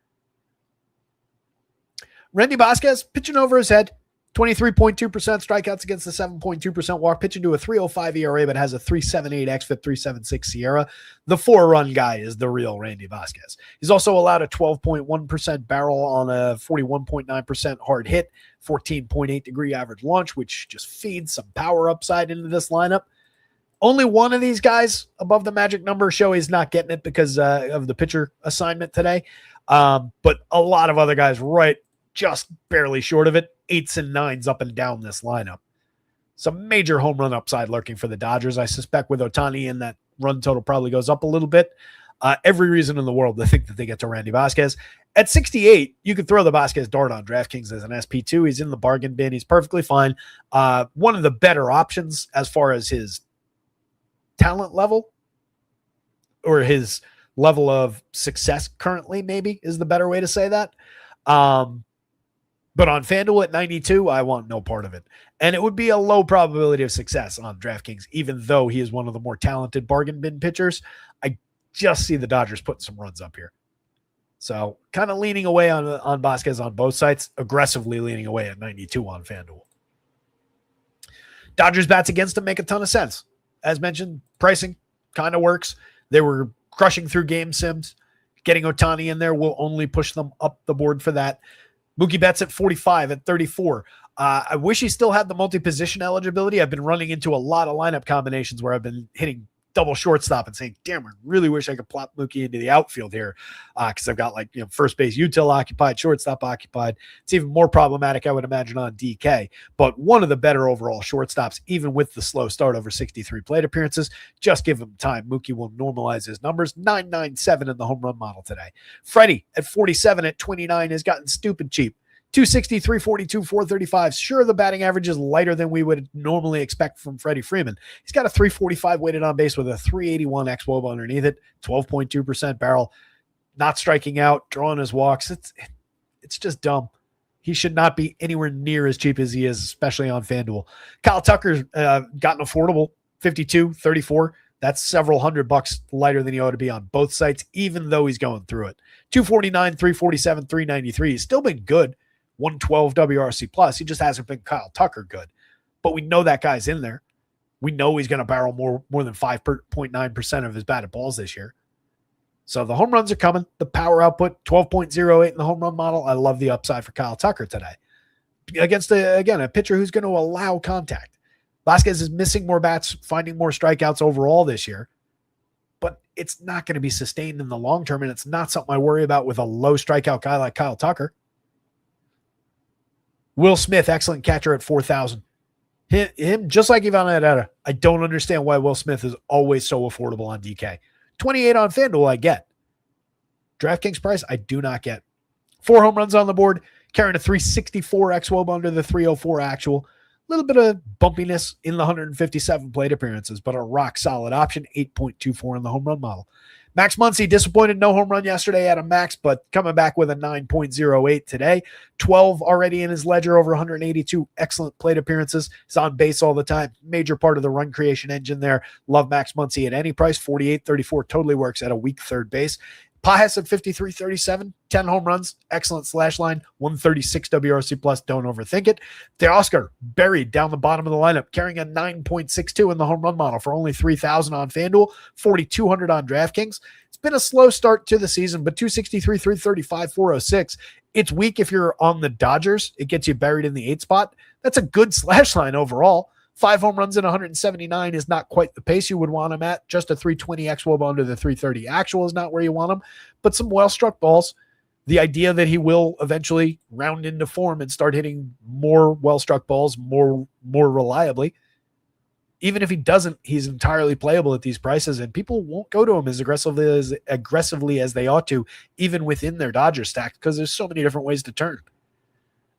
Randy Vasquez pitching over his head. 23.2% strikeouts against the 7.2% walk, pitching to a 3.05 ERA, but has a 3.78 xFIP, 3.76 Sierra. The 4-run guy is the real Randy Vasquez. He's also allowed a 12.1% barrel on a 41.9% hard hit, 14.8 degree average launch, which just feeds some power upside into this lineup. Only one of these guys above the magic number. Shohei's not getting it because of the pitcher assignment today. But a lot of other guys just barely short of it. 8s and 9s up and down this lineup. Some major home run upside lurking for the Dodgers. I suspect with Ohtani, and that run total probably goes up a little bit. Every reason in the world to think that they get to Randy Vasquez. At 68, you could throw the Vasquez dart on DraftKings as an SP2. He's in the bargain bin. He's perfectly fine. One of the better options as far as his talent level or his level of success currently, maybe is the better way to say that. But on FanDuel at 92, I want no part of it. And it would be a low probability of success on DraftKings, even though he is one of the more talented bargain bin pitchers. I just see the Dodgers putting some runs up here. So kind of leaning away on Vasquez on both sides, aggressively leaning away at 92 on FanDuel. Dodgers bats against him make a ton of sense. As mentioned, pricing kind of works. They were crushing through game sims. Getting Ohtani in there will only push them up the board for that. Mookie Betts at 45, at 34. I wish he still had the multi-position eligibility. I've been running into a lot of lineup combinations where I've been hitting double shortstop and saying, damn, I really wish I could plop Mookie into the outfield here because I've got first base util occupied, shortstop occupied. It's even more problematic, I would imagine, on DK. But one of the better overall shortstops, even with the slow start over 63 plate appearances. Just give him time. Mookie will normalize his numbers. 997 in the home run model today. Freddie at 47 at 29 has gotten stupid cheap. 260, 342, 435. Sure, the batting average is lighter than we would normally expect from Freddie Freeman. He's got a 345 weighted on base with a 381 xWOB underneath it, 12.2% barrel, not striking out, drawing his walks. It's just dumb. He should not be anywhere near as cheap as he is, especially on FanDuel. Kyle Tucker's gotten affordable, 52, 34. That's several $100 lighter than he ought to be on both sites, even though he's going through it. 249, 347, 393. He's still been good. 112 WRC plus. He just hasn't been Kyle Tucker good. but we know that guy's in there. We know he's going to barrel more than 5.9% of his batted balls this year. So the home runs are coming. The power output, 12.08 in the home run model. I love the upside for Kyle Tucker today. Against, a pitcher who's going to allow contact. Vasquez is missing more bats, finding more strikeouts overall this year. But it's not going to be sustained in the long term, and it's not something I worry about with a low strikeout guy like Kyle Tucker. Will Smith, excellent catcher at 4,000. Him, just like Ivan Herrera, I don't understand why Will Smith is always so affordable on DK. 28 on FanDuel, I get. DraftKings price, I do not get. 4 home runs on the board, carrying a 364 xWOB under the 304 actual. A little bit of bumpiness in the 157 plate appearances, but a rock-solid option, 8.24 in the home run model. Max Muncy, disappointed, no home run yesterday at a max, but coming back with a 9.08 today. 12 already in his ledger, over 182 excellent plate appearances. He's on base all the time. Major part of the run creation engine there. Love Max Muncy at any price. 48.34 totally works at a weak third base. Pajes at 53.37, 10 home runs, excellent slash line, 136 WRC plus, don't overthink it. Teoscar buried down the bottom of the lineup, carrying a 9.62 in the home run model for only 3,000 on FanDuel, 4,200 on DraftKings. It's been a slow start to the season, but 263, 335, 406. It's weak if you're on the Dodgers. It gets you buried in the 8 spot. That's a good slash line overall. 5 home runs in 179 is not quite the pace you would want him at. Just a 320 xWOB under the 330 actual is not where you want him. But some well-struck balls. The idea that he will eventually round into form and start hitting more well-struck balls more reliably. Even if he doesn't, he's entirely playable at these prices, and people won't go to him as aggressively as they ought to, even within their Dodger stack, because there's so many different ways to turn.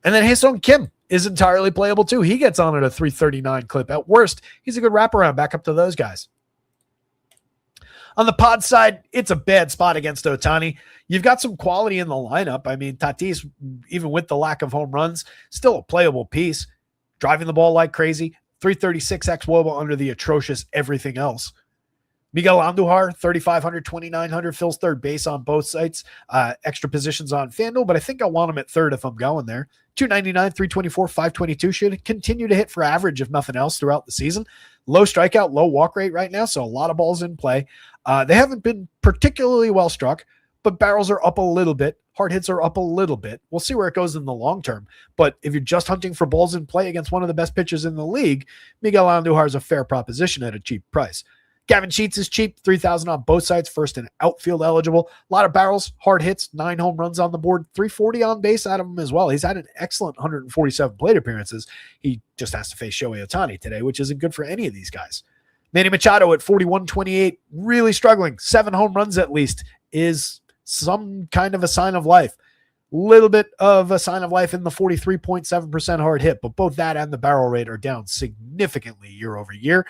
And then Hae-Sung Kim is entirely playable too. He gets on at a 339 clip. At worst, he's a good wraparound back up to those guys. On the pod side, it's a bad spot against Ohtani. You've got some quality in the lineup. I mean, Tatis, even with the lack of home runs, still a playable piece. Driving the ball like crazy. 336 xWOBA under the atrocious everything else. Miguel Andujar, 3,500, 2,900, fills third base on both sites. Extra positions on FanDuel, but I think I want him at third if I'm going there. 299, 324, 522 should continue to hit for average, if nothing else, throughout the season. Low strikeout, low walk rate right now, so a lot of balls in play. They haven't been particularly well struck, but barrels are up a little bit. Hard hits are up a little bit. We'll see where it goes in the long term. But if you're just hunting for balls in play against one of the best pitchers in the league, Miguel Andujar is a fair proposition at a cheap price. Gavin Sheets is cheap, 3,000 on both sides, first and outfield eligible. A lot of barrels, hard hits, 9 home runs on the board, 340 on base out of him as well. He's had an excellent 147 plate appearances. He just has to face Shohei Ohtani today, which isn't good for any of these guys. Manny Machado at 41.28, really struggling. 7 home runs at least is some kind of a sign of life. Little bit of a sign of life in the 43.7% hard hit, but both that and the barrel rate are down significantly year over year.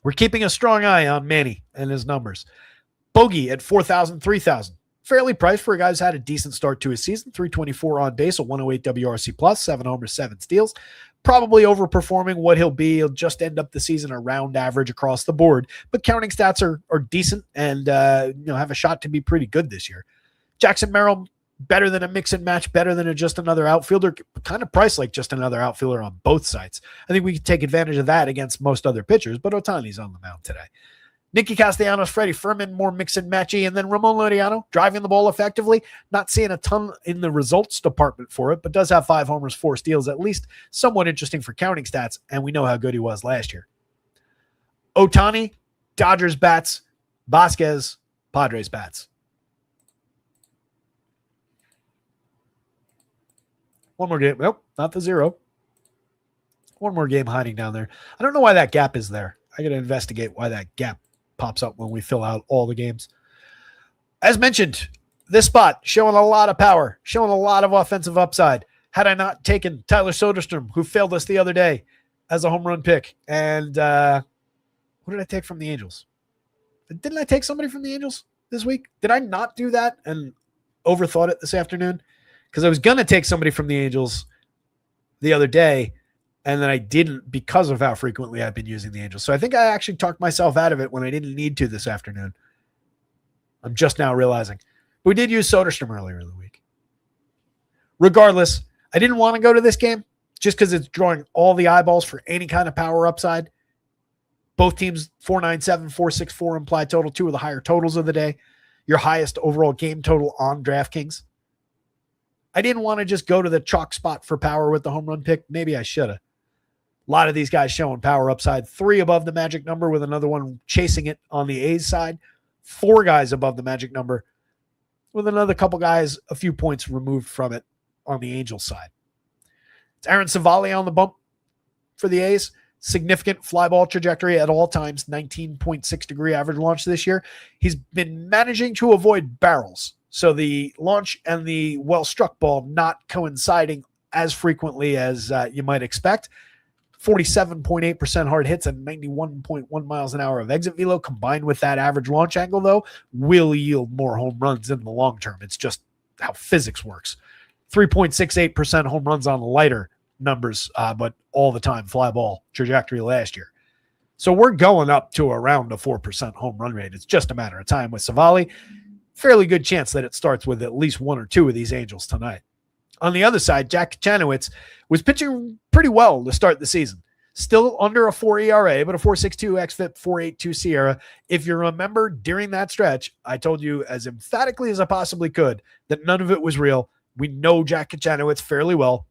We're keeping a strong eye on Manny and his numbers. Bogey at 4,000, 3,000. Fairly priced for a guy who's had a decent start to his season. 324 on base, a 108 WRC plus, 7 homers, 7 steals. Probably overperforming what he'll be. He'll just end up the season around average across the board. But counting stats are decent and have a shot to be pretty good this year. Jackson Merrill, better than a mix and match, better than just another outfielder, kind of priced like just another outfielder on both sides. I think we can take advantage of that against most other pitchers, but Ohtani's on the mound today. Nicky Castellanos, Freddie Fermin, more mix and matchy, and then Ramon Laureano, driving the ball effectively. Not seeing a ton in the results department for it, but does have 5 homers, 4 steals, at least somewhat interesting for counting stats, and we know how good he was last year. Ohtani, Dodgers bats, Vasquez, Padres bats. One more game. Nope, not the 0. One more game hiding down there. I don't know why that gap is there. I got to investigate why that gap pops up when we fill out all the games. As mentioned, this spot showing a lot of power, showing a lot of offensive upside. Had I not taken Tyler Soderstrom, who failed us the other day, as a home run pick. And who did I take from the Angels? Didn't I take somebody from the Angels this week? Did I not do that and overthought it this afternoon? Because I was going to take somebody from the Angels the other day, and then I didn't because of how frequently I've been using the Angels. So I think I actually talked myself out of it when I didn't need to this afternoon. I'm just now realizing. We did use Soderstrom earlier in the week. Regardless, I didn't want to go to this game, just because it's drawing all the eyeballs for any kind of power upside. Both teams, 497, 464 implied total, two of the higher totals of the day. Your highest overall game total on DraftKings. I didn't want to just go to the chalk spot for power with the home run pick. Maybe I should have. A lot of these guys showing power upside. 3 above the magic number with another one chasing it on the A's side. 4 guys above the magic number with another couple guys a few points removed from it on the Angels side. It's Aaron Savali on the bump for the A's. Significant fly ball trajectory at all times, 19.6 degree average launch this year. He's been managing to avoid barrels. So the launch and the well-struck ball not coinciding as frequently as you might expect. 47.8% hard hits and 91.1 miles an hour of exit velo combined with that average launch angle, though, will yield more home runs in the long term. It's just how physics works. 3.68% home runs on lighter numbers, but all the time fly ball trajectory last year. So we're going up to around a 4% home run rate. It's just a matter of time with Savali. Fairly good chance that it starts with at least 1 or 2 of these Angels tonight. On the other side, Jack Kachanowicz was pitching pretty well to start the season. Still under a 4 ERA, but a 4.62 xFIP, 4.82 SIERA. If you remember, during that stretch, I told you as emphatically as I possibly could that none of it was real. We know Jack Kachanowicz fairly well.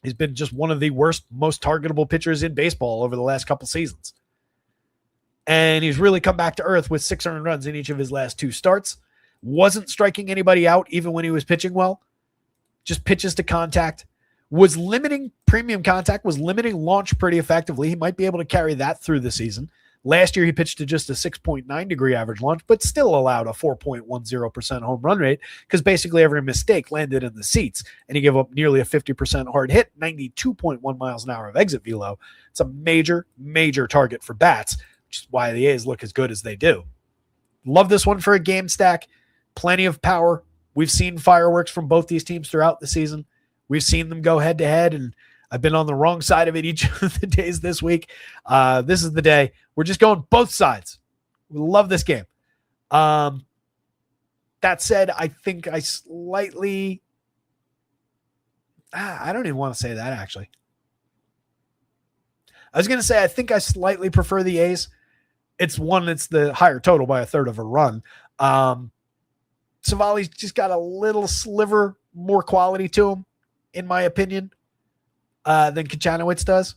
He's been just one of the worst, most targetable pitchers in baseball over the last couple seasons. And he's really come back to earth with 6 earned runs in each of his last 2 starts. Wasn't striking anybody out even when he was pitching well. Just pitches to contact. Was limiting premium contact, was limiting launch pretty effectively. He might be able to carry that through the season. Last year, he pitched to just a 6.9 degree average launch, but still allowed a 4.10% home run rate because basically every mistake landed in the seats, and he gave up nearly a 50% hard hit, 92.1 miles an hour of exit velo. It's a major, major target for bats, which is why the A's look as good as they do. Love this one for a game stack. Plenty of power. We've seen fireworks from both these teams throughout the season. We've seen them go head-to-head, and I've been on the wrong side of it each of the days this week. This is the day. We're just going both sides. We love this game. That said, I think I slightly... I don't even want to say that, actually. I was going to say I think I slightly prefer the A's. It's the higher total by a third of a run. Savali's just got a little sliver more quality to him, in my opinion, than Kachanowicz does.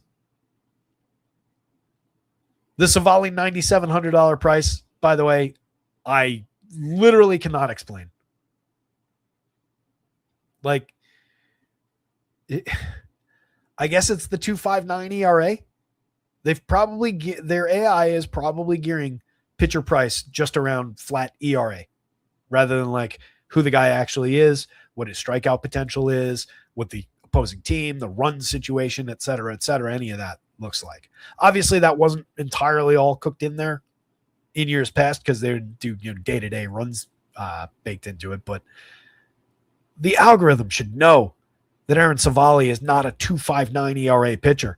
The Savali $9,700 price, by the way, I literally cannot explain. Like, I guess it's the 2.59 ERA. Their AI is probably gearing pitcher price just around flat ERA, rather than like who the guy actually is, what his strikeout potential is, what the opposing team, the run situation, et cetera, any of that looks like. Obviously, that wasn't entirely all cooked in there in years past because they do day-to-day runs baked into it, but the algorithm should know that Aaron Savali is not a 2.59 ERA pitcher.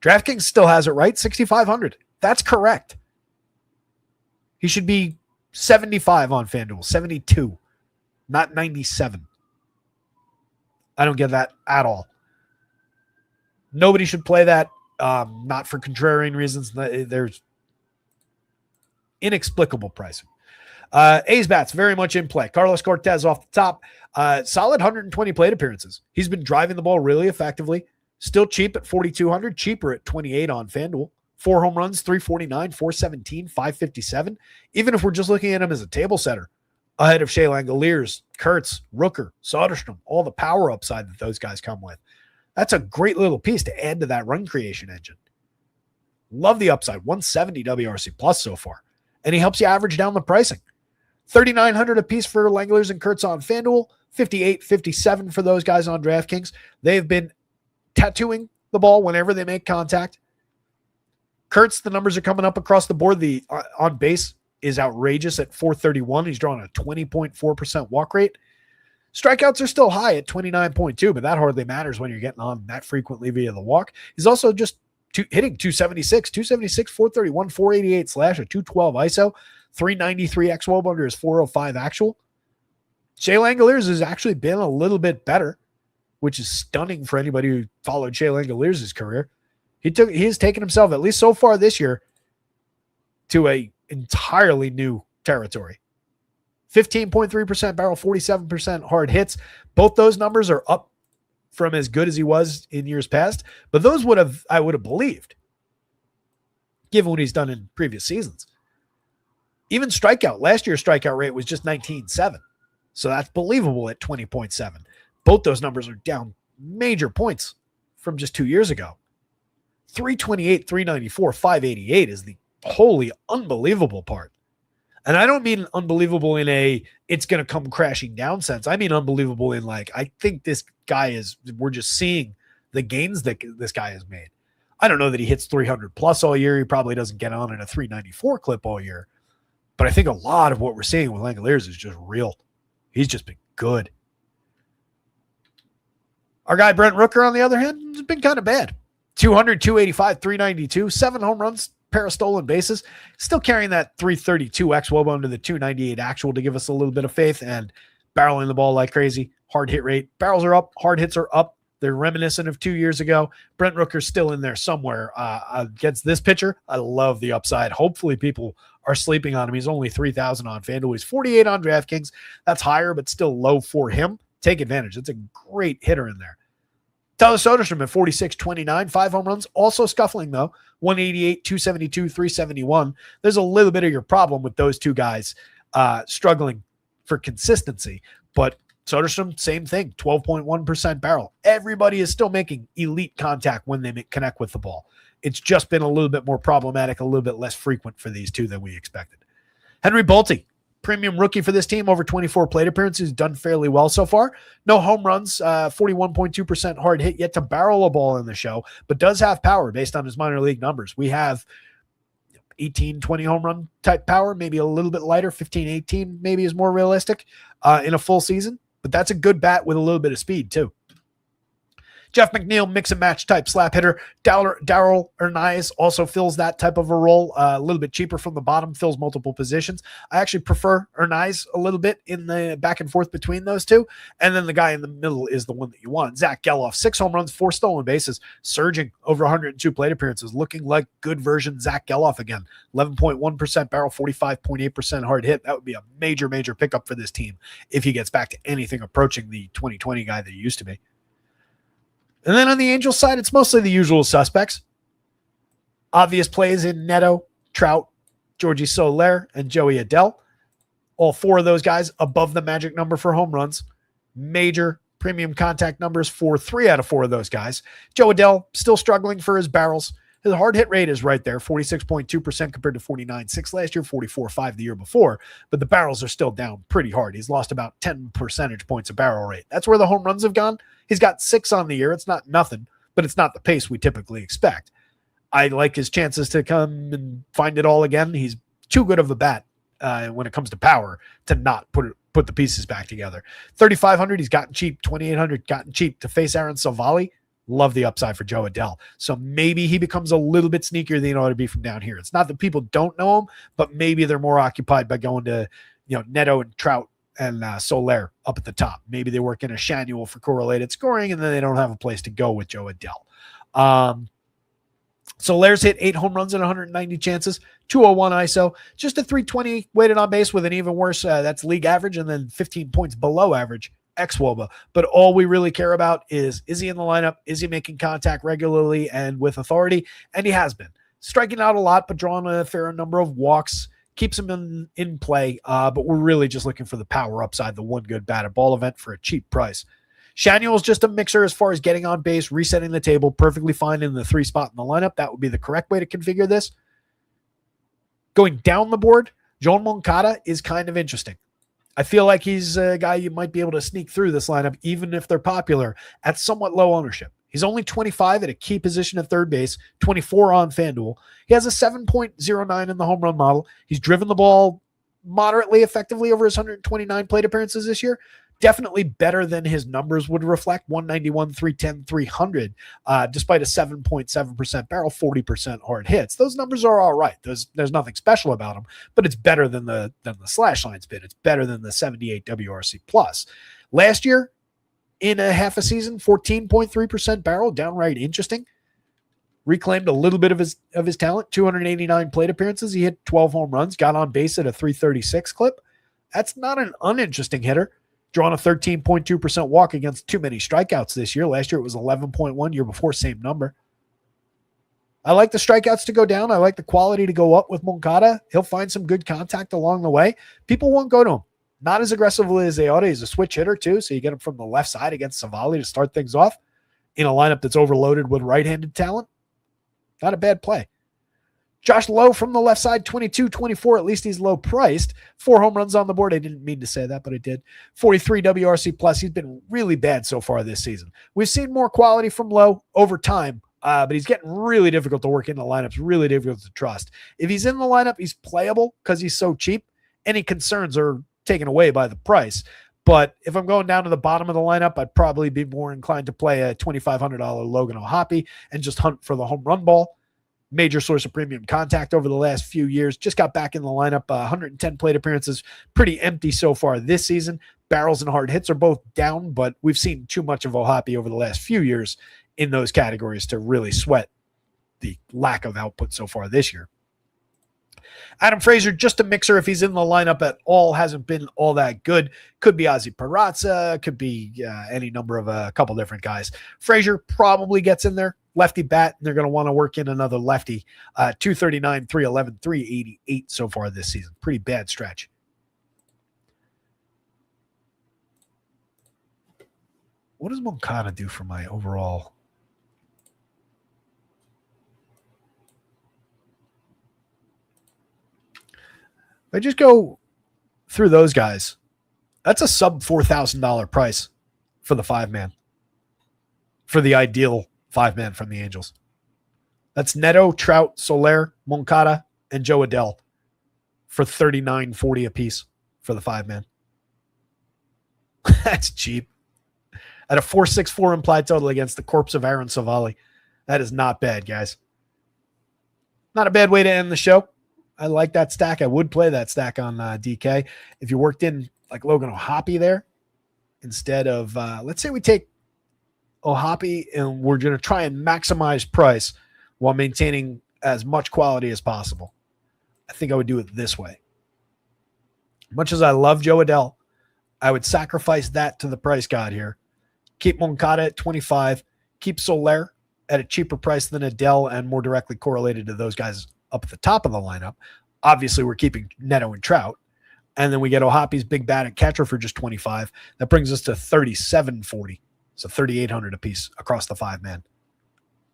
DraftKings still has it right, 6,500. That's correct. He should be 75 on FanDuel, 72, not 97. I don't get that at all. Nobody should play that, not for contrarian reasons. There's inexplicable pricing. A's bats very much in play. Carlos Cortez off the top. Solid 120 plate appearances. He's been driving the ball really effectively. Still cheap at 4,200, cheaper at 28 on FanDuel. 4 home runs, 349, 417, 557. Even if we're just looking at him as a table setter, ahead of Shea Langoliers, Kurtz, Rooker, Soderstrom, all the power upside that those guys come with. That's a great little piece to add to that run creation engine. Love the upside, 170 WRC plus so far. And he helps you average down the pricing. 3,900 a piece for Langoliers and Kurtz on FanDuel, 58, 57 for those guys on DraftKings. They've been tattooing the ball whenever they make contact. Kurtz, the numbers are coming up across the board. The on base is outrageous at 431. He's drawing a 20.4% walk rate. Strikeouts are still high at 29.2, but that hardly matters when you're getting on that frequently via the walk. He's also just hitting 276, 431, 488 slash, a 212 ISO, 393 xWOB under his 405 actual. Shea Langoliers has actually been a little bit better which is stunning for anybody who followed Shea Langoliers' career. He has taken himself, at least so far this year, to a entirely new territory. 15.3% barrel, 47% hard hits. Both those numbers are up from as good as he was in years past, but those I would have believed, given what he's done in previous seasons. Even strikeout, last year's strikeout rate was just 19.7. So that's believable at 20.7. Both those numbers are down major points from just 2 years ago. 328, 394, 588 is the wholly unbelievable part. And I don't mean unbelievable in a it's going to come crashing down sense. I mean unbelievable in like, I think this guy we're just seeing the gains that this guy has made. I don't know that he hits 300 plus all year. He probably doesn't get on in a 394 clip all year. But I think a lot of what we're seeing with Langoliers is just real. He's just been good. Our guy Brent Rooker, on the other hand, has been kind of bad. 200, 285, 392, 7 home runs, pair of stolen bases. Still carrying that 332 xWOBA under the 298 actual to give us a little bit of faith, and barreling the ball like crazy. Hard hit rate. Barrels are up. Hard hits are up. They're reminiscent of 2 years ago. Brent Rooker's still in there somewhere. Against this pitcher, I love the upside. Hopefully people are sleeping on him. He's only 3,000 on FanDuel. He's 48 on DraftKings. That's higher, but still low for him. Take advantage. It's a great hitter in there. Tyler Soderstrom at 46, 29, 5 home runs. Also scuffling, though. 188, 272, 371. There's a little bit of your problem with those two guys struggling for consistency. But Soderstrom, same thing, 12.1% barrel. Everybody is still making elite contact when they connect with the ball. It's just been a little bit more problematic, a little bit less frequent for these two than we expected. Henry Bolte, premium rookie for this team, over 24 plate appearances, done fairly well so far. No home runs, 41.2% hard hit yet to barrel a ball in the show, but does have power based on his minor league numbers. We have 18, 20 home run type power, maybe a little bit lighter, 15, 18 maybe is more realistic in a full season, but that's a good bat with a little bit of speed too. Jeff McNeil, mix and match type slap hitter. Darryl Hernaiz also fills that type of a role, a little bit cheaper from the bottom, fills multiple positions. I actually prefer Hernaiz a little bit in the back and forth between those two. And then the guy in the middle is the one that you want. Zach Geloff, 6 home runs, 4 stolen bases, surging over 102 plate appearances, looking like good version Zach Geloff again. 11.1% barrel, 45.8% hard hit. That would be a major, major pickup for this team if he gets back to anything approaching the 2020 guy that he used to be. And then on the Angels side, it's mostly the usual suspects. Obvious plays in Neto, Trout, Georgie Soler, and Joey Adell. All 4 of those guys above the magic number for home runs. Major premium contact numbers for 3 out of 4 of those guys. Joe Adell still struggling for his barrels. His hard hit rate is right there, 46.2% compared to 49.6 last year, 44.5 the year before. But the barrels are still down pretty hard. He's lost about 10 percentage points of barrel rate. That's where the home runs have gone. He's got 6 on the year. It's not nothing, but it's not the pace we typically expect. I like his chances to come and find it all again. He's too good of a bat when it comes to power to not put the pieces back together. 3,500, he's gotten cheap. 2,800, gotten cheap to face Aaron Savali. Love the upside for Joe Adell. So maybe he becomes a little bit sneakier than he ought to be from down here. It's not that people don't know him, but maybe they're more occupied by going to Neto and Trout and Soler up at the top. Maybe they work in a Shanuel for correlated scoring, and then they don't have a place to go with Joe Adell. Soler's hit 8 home runs and 190 chances, 201 ISO, just a 320 weighted on base with an even worse, that's league average, and then 15 points below average xWOBA. But all we really care about is he in the lineup? Is he making contact regularly and with authority? And he has been. Striking out a lot, but drawing a fair number of walks. Keeps him in play, but we're really just looking for the power upside, the one good batted ball event for a cheap price. Shanuel's just a mixer as far as getting on base, resetting the table, perfectly fine in the 3 spot in the lineup. That would be the correct way to configure this. Going down the board, Joan Moncada is kind of interesting. I feel like he's a guy you might be able to sneak through this lineup, even if they're popular, at somewhat low ownership. He's only 25 at a key position at third base, 24 on FanDuel. He has a 7.09 in the home run model. He's driven the ball moderately effectively over his 129 plate appearances this year. Definitely better than his numbers would reflect, 191, 310, 300, despite a 7.7% barrel, 40% hard hits. Those numbers are all right. There's nothing special about them, but it's better than the slash line spin. It's better than the 78 WRC plus. Last year, in a half a season, 14.3% barrel, downright interesting. Reclaimed a little bit of his talent, 289 plate appearances. He hit 12 home runs, got on base at a 336 clip. That's not an uninteresting hitter. Drawn a 13.2% walk against too many strikeouts this year. Last year it was 11.1, year before, same number. I like the strikeouts to go down. I like the quality to go up with Moncada. He'll find some good contact along the way. People won't go to him. Not as aggressively as they ought to. He's a switch hitter too, so you get him from the left side against Savali to start things off in a lineup that's overloaded with right-handed talent. Not a bad play. Josh Lowe from the left side, 22-24. At least he's low priced. 4 home runs on the board. I didn't mean to say that, but I did. 43 WRC plus. He's been really bad so far this season. We've seen more quality from Lowe over time, but he's getting really difficult to work in the lineups, really difficult to trust. If he's in the lineup, he's playable because he's so cheap. Any concerns are taken away by the price. But if I'm going down to the bottom of the lineup, I'd probably be more inclined to play a $2,500 Logan O'Hoppe and just hunt for the home run ball. Major source of premium contact over the last few years. Just got back in the lineup. 110 plate appearances. Pretty empty so far this season. Barrels and hard hits are both down, but we've seen too much of O'Hoppe over the last few years in those categories to really sweat the lack of output so far this year. Adam Frazier, just a mixer if he's in the lineup at all, hasn't been all that good. Could be Ozzie Peraza, could be any number of a couple different guys. Frazier probably gets in there. Lefty bat, and they're going to want to work in another lefty. 239, 311, 388 so far this season. Pretty bad stretch. What does Moncada do for my overall? If I just go through those guys, that's a sub $4,000 price for the 5-man. For the ideal 5-man from the Angels. That's Neto, Trout, Soler, Moncada, and Joe Adell for $39.40 a piece for the 5-man. That's cheap. At a 4.64 implied total against the corpse of Aaron Savali. That is not bad, guys. Not a bad way to end the show. I like that stack. I would play that stack on DK. If you worked in like Logan O'Hoppe there, instead of, let's say we take O'Hoppe and we're going to try and maximize price while maintaining as much quality as possible. I think I would do it this way. Much as I love Joe Adell, I would sacrifice that to the price god here. Keep Moncada at 25. Keep Soler at a cheaper price than Adell and more directly correlated to those guys up at the top of the lineup. Obviously, we're keeping Neto and Trout. And then we get O'Hoppe's big bat at catcher for just 25. That brings us to $37.40. So $3,800 a piece across the 5-man.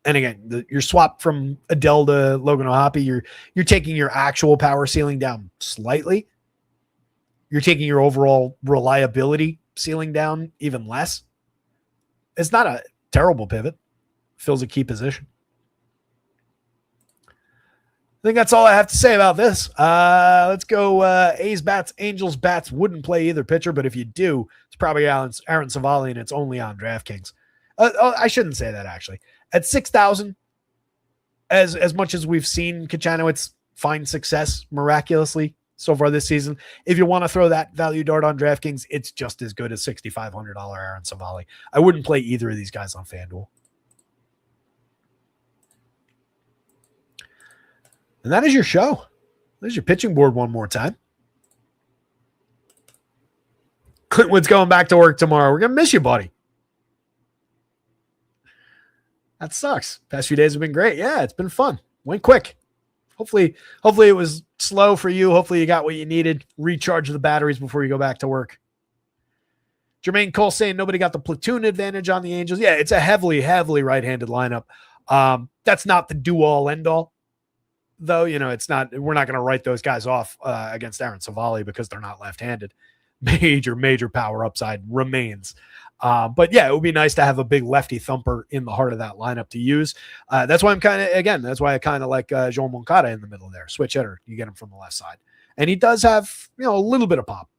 And again, your swap from Adell to Logan O'Hoppe, you're taking your actual power ceiling down slightly. You're taking your overall reliability ceiling down even less. It's not a terrible pivot. Fills a key position. I think that's all I have to say about this. Let's go A's bats, Angels bats. Wouldn't play either pitcher, but if you do, it's probably Aaron Savali, and it's only on DraftKings. I shouldn't say that, actually. At 6,000, as much as we've seen Kachanowicz find success miraculously so far this season, if you want to throw that value dart on DraftKings, it's just as good as $6,500 Aaron Savali. I wouldn't play either of these guys on FanDuel. And that is your show. There's your pitching board one more time. Clintwood's going back to work tomorrow. We're going to miss you, buddy. That sucks. Past few days have been great. Yeah, it's been fun. Went quick. Hopefully it was slow for you. Hopefully you got what you needed. Recharge the batteries before you go back to work. Jermaine Cole saying nobody got the platoon advantage on the Angels. Yeah, it's a heavily right-handed lineup. That's not the do-all, end-all. Though, it's not, we're not going to write those guys off against Aaron Savali because they're not left-handed. Major power upside remains. But yeah, it would be nice to have a big lefty thumper in the heart of that lineup to use. That's why that's why I kind of like Joel Moncada in the middle there. Switch hitter. You get him from the left side. And he does have, a little bit of pop.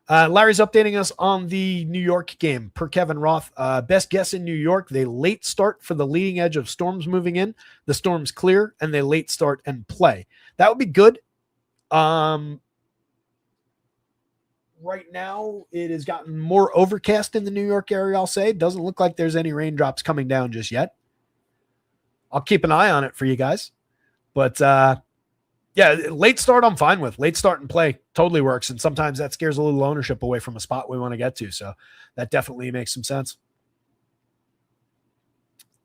Larry's updating us on the New York game per Kevin Roth. Best guess in New York, they late start for the leading edge of storms moving in. The storms clear and they late start and play. That would be good. right now it has gotten more overcast in the New York area, I'll say. It doesn't look like there's any raindrops coming down just yet. I'll keep an eye on it for you guys. But yeah, late start I'm fine with. Late start and play totally works. And sometimes that scares a little ownership away from a spot we want to get to. So that definitely makes some sense.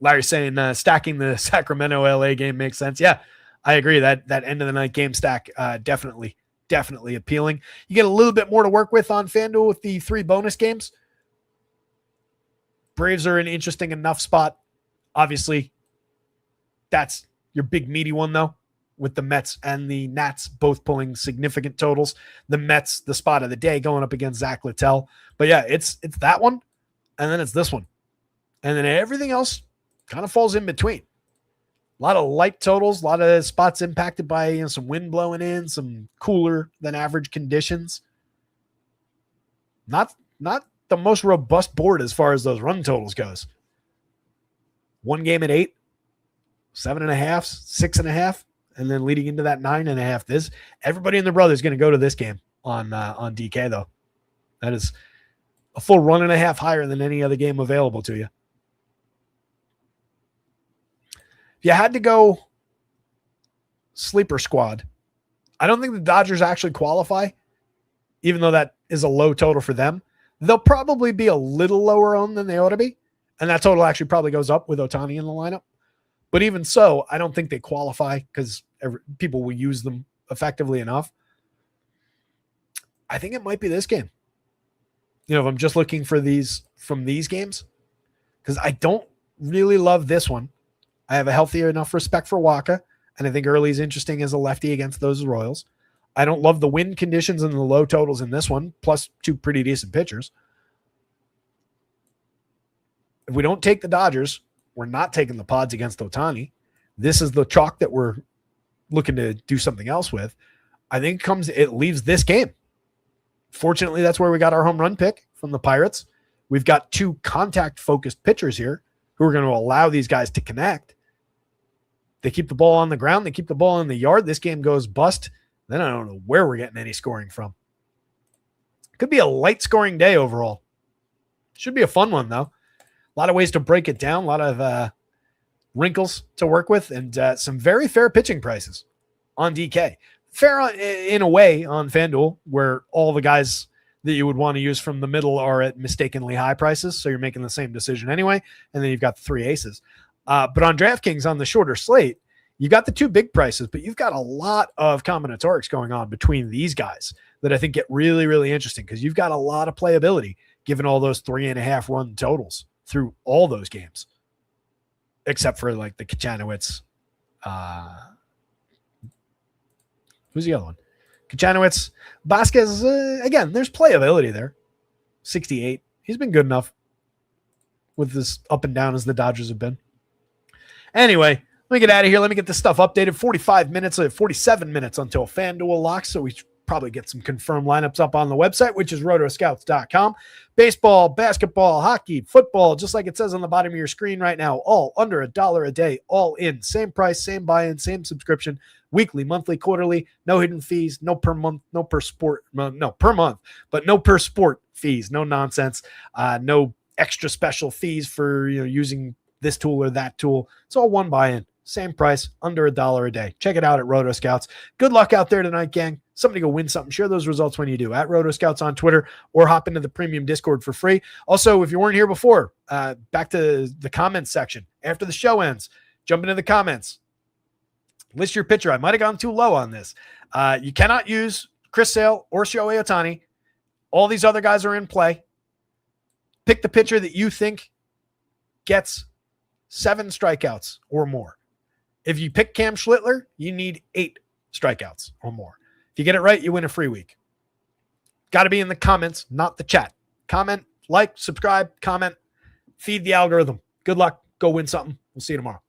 Larry's saying stacking the Sacramento LA game makes sense. Yeah, I agree. That end of the night game stack definitely appealing. You get a little bit more to work with on FanDuel with the 3 bonus games. Braves are an interesting enough spot. Obviously, that's your big meaty one, though, with the Mets and the Nats both pulling significant totals. The Mets, the spot of the day, going up against Zach Littell. But yeah, it's that one, and then it's this one. And then everything else kind of falls in between. A lot of light totals, a lot of spots impacted by some wind blowing in, some cooler than average conditions. Not the most robust board as far as those run totals goes. One game at 8, 7.5, 6.5, and then leading into that 9.5. This everybody and their brother is going to go to this game on DK though. That is a full run and a half higher than any other game available to you. If you had to go sleeper squad, I don't think the Dodgers actually qualify, even though that is a low total for them. They'll probably be a little lower owned than they ought to be, and that total actually probably goes up with Ohtani in the lineup. But even so, I don't think they qualify because people will use them effectively enough. I think it might be this game. If I'm just looking for these from these games, because I don't really love this one. I have a healthy enough respect for Waka, and I think Early's interesting as a lefty against those Royals. I don't love the wind conditions and the low totals in this one, plus 2 pretty decent pitchers. If we don't take the Dodgers, we're not taking the Pods against Ohtani. This is the chalk that we're looking to do something else with. I think it leaves this game. Fortunately, that's where we got our home run pick from the Pirates. We've got 2 contact-focused pitchers here who are going to allow these guys to connect. They keep the ball on the ground. They keep the ball in the yard. This game goes bust. Then I don't know where we're getting any scoring from. Could be a light scoring day overall. Should be a fun one, though. A lot of ways to break it down. A lot of wrinkles to work with, and some very fair pitching prices on DK. Fair in a way on FanDuel, where all the guys that you would want to use from the middle are at mistakenly high prices, so you're making the same decision anyway, and then you've got the 3 aces. But on DraftKings, on the shorter slate, you got the 2 big prices, but you've got a lot of combinatorics going on between these guys that I think get really, really interesting because you've got a lot of playability given all those 3.5 run totals through all those games, except for like the Kachanowicz. Who's the other one? Kachanowicz. Vasquez, again, there's playability there. 68. He's been good enough with this up and down as the Dodgers have been. Anyway, let me get out of here. Let me get this stuff updated. 47 minutes until FanDuel locks, so we should probably get some confirmed lineups up on the website, which is rotoscouts.com. Baseball, basketball, hockey, football, just like it says on the bottom of your screen right now, all under $1 a day, all in. Same price, same buy-in, same subscription, weekly, monthly, quarterly, no hidden fees, no per month, no per sport, no per month, but no per sport fees, no nonsense, no extra special fees for using this tool or that tool. It's all one buy-in. Same price, under $1 a day. Check it out at Rotoscouts. Good luck out there tonight, gang. Somebody go win something. Share those results when you do. At Rotoscouts on Twitter, or hop into the premium Discord for free. Also, if you weren't here before, back to the comments section. After the show ends, jump into the comments. List your pitcher. I might have gone too low on this. You cannot use Chris Sale or Shohei Ohtani. All these other guys are in play. Pick the pitcher that you think gets 7 strikeouts or more. If you pick Cam Schlittler, you need 8 strikeouts or more. If you get it right, you win a free week. Got to be in the comments, not the chat. Comment, like, subscribe, comment, feed the algorithm. Good luck. Go win something. We'll see you tomorrow.